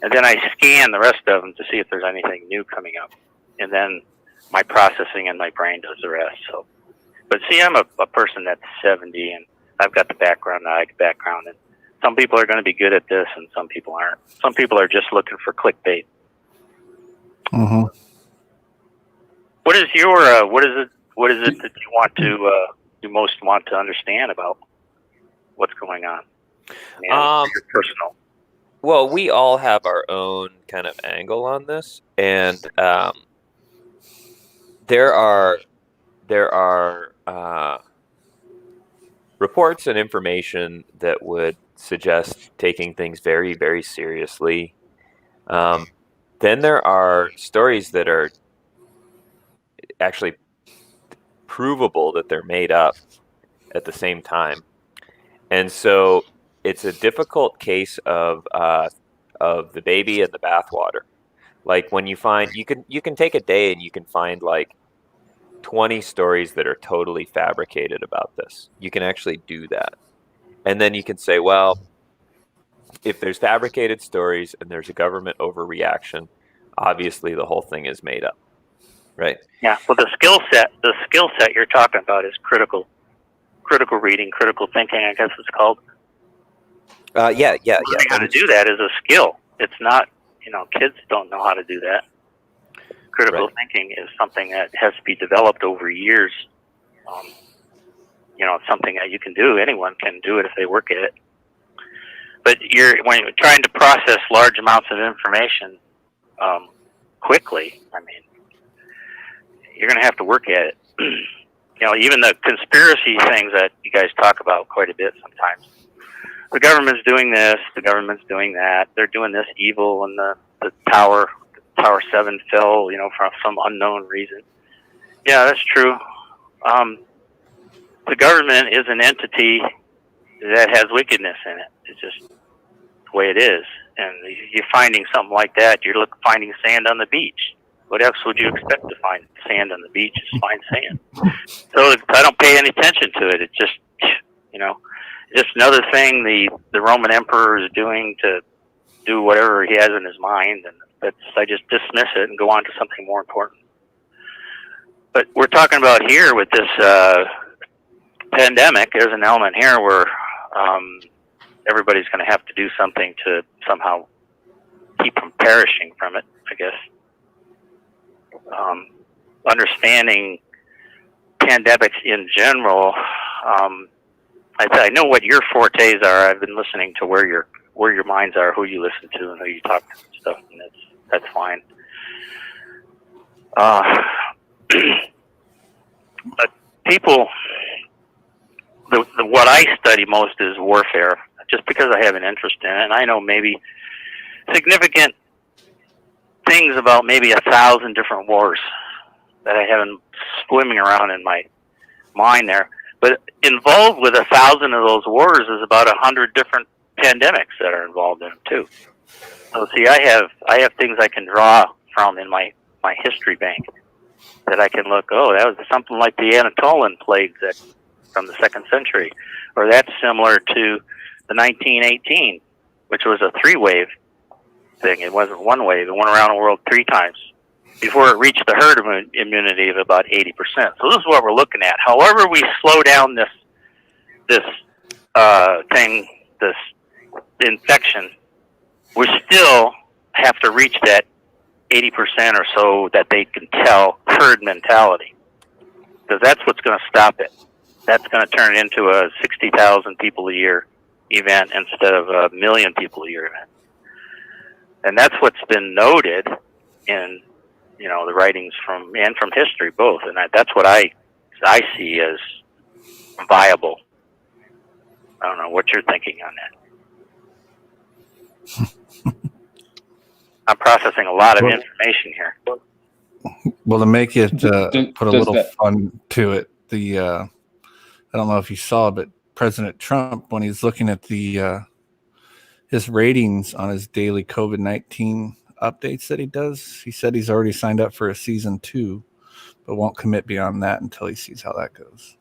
S13: And then I scan the rest of them to see if there's anything new coming up. And then my processing and my brain does the rest. So, but see, I'm a person that's 70, and I've got the background, and some people are going to be good at this, and some people aren't. Some people are just looking for clickbait.
S2: Mm-hmm.
S13: What is your what is it that you want to you most want to understand about what's going on? Your personal.
S1: Well, we all have our own kind of angle on this, and there are reports and information that would suggest taking things very, very seriously. Then there are stories that are actually provable that they're made up at the same time, and so it's a difficult case of the baby and the bathwater. Like when you find you can take a day and you can find like 20 stories that are totally fabricated about this. You can actually do that. And then you can say, well, if there's fabricated stories and there's a government overreaction, obviously the whole thing is made up. Right?
S13: Yeah. Well, the skill set you're talking about is critical reading, critical thinking, I guess it's called.
S1: Yeah.
S13: Learning how to do that is a skill. It's not, kids don't know how to do that. Critical thinking is something that has to be developed over years. It's something that you can do. Anyone can do it if they work at it. But when you're trying to process large amounts of information quickly, you're going to have to work at it. Even the conspiracy things that you guys talk about quite a bit sometimes. The government's doing this, the government's doing that. They're doing this evil, and the Tower 7 fell, for some unknown reason. Yeah, that's true. The government is an entity that has wickedness in it. It's just the way it is. And you're finding something like that, you're finding sand on the beach. What else would you expect to find? Sand on the beach is fine sand. So I don't pay any attention to it. It's just, just another thing the Roman emperor is doing to do whatever he has in his mind, and I just dismiss it and go on to something more important. But we're talking about here with this pandemic, there's an element here where everybody's going to have to do something to somehow keep from perishing from it, I guess. Understanding pandemics in general, I know what your fortes are. I've been listening to where your minds are, who you listen to, and who you talk to and stuff, and that's fine. But people, what I study most is warfare, just because I have an interest in it, and I know maybe significant things about maybe 1,000 different wars that I have swimming around in my mind there. But involved with 1,000 of those wars is about 100 different pandemics that are involved in them too. So see, I have things I can draw from in my history bank that I can look. Oh, that was something like the Anatolian plagues from the 2nd century, or that's similar to the 1918, which was a 3-wave thing. It wasn't 1 wave. It went around the world 3 times before it reached the herd immunity of about 80%. So this is what we're looking at. However we slow down this thing, this infection, we still have to reach that 80% or so that they can tell herd mentality, because that's what's going to stop it. That's going to turn it into a 60,000 people a year event instead of a 1 million people a year event. And that's what's been noted in the writings from history both, and that's what I see as viable. I don't know what you're thinking on I'm processing a lot of information here.
S2: Well, to make it put a little
S3: that-
S2: fun to it, I don't know if you saw, but President Trump, when he's looking at his ratings on his daily COVID-19 updates that he does, he said he's already signed up for a season 2, but won't commit beyond that until he sees how that goes.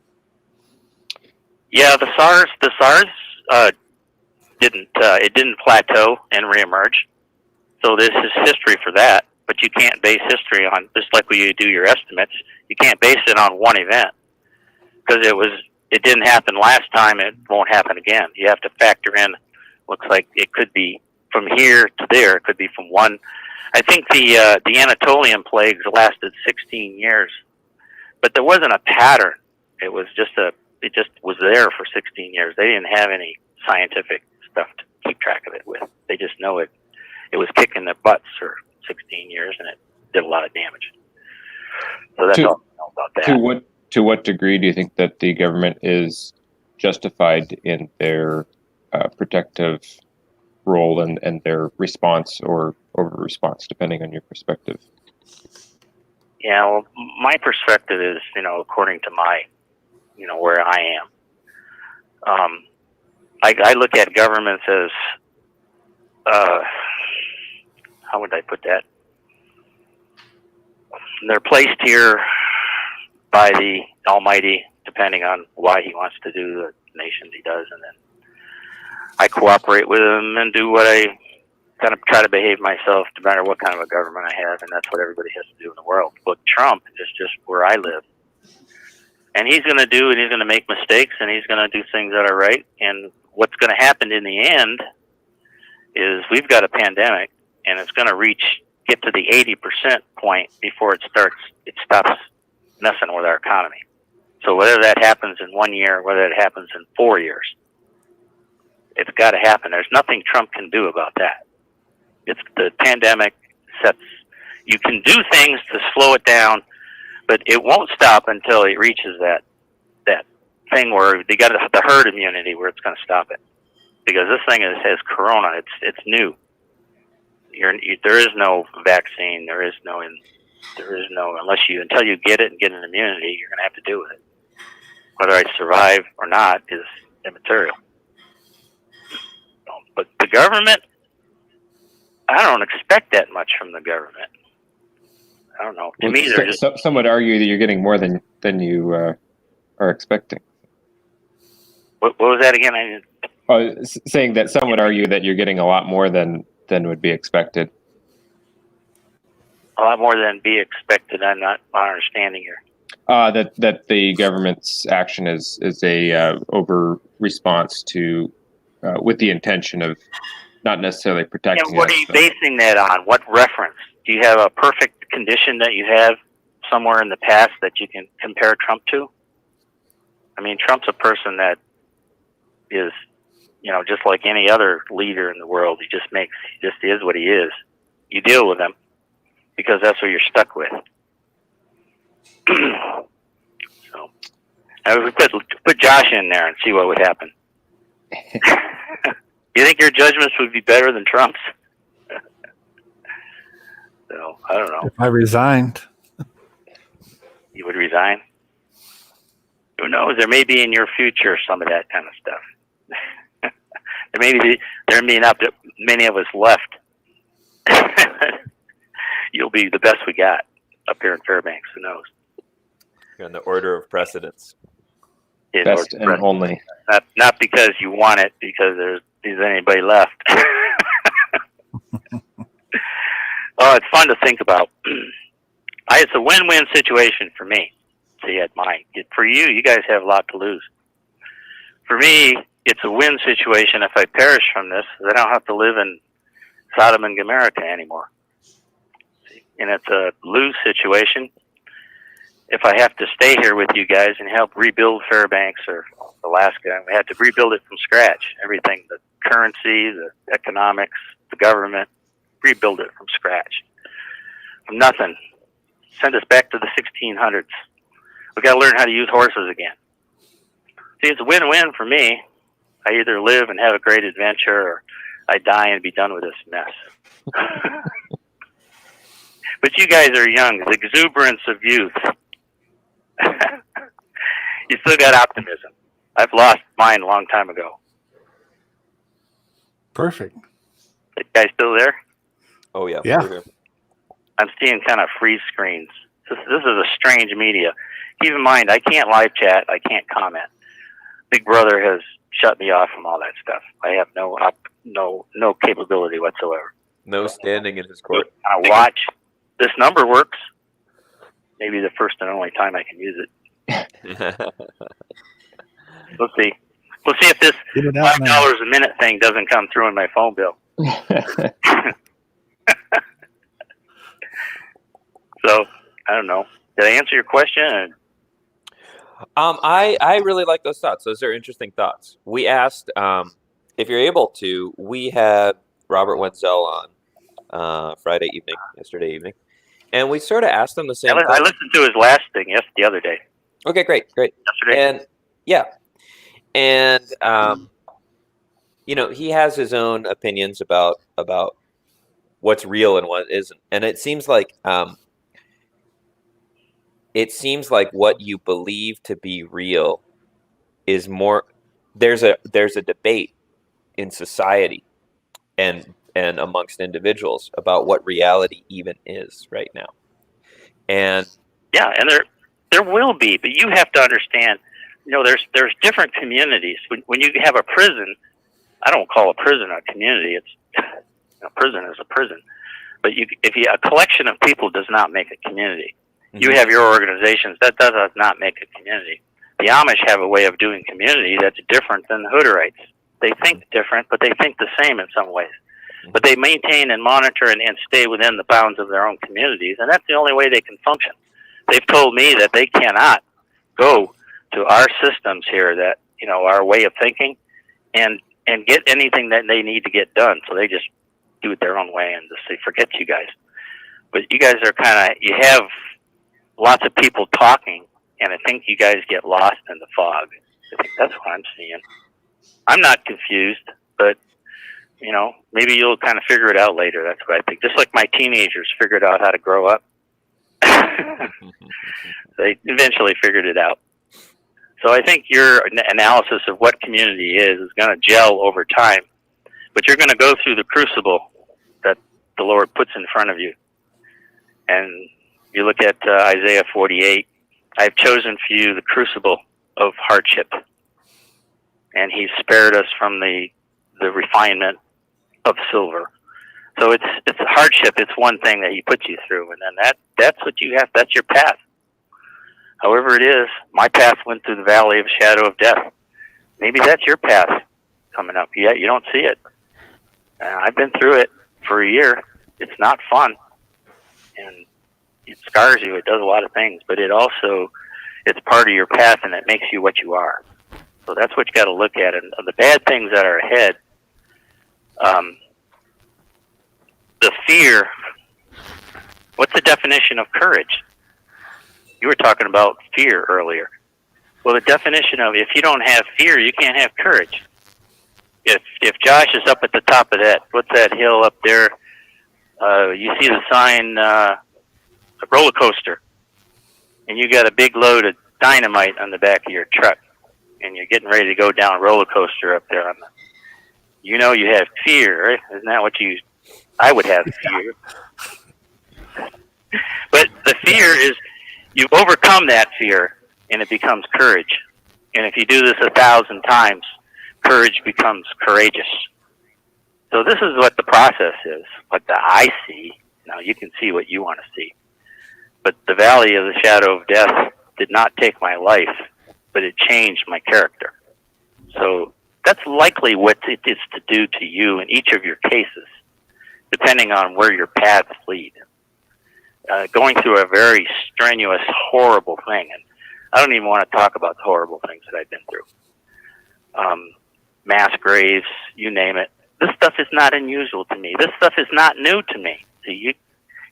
S13: Yeah, the SARS didn't plateau and reemerge. So this is history for that. But you can't base history on, just like when you do your estimates, you can't base it on one event because it didn't happen last time. It won't happen again. You have to factor in. Looks like it could be from here to there. It could be from one. I think the Anatolian plagues lasted 16 years, but there wasn't a pattern. It just was there for 16 years. They didn't have any scientific stuff to keep track of it with. They just know it was kicking their butts for 16 years, and it did a lot of damage. So that's all I know about that.
S3: To what degree do you think that the government is justified in their protective role and their response or over response, depending on your perspective?
S13: Yeah, well, my perspective is, according to my, where I am. I look at governments as, how would I put that? They're placed here by the Almighty, depending on why He wants to do the nations He does, and then I cooperate with Him and do what I kind of try to behave myself, no matter what kind of a government I have, and that's what everybody has to do in the world. But Trump is just where I live, and he's going to make mistakes, and he's going to do things that are right. And what's going to happen in the end is we've got a pandemic, and it's going to get to the 80% point before it stops messing with our economy. So whether that happens in 1 year, whether it happens in 4 years, it's got to happen. There's nothing Trump can do about that. It's the pandemic you can do things to slow it down, but it won't stop until it reaches that thing where they got the herd immunity where it's going to stop it. Because this thing has corona. It's new. There is no vaccine. There is no until you get it and get an immunity, you're going to have to deal with it. Whether I survive or not is immaterial. But the government, I don't expect that much from the government. I don't know. To me, they're just.
S3: Some would argue that you're getting more than you are expecting.
S13: What was that again?
S3: Saying that some would argue that you're getting a lot more than would be expected.
S13: A lot more than be expected. I'm not understanding here.
S3: That the government's action is a over response to with the intention of not necessarily protecting.
S13: And what are you basing that on? What reference? Do you have a perfect condition that you have somewhere in the past that you can compare Trump to? I mean, Trump's a person that is, just like any other leader in the world. He just is what he is. You deal with him because that's what you're stuck with. So, I would put Josh in there and see what would happen. You think your judgments would be better than Trump's? So, I don't know.
S2: If I resigned.
S13: You would resign? Who knows? There may be in your future some of that kind of stuff. There may not be many of us left. You'll be the best we got up here in Fairbanks. Who knows?
S1: You're in the order of precedence.
S3: Best and only.
S13: Not because you want it, because there's anybody left. Oh, it's fun to think about. It's a win-win situation for me. See, for you guys have a lot to lose. For me, it's a win situation if I perish from this. I don't have to live in Sodom and Gomorrah anymore. And it's a lose situation if I have to stay here with you guys and help rebuild Fairbanks or Alaska. We have to rebuild it from scratch. Everything, the currency, the economics, the government, rebuild it from scratch. From nothing. Send us back to the 1600s. We got to learn how to use horses again. See, it's a win-win for me. I either live and have a great adventure, or I'd die and be done with this mess. But you guys are young, the exuberance of youth. You still got optimism. I've lost mine a long time ago.
S2: Perfect.
S13: You guys still there?
S1: Oh yeah.
S2: Yeah.
S1: We're here.
S13: I'm seeing kind of freeze screens. This is a strange media. Keep in mind, I can't live chat. I can't comment. Big Brother has shut me off from all that stuff. I have no capability whatsoever.
S1: No standing in his court.
S13: I watch. This number works. Maybe the first and only time I can use it. We'll see. We'll see if this $5 a minute thing doesn't come through in my phone bill. So I don't know. Did I answer your question?
S1: I really like those thoughts. Those are interesting thoughts. We asked, if you're able to, we had Robert Wenzel on yesterday evening, and we sort of asked him the same thing.
S13: I listened to his last thing the other day.
S1: Okay, great.
S13: Yesterday?
S1: And yeah. And he has his own opinions about what's real and what isn't. And it seems like what you believe to be real is more. There's a debate in society and amongst individuals about what reality even is right now. And
S13: yeah, and there will be, but you have to understand. There's different communities. When you have a prison, I don't call a prison a community. It's a prison is a prison. But a collection of people does not make a community. You have your organizations. That does not make a community. The Amish have a way of doing community that's different than the Hutterites. They think different, but they think the same in some ways. But they maintain and monitor and stay within the bounds of their own communities, and that's the only way they can function. They've told me that they cannot go to our systems here, that our way of thinking, and get anything that they need to get done. So they just do it their own way and just say, forget you guys. But you guys are you have lots of people talking, and I think you guys get lost in the fog. I think that's what I'm seeing. I'm not confused, but maybe you'll kind of figure it out later. That's what I think. Just like my teenagers figured out how to grow up. They eventually figured it out. So I think your analysis of what community is going to gel over time, but you're going to go through the crucible that the Lord puts in front of you. And you look at Isaiah 48, I've chosen for you the crucible of hardship. And He spared us from the refinement of silver. So it's a hardship. It's one thing that He puts you through, and then that's what you have. That's your path. However it is, my path went through the valley of shadow of death. Maybe that's your path coming up. Yet you don't see it. I've been through it for a year. It's not fun, and it scars you. It does a lot of things, but it's part of your path, and it makes you what you are. So that's what you got to look at. And the bad things that are ahead, the fear. What's the definition of courage? You were talking about fear earlier. Well, the definition of, if you don't have fear, you can't have courage. If Josh is up at the top of what's that hill up there? You see the sign, a roller coaster, and you got a big load of dynamite on the back of your truck, and you're getting ready to go down a roller coaster up there. You have fear, right? Isn't that what I would have fear. But the fear is, you overcome that fear, and it becomes courage. And if you do this 1,000 times, courage becomes courageous. So this is what the process is, what I see. Now you can see what you want to see. But the valley of the shadow of death did not take my life, but it changed my character. So that's likely what it is to do to you in each of your cases, depending on where your paths lead. Going through a very strenuous, horrible thing, and I don't even want to talk about the horrible things that I've been through. Mass graves, you name it. This stuff is not unusual to me. This stuff is not new to me. See,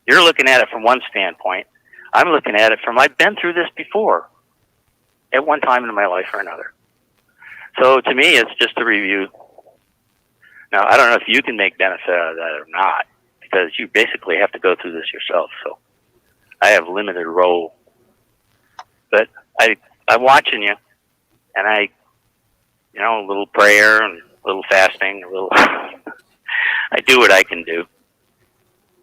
S13: you're looking at it from one standpoint. I'm looking at it from, I've been through this before at one time in my life or another. So to me, it's just a review. Now, I don't know if you can make benefit out of that or not, because you basically have to go through this yourself. So I have limited role, but I'm watching you, and a little prayer and a little fasting, a little. I do what I can do,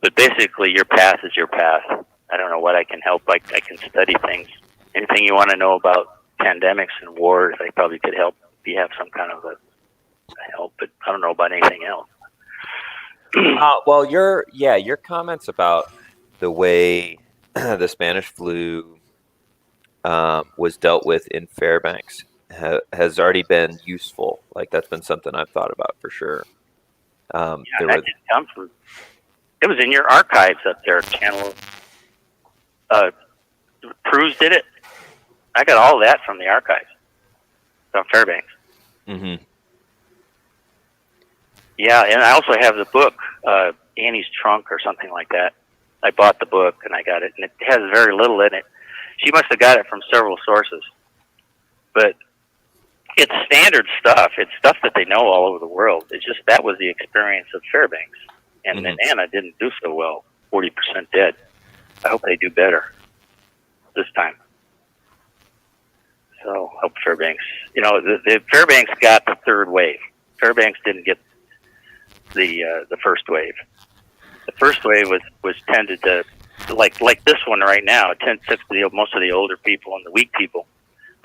S13: but basically, your path is your path. I don't know what I can help. I can study things. Anything you want to know about pandemics and wars, I probably could help. If you have some kind of a help, but I don't know about anything else.
S1: Well, your comments about the way the Spanish flu was dealt with in Fairbanks has already been useful. Like that's been something I've thought about for sure.
S13: That didn't come from. It was in your archives up there, Channel. Cruz did it. I got all that from the archives from Fairbanks.
S1: Mm-hmm.
S13: Yeah, and I also have the book, Annie's Trunk or something like that. I bought the book and I got it, and it has very little in it. She must have got it from several sources. But it's standard stuff. It's stuff that they know all over the world. It's just that was the experience of Fairbanks. And then Anna didn't do so well, 40% dead. I hope they do better this time. So, hope Fairbanks. The Fairbanks got the third wave. Fairbanks didn't get the first wave. The first wave was tended to, like this one right now, it tends to most of the older people and the weak people.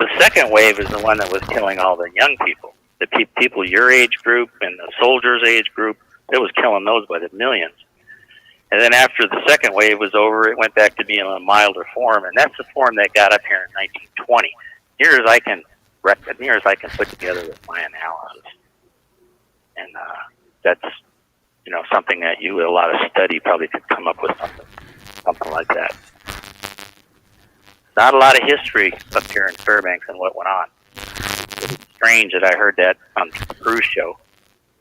S13: The second wave is the one that was killing all the young people, the people your age group and the soldiers' age group. It was killing those by the millions. And then after the second wave was over, it went back to being a milder form, and that's the form that got up here in 1920. Near as I can put together with my analysis, and that's something that you with a lot of study probably could come up with something like that. Not a lot of history up here in Fairbanks and what went on. It's strange that I heard that on the cruise show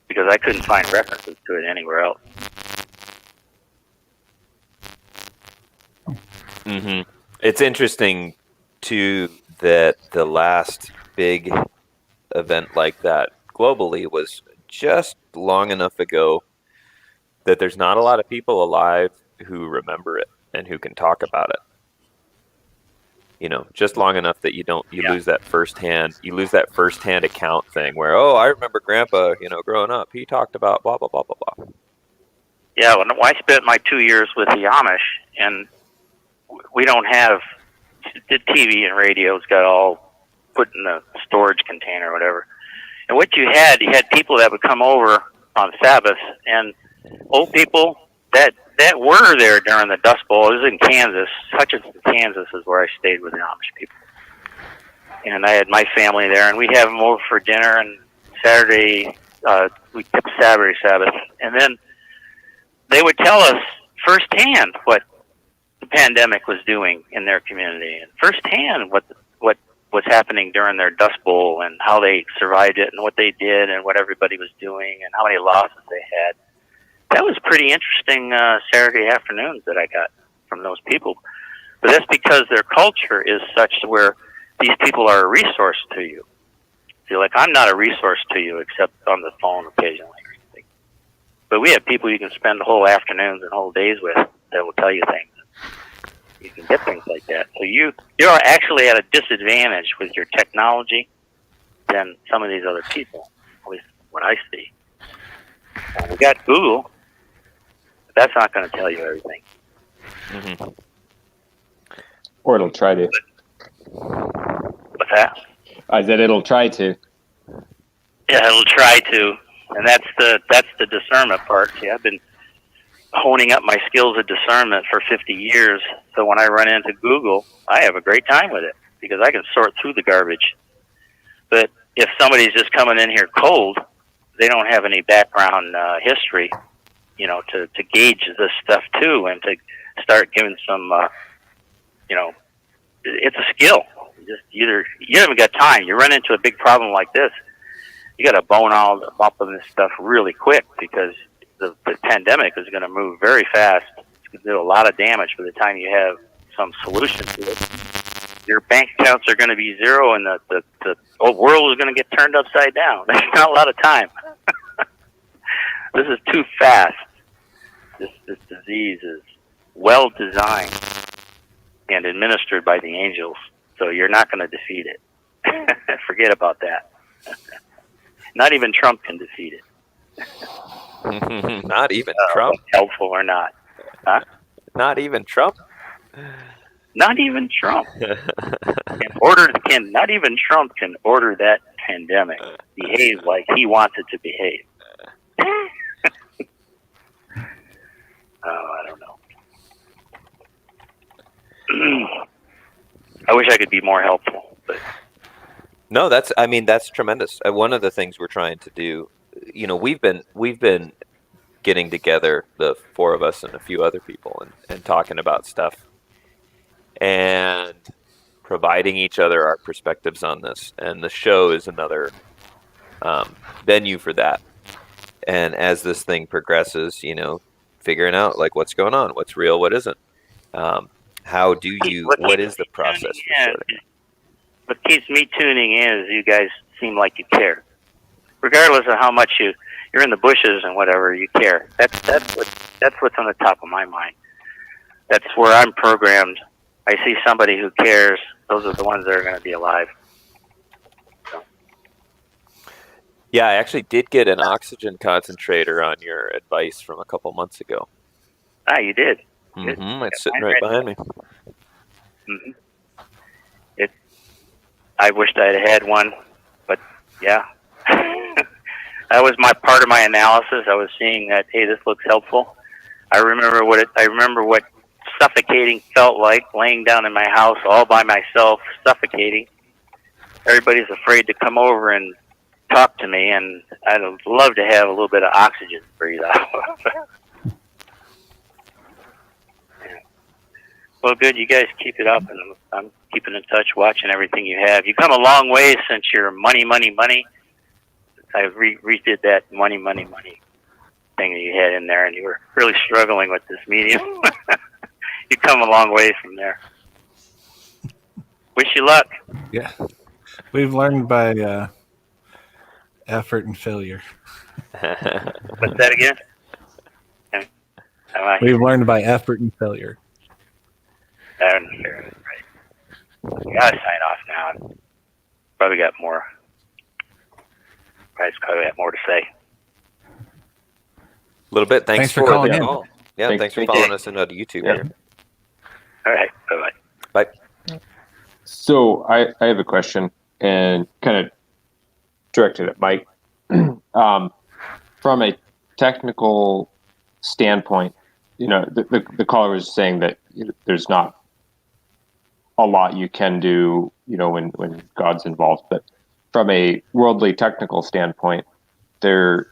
S13: because I couldn't find references to it anywhere else.
S1: Mm-hmm. It's interesting too that the last big event like that globally was just long enough ago that there's not a lot of people alive who remember it and who can talk about it. Just long enough that you lose that firsthand account thing where, oh, I remember Grandpa, growing up, he talked about blah blah blah blah blah.
S13: Yeah, when I spent my 2 years with the Amish, and we don't have the TV and radio's got all put in a storage container or whatever. And what you had people that would come over on Sabbath, and old people that were there during the Dust Bowl. It was in Kansas. Hutchinson, Kansas is where I stayed with the Amish people. And I had my family there, and we'd have them over for dinner, and Saturday, we kept Saturday Sabbath. And then they would tell us firsthand what the pandemic was doing in their community, and firsthand what was happening during their Dust Bowl and how they survived it and what they did and what everybody was doing and how many losses they had. That was pretty interesting Saturday afternoons that I got from those people. But that's because their culture is such where these people are a resource to you. See, like I'm not a resource to you except on the phone occasionally or something. But we have people you can spend the whole afternoons and whole days with that will tell you things. You can get things like that. So you're actually at a disadvantage with your technology than some of these other people, at least what I see. We got Google, but that's not going to tell you everything.
S1: Mm-hmm.
S3: Or it'll try to.
S13: What's that?
S3: I said it'll try to.
S13: Yeah, it'll try to, and that's the discernment part. See, I've been honing up my skills of discernment for 50 years. So when I run into Google, I have a great time with it because I can sort through the garbage. But if somebody's just coming in here cold, they don't have any background history, to gauge this stuff too, and to start giving some, it's a skill. You haven't got time. You run into a big problem like this, you got to bone all up on this stuff really quick because the pandemic is going to move very fast. It's going to do a lot of damage by the time you have some solution to it. Your bank accounts are going to be zero, and the whole world is going to get turned upside down. There's not a lot of time. This is too fast. This disease is well designed and administered by the angels, so you're not going to defeat it. Forget about that. Not even Trump can defeat it.
S1: Not even Trump?
S13: Helpful or not. Huh?
S1: Not even Trump?
S13: Not even Trump. Not even Trump can order that pandemic behave like he wants it to behave. Oh, I don't know. I wish I could be more helpful, but
S1: no, that's tremendous. One of the things we're trying to do, we've been getting together, the four of us and a few other people, and talking about stuff and providing each other our perspectives on this. And the show is another venue for that. And as this thing progresses, figuring out like what's going on, what's real, what isn't. What is the process for sorting?
S13: What keeps me tuning in is you guys seem like you care. Regardless of how much you're in the bushes and whatever, you care. That's what's on the top of my mind. That's where I'm programmed. I see somebody who cares. Those are the ones that are going to be alive. So.
S1: Yeah, I actually did get an oxygen concentrator on your advice from a couple months ago.
S13: Ah, you did?
S1: Mm-hmm. It's sitting right behind me.
S13: Mm-hmm. I wished I'd had one, but yeah. That was part of my analysis. I was seeing that, hey, this looks helpful. I remember what suffocating felt like, laying down in my house all by myself, suffocating. Everybody's afraid to come over and talk to me, and I'd love to have a little bit of oxygen to breathe out. Well, good. You guys keep it up, and I'm keeping in touch, watching everything you have. You've come a long way since your money. I redid that money thing that you had in there, and you were really struggling with this medium. You've come a long way from there. Wish you luck.
S2: Yeah. We've learned by effort and failure.
S13: What's that again?
S2: We've learned by effort and failure.
S13: Right. You gotta sign off now. Probably got more. Probably got more to say.
S1: A little bit. Thanks
S2: for calling in.
S1: Call. Yeah, thanks for following us on YouTube here.
S13: All right. Bye-bye.
S1: Bye.
S3: So I have a question, and kind of directed at Mike. From a technical standpoint, the caller was saying that there's not a lot you can do, when God's involved. But from a worldly technical standpoint, there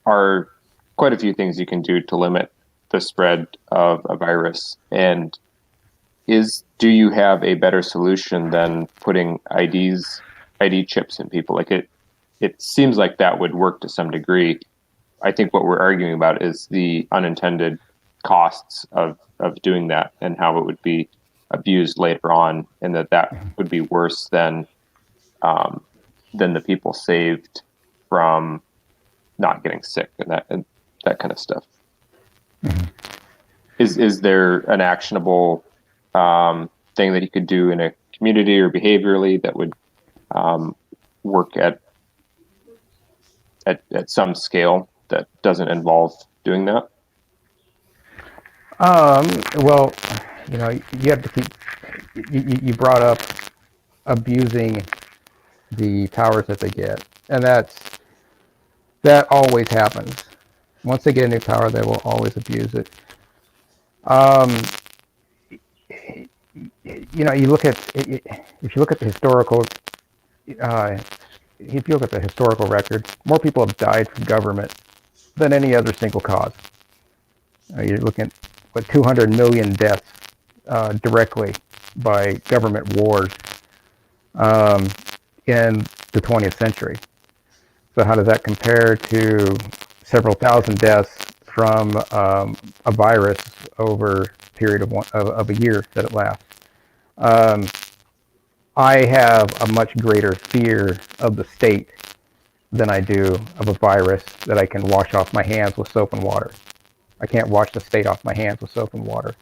S3: are quite a few things you can do to limit the spread of a virus. And do you have a better solution than putting ID chips in people? Like it seems like that would work to some degree. I think what we're arguing about is the unintended costs of doing that and how it would be abused later on, and that would be worse than the people saved from not getting sick and that kind of stuff. Mm-hmm. Is there an actionable thing that you could do in a community or behaviorally that would work at some scale that doesn't involve doing that?
S4: Well, you have to keep. You brought up abusing the powers that they get, and that always happens. Once they get a new power, they will always abuse it. You look at if you look at the historical. If you look at the historical record, more people have died from government than any other single cause. You're looking at 200 million deaths directly by government wars in the 20th century. So how does that compare to several thousand deaths from a virus over a period of a year that it lasts? I have a much greater fear of the state than I do of a virus that I can wash off my hands with soap and water. I can't wash the state off my hands with soap and water.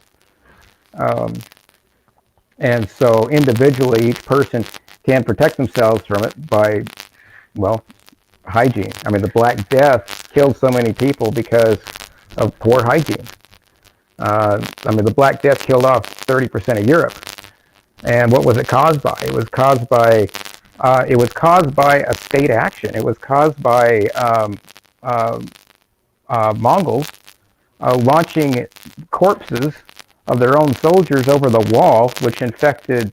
S4: And so individually, each person can protect themselves from it by, well, hygiene. I mean, the Black Death killed so many people because of poor hygiene. I mean, the Black Death killed off 30% of Europe. And what was it caused by? It was caused by a state action. It was caused by Mongols launching corpses of their own soldiers over the wall, which infected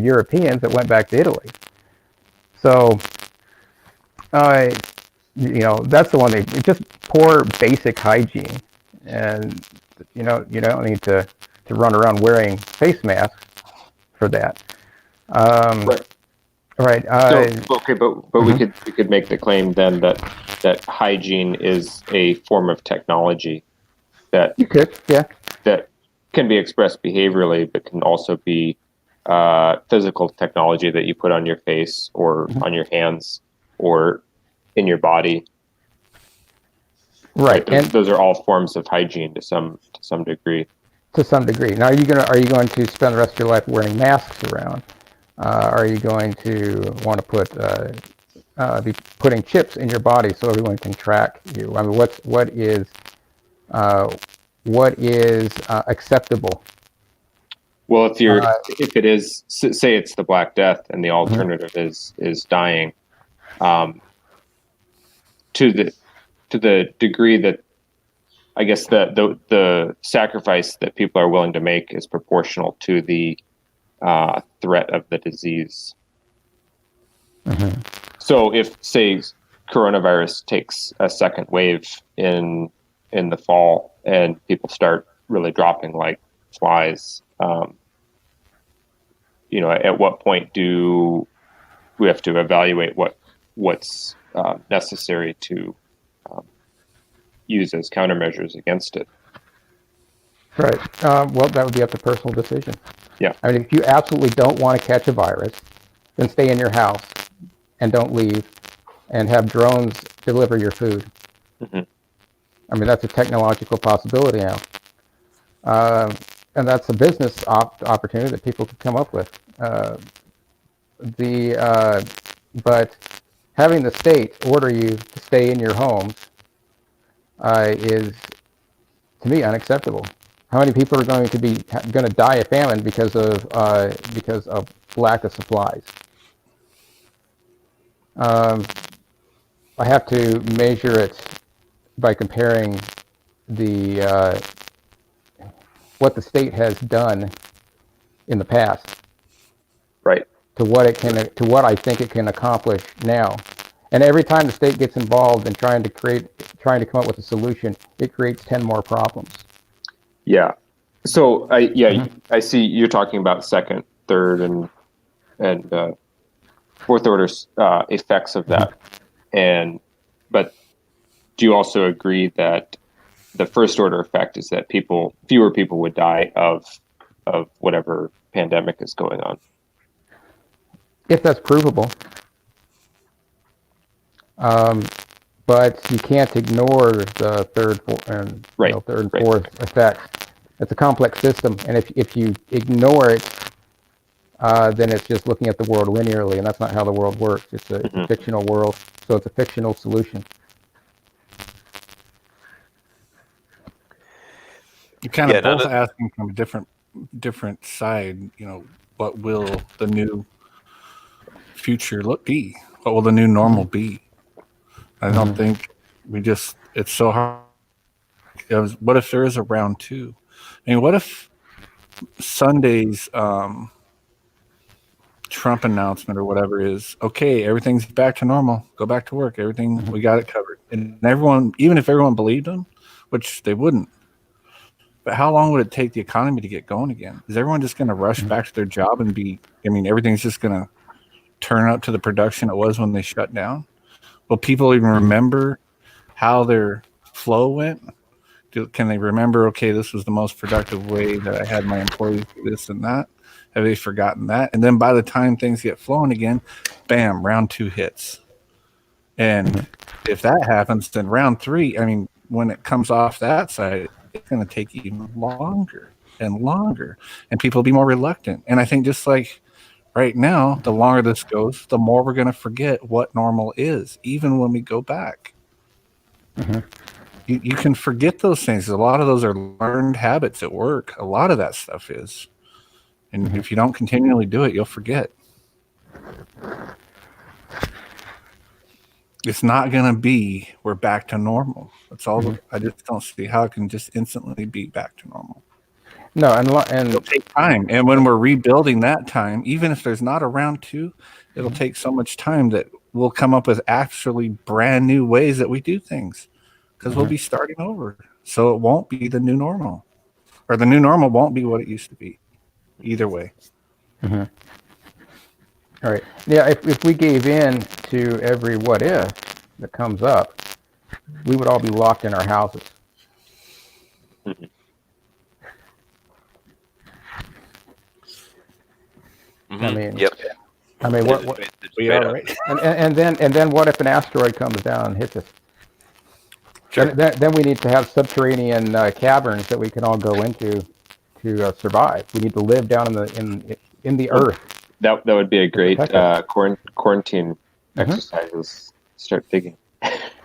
S4: Europeans that went back to Italy. So, that's the one thing. It's just poor basic hygiene, and you don't need to run around wearing face masks for that. Right.
S3: Okay, but we could make the claim then that hygiene is a form of technology that
S4: you could, yeah,
S3: that can be expressed behaviorally, but can also be physical technology that you put on your face or on your hands or in your body.
S4: Right,
S3: and those are all forms of hygiene to some degree.
S4: To some degree. Now, are you going to spend the rest of your life wearing masks around? Are you going to want to be putting chips in your body so everyone can track you? I mean, what is acceptable?
S3: Well, if it is, say it's the Black Death and the alternative is dying, to the degree that I guess the sacrifice that people are willing to make is proportional to the threat of the disease. So if, say, coronavirus takes a second wave in the fall and people start really dropping like flies, at what point do we have to evaluate what's necessary to use as countermeasures against it?
S4: Right. Well, that would be up to personal decision.
S3: Yeah.
S4: I mean, if you absolutely don't want to catch a virus, then stay in your house and don't leave, and have drones deliver your food. I mean, that's a technological possibility now, and that's a business opportunity that people could come up with. But having the state order you to stay in your homes is, to me, unacceptable. How many people are going to die of famine because of lack of supplies? I have to measure it by comparing what the state has done in the past,
S3: right,
S4: to what I think it can accomplish now. And every time the state gets involved in trying to come up with a solution, it creates 10 more problems.
S3: Yeah. So I see you're talking about second, third, and fourth order effects of that. But do you also agree that the first order effect is that fewer people would die of whatever pandemic is going on?
S4: If that's provable. But you can't ignore the third and fourth effects. It's a complex system, and if you ignore it, then it's just looking at the world linearly, and that's not how the world works. It's a fictional world, so it's a fictional solution.
S2: You're kind of both asking from a different side. What will the new future be? What will the new normal be? I don't think it's so hard. What if there is a round two? I mean, what if Sunday's Trump announcement or whatever is, okay, everything's back to normal, go back to work, everything, we got it covered. And everyone, even if everyone believed him, which they wouldn't, but how long would it take the economy to get going again? Is everyone just going to rush back to their job and everything's just going to turn up to the production it was when they shut down? Will people even remember how their flow went? Can they remember, okay, this was the most productive way that I had my employees do this and that? Have they forgotten that? And then by the time things get flowing again, bam, round two hits. And if that happens, then round 3, I mean, when it comes off that side, it's going to take even longer and longer, and people will be more reluctant. And I think just like right now, the longer this goes, the more we're going to forget what normal is, even when we go back. You can forget those things. A lot of those are learned habits at work. A lot of that stuff is. And if you don't continually do it, you'll forget. It's not going to be we're back to normal. That's all. I just don't see how it can just instantly be back to normal.
S4: No, and
S2: it'll take time. And when we're rebuilding that time, even if there's not a round 2, it'll take so much time that we'll come up with actually brand new ways that we do things, because we'll be starting over. So it won't be the new normal, or the new normal won't be what it used to be. Either way.
S4: All right. Yeah, if we gave in to every what if that comes up, we would all be locked in our houses. I mean, what
S2: we are right.
S4: And then what if an asteroid comes down and hits us? Sure. Then we need to have subterranean caverns that we can all go into to survive. We need to live down in the earth.
S3: That would be a great quarantine exercise. Start digging.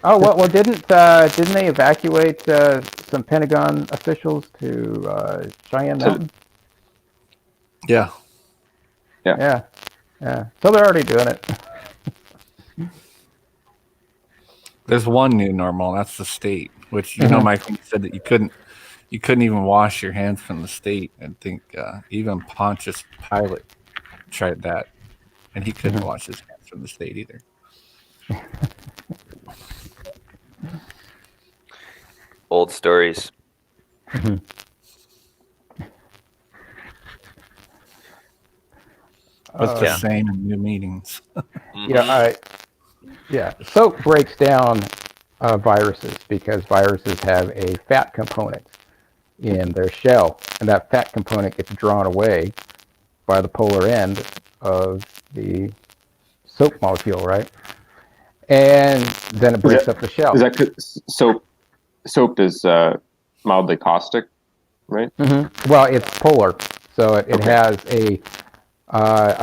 S4: Oh well, didn't they evacuate some Pentagon officials to Cheyenne Mountain?
S2: Yeah.
S4: Yeah. So they're already doing it.
S2: There's one new normal, and that's the state. Which Mike, when you said that you couldn't even wash your hands from the state. I think even Pontius Pilate tried that, and he couldn't wash his hands from the state either.
S1: Old stories.
S2: What's the same in new meanings?
S4: Soap breaks down viruses because viruses have a fat component in their shell, and that fat component gets drawn away by the polar end of the soap molecule, right? And then it breaks up the shell.
S3: Is that soap is mildly caustic, right?
S4: Well, it's polar, so it has a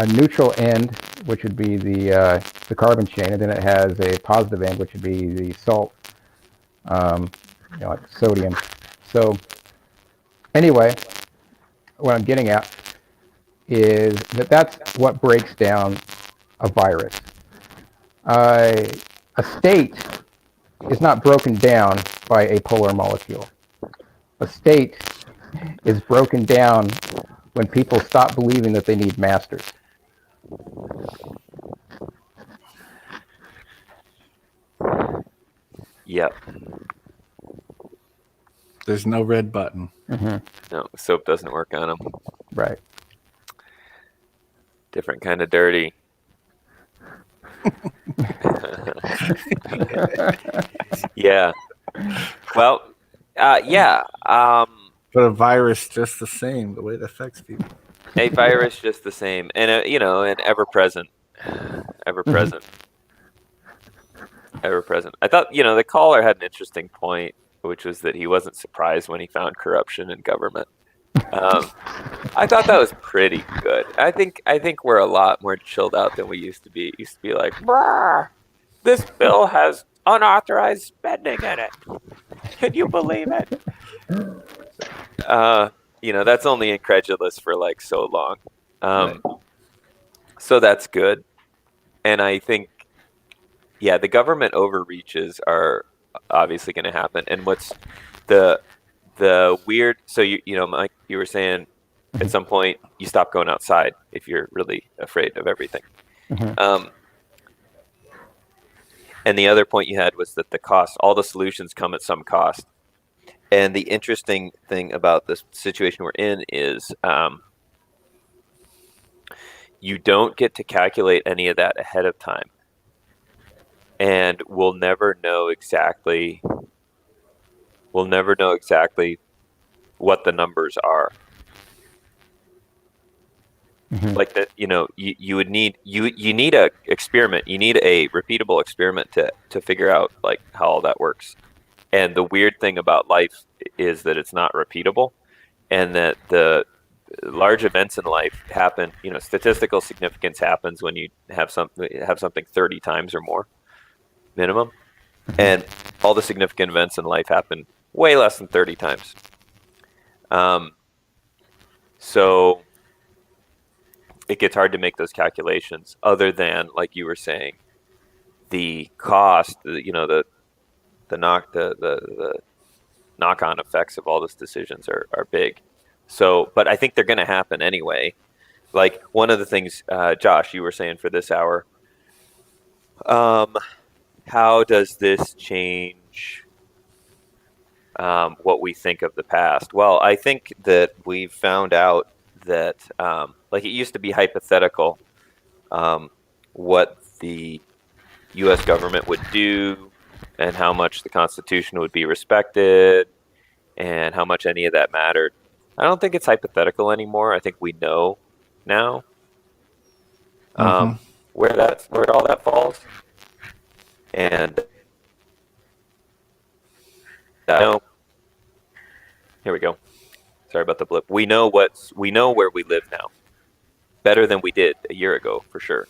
S4: neutral end, which would be the carbon chain, and then it has a positive end, which would be the salt, like sodium. So anyway, what I'm getting at is that's what breaks down a virus. A state is not broken down by a polar molecule. A state is broken down when people stop believing that they need masters.
S1: Yep.
S2: There's no red button.
S1: No, soap doesn't work on them.
S4: Right.
S1: Different kind of dirty. Yeah. Well, yeah.
S2: But a virus just the same, the way it affects people.
S1: A virus just the same, and and ever present. I thought the caller had an interesting point, which was that he wasn't surprised when he found corruption in government. I thought that was pretty good. I think we're a lot more chilled out than we used to be. It used to be like, "Brr, this bill has unauthorized spending in it. Can you believe it?" That's only incredulous for like so long. So that's good. And I think, the government overreaches are obviously going to happen. And what's the weird? So Mike, you were saying at some point you stop going outside if you're really afraid of everything. And the other point you had was that the cost, all the solutions come at some cost. And the interesting thing about this situation we're in is you don't get to calculate any of that ahead of time. And we'll never know exactly what the numbers are. Like that, you would need you need a experiment. You need a repeatable experiment to figure out like how all that works. And the weird thing about life is that it's not repeatable, and that the large events in life happen. Statistical significance happens when you have something 30 times or more minimum, and all the significant events in life happen way less than 30 times. So it gets hard to make those calculations. Other than, like you were saying, the cost, the knock-on effects of all those decisions are big. So, but I think they're going to happen anyway. Like one of the things, Josh, you were saying for this hour, how does this change what we think of the past? Well, I think that we've found out that, like it used to be hypothetical, what the U.S. government would do and how much the Constitution would be respected and how much any of that mattered. I don't think it's hypothetical anymore. I think we know now where all that falls. And here we go. Sorry about the blip. We know where we live now, better than we did a year ago for sure.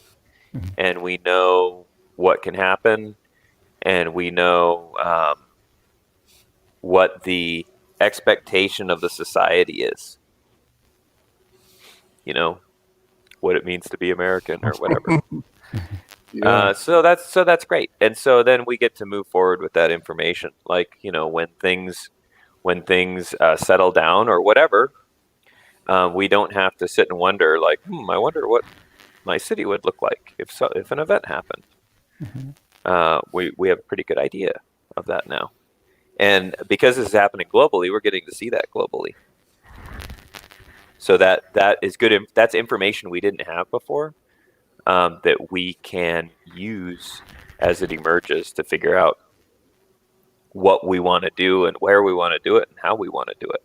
S1: And we know what can happen, and we know what the expectation of the society is. What it means to be American or whatever. So that's great. And so then we get to move forward with that information. Like, when things settle down or whatever, we don't have to sit and wonder like, I wonder what my city would look like if an event happened. We have a pretty good idea of that now. And because this is happening globally, we're getting to see that globally. So that is good. That's information we didn't have before, that we can use as it emerges to figure out what we want to do and where we want to do it and how we want to do it,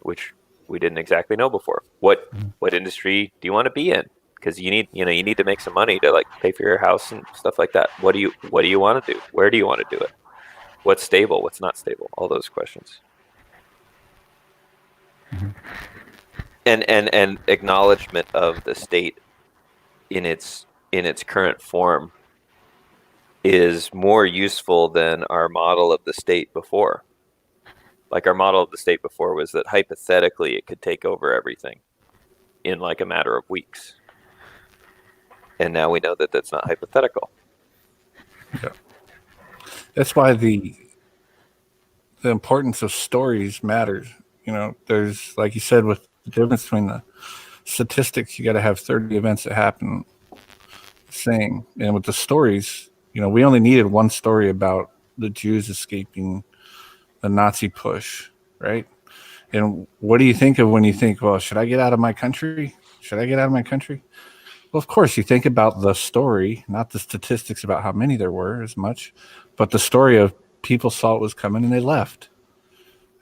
S1: which we didn't exactly know before. What industry do you want to be in? Because you need to make some money to like pay for your house and stuff like that. What do you want to do? Where do you want to do it? What's stable? What's not stable? All those questions. And acknowledgement of the state in its current form is more useful than our model of the state before. Like our model of the state before was that hypothetically it could take over everything in like a matter of weeks. And now we know that that's not hypothetical.
S2: Yeah. That's why the importance of stories matters. There's, like you said, with the difference between the statistics, you got to have 30 events that happen same. And with the stories, we only needed one story about the Jews escaping the Nazi push, right? And what do you think of when you think, well, should I get out of my country? Should I get out of my country? Well, of course, you think about the story, not the statistics about how many there were as much, but the story of people saw it was coming and they left.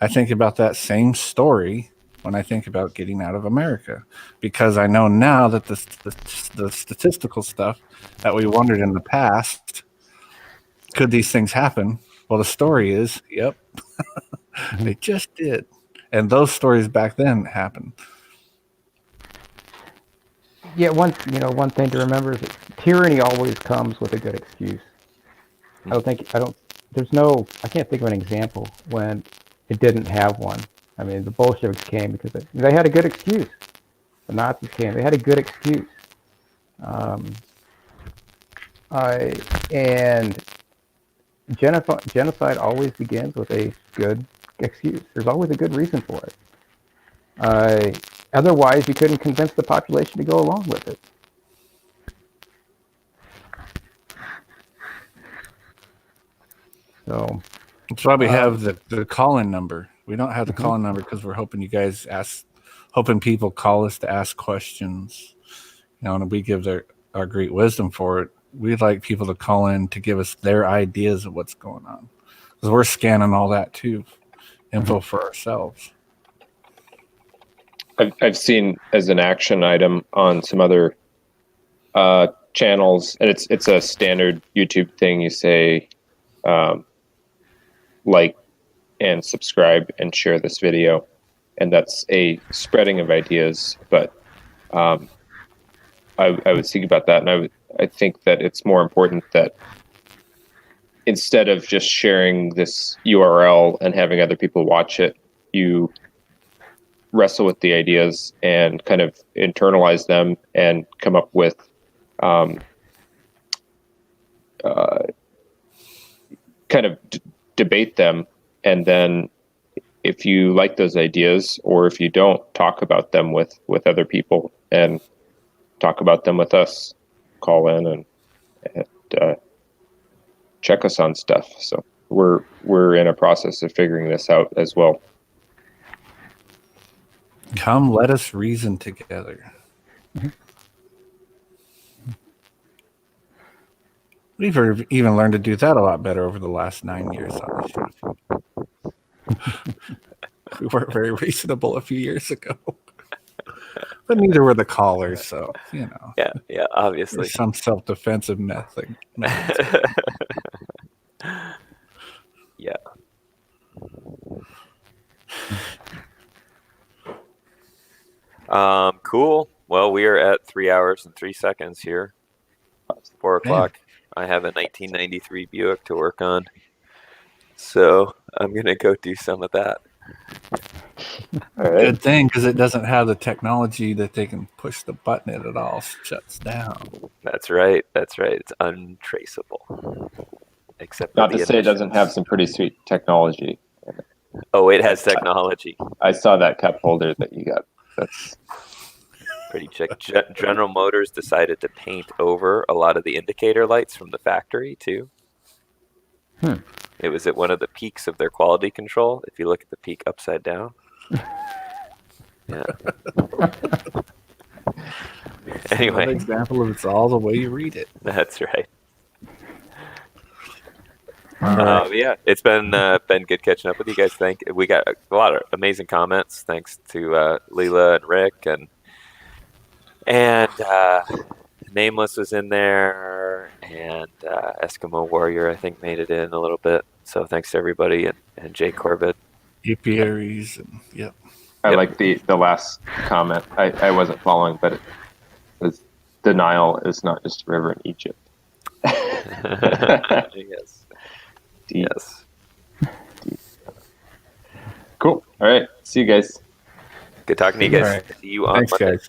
S2: I think about that same story when I think about getting out of America, because I know now that the statistical stuff that we wondered in the past, could these things happen? Well, the story is, yep, they just did. And those stories back then happened.
S4: Yeah, one thing to remember is that tyranny always comes with a good excuse. I can't think of an example when it didn't have one. I mean, the Bolsheviks came because they had a good excuse. The Nazis came, they had a good excuse. And genocide always begins with a good excuse. There's always a good reason for it. Otherwise, you couldn't convince the population to go along with it. So
S2: that's why we have the call-in number. We don't have the call-in number because we're hoping hoping people call us to ask questions. And we give our great wisdom for it. We'd like people to call in to give us their ideas of what's going on, because we're scanning all that too, info for ourselves.
S3: I've seen as an action item on some other channels, and it's a standard YouTube thing. You say like and subscribe and share this video, and that's a spreading of ideas. But I would think about that, and I think that it's more important that instead of just sharing this URL and having other people watch it, you wrestle with the ideas and kind of internalize them and come up with kind of debate them. And then if you like those ideas, or if you don't, talk about them with other people and talk about them with us. Call in and check us on stuff. So we're in a process of figuring this out as well.
S2: Come, let us reason together. We've even learned to do that a lot better over the last 9 years on the show. We weren't very reasonable a few years ago. But neither were the callers, so, you know.
S1: Yeah, obviously.
S2: There's some self-defensive method.
S1: Yeah. Cool. Well, we are at 3 hours and 3 seconds here. It's 4 o'clock. I have a 1993 Buick to work on, so I'm gonna go do some of that.
S3: All right.
S2: Good thing, because it doesn't have the technology that they can push the button and it all shuts down.
S1: That's right. It's untraceable. Except
S3: Not to say it doesn't have some pretty sweet technology.
S1: Oh, it has technology.
S3: I saw that cup holder that you got. That's
S1: pretty chic. General Motors decided to paint over a lot of the indicator lights from the factory too. It was at one of the peaks of their quality control. If you look at the peak upside down. Yeah. Anyway,
S2: an example of it's all the way you read it.
S1: That's right. Yeah, it's been good catching up with you guys. We got a lot of amazing comments. Thanks to Leela and Rick and Nameless was in there, and Eskimo Warrior I think made it in a little bit. So thanks to everybody and Jay Corbett,
S2: Apiaries, and yep.
S3: I like the last comment. I wasn't following, but it was the Nile is not just a river in Egypt.
S1: Yes.
S3: Deep.
S1: Yes.
S3: Deep. Cool. All right. See you guys.
S1: Good talking to you guys.
S2: All right.
S1: See you on
S2: Thanks,
S1: Monday.
S2: guys.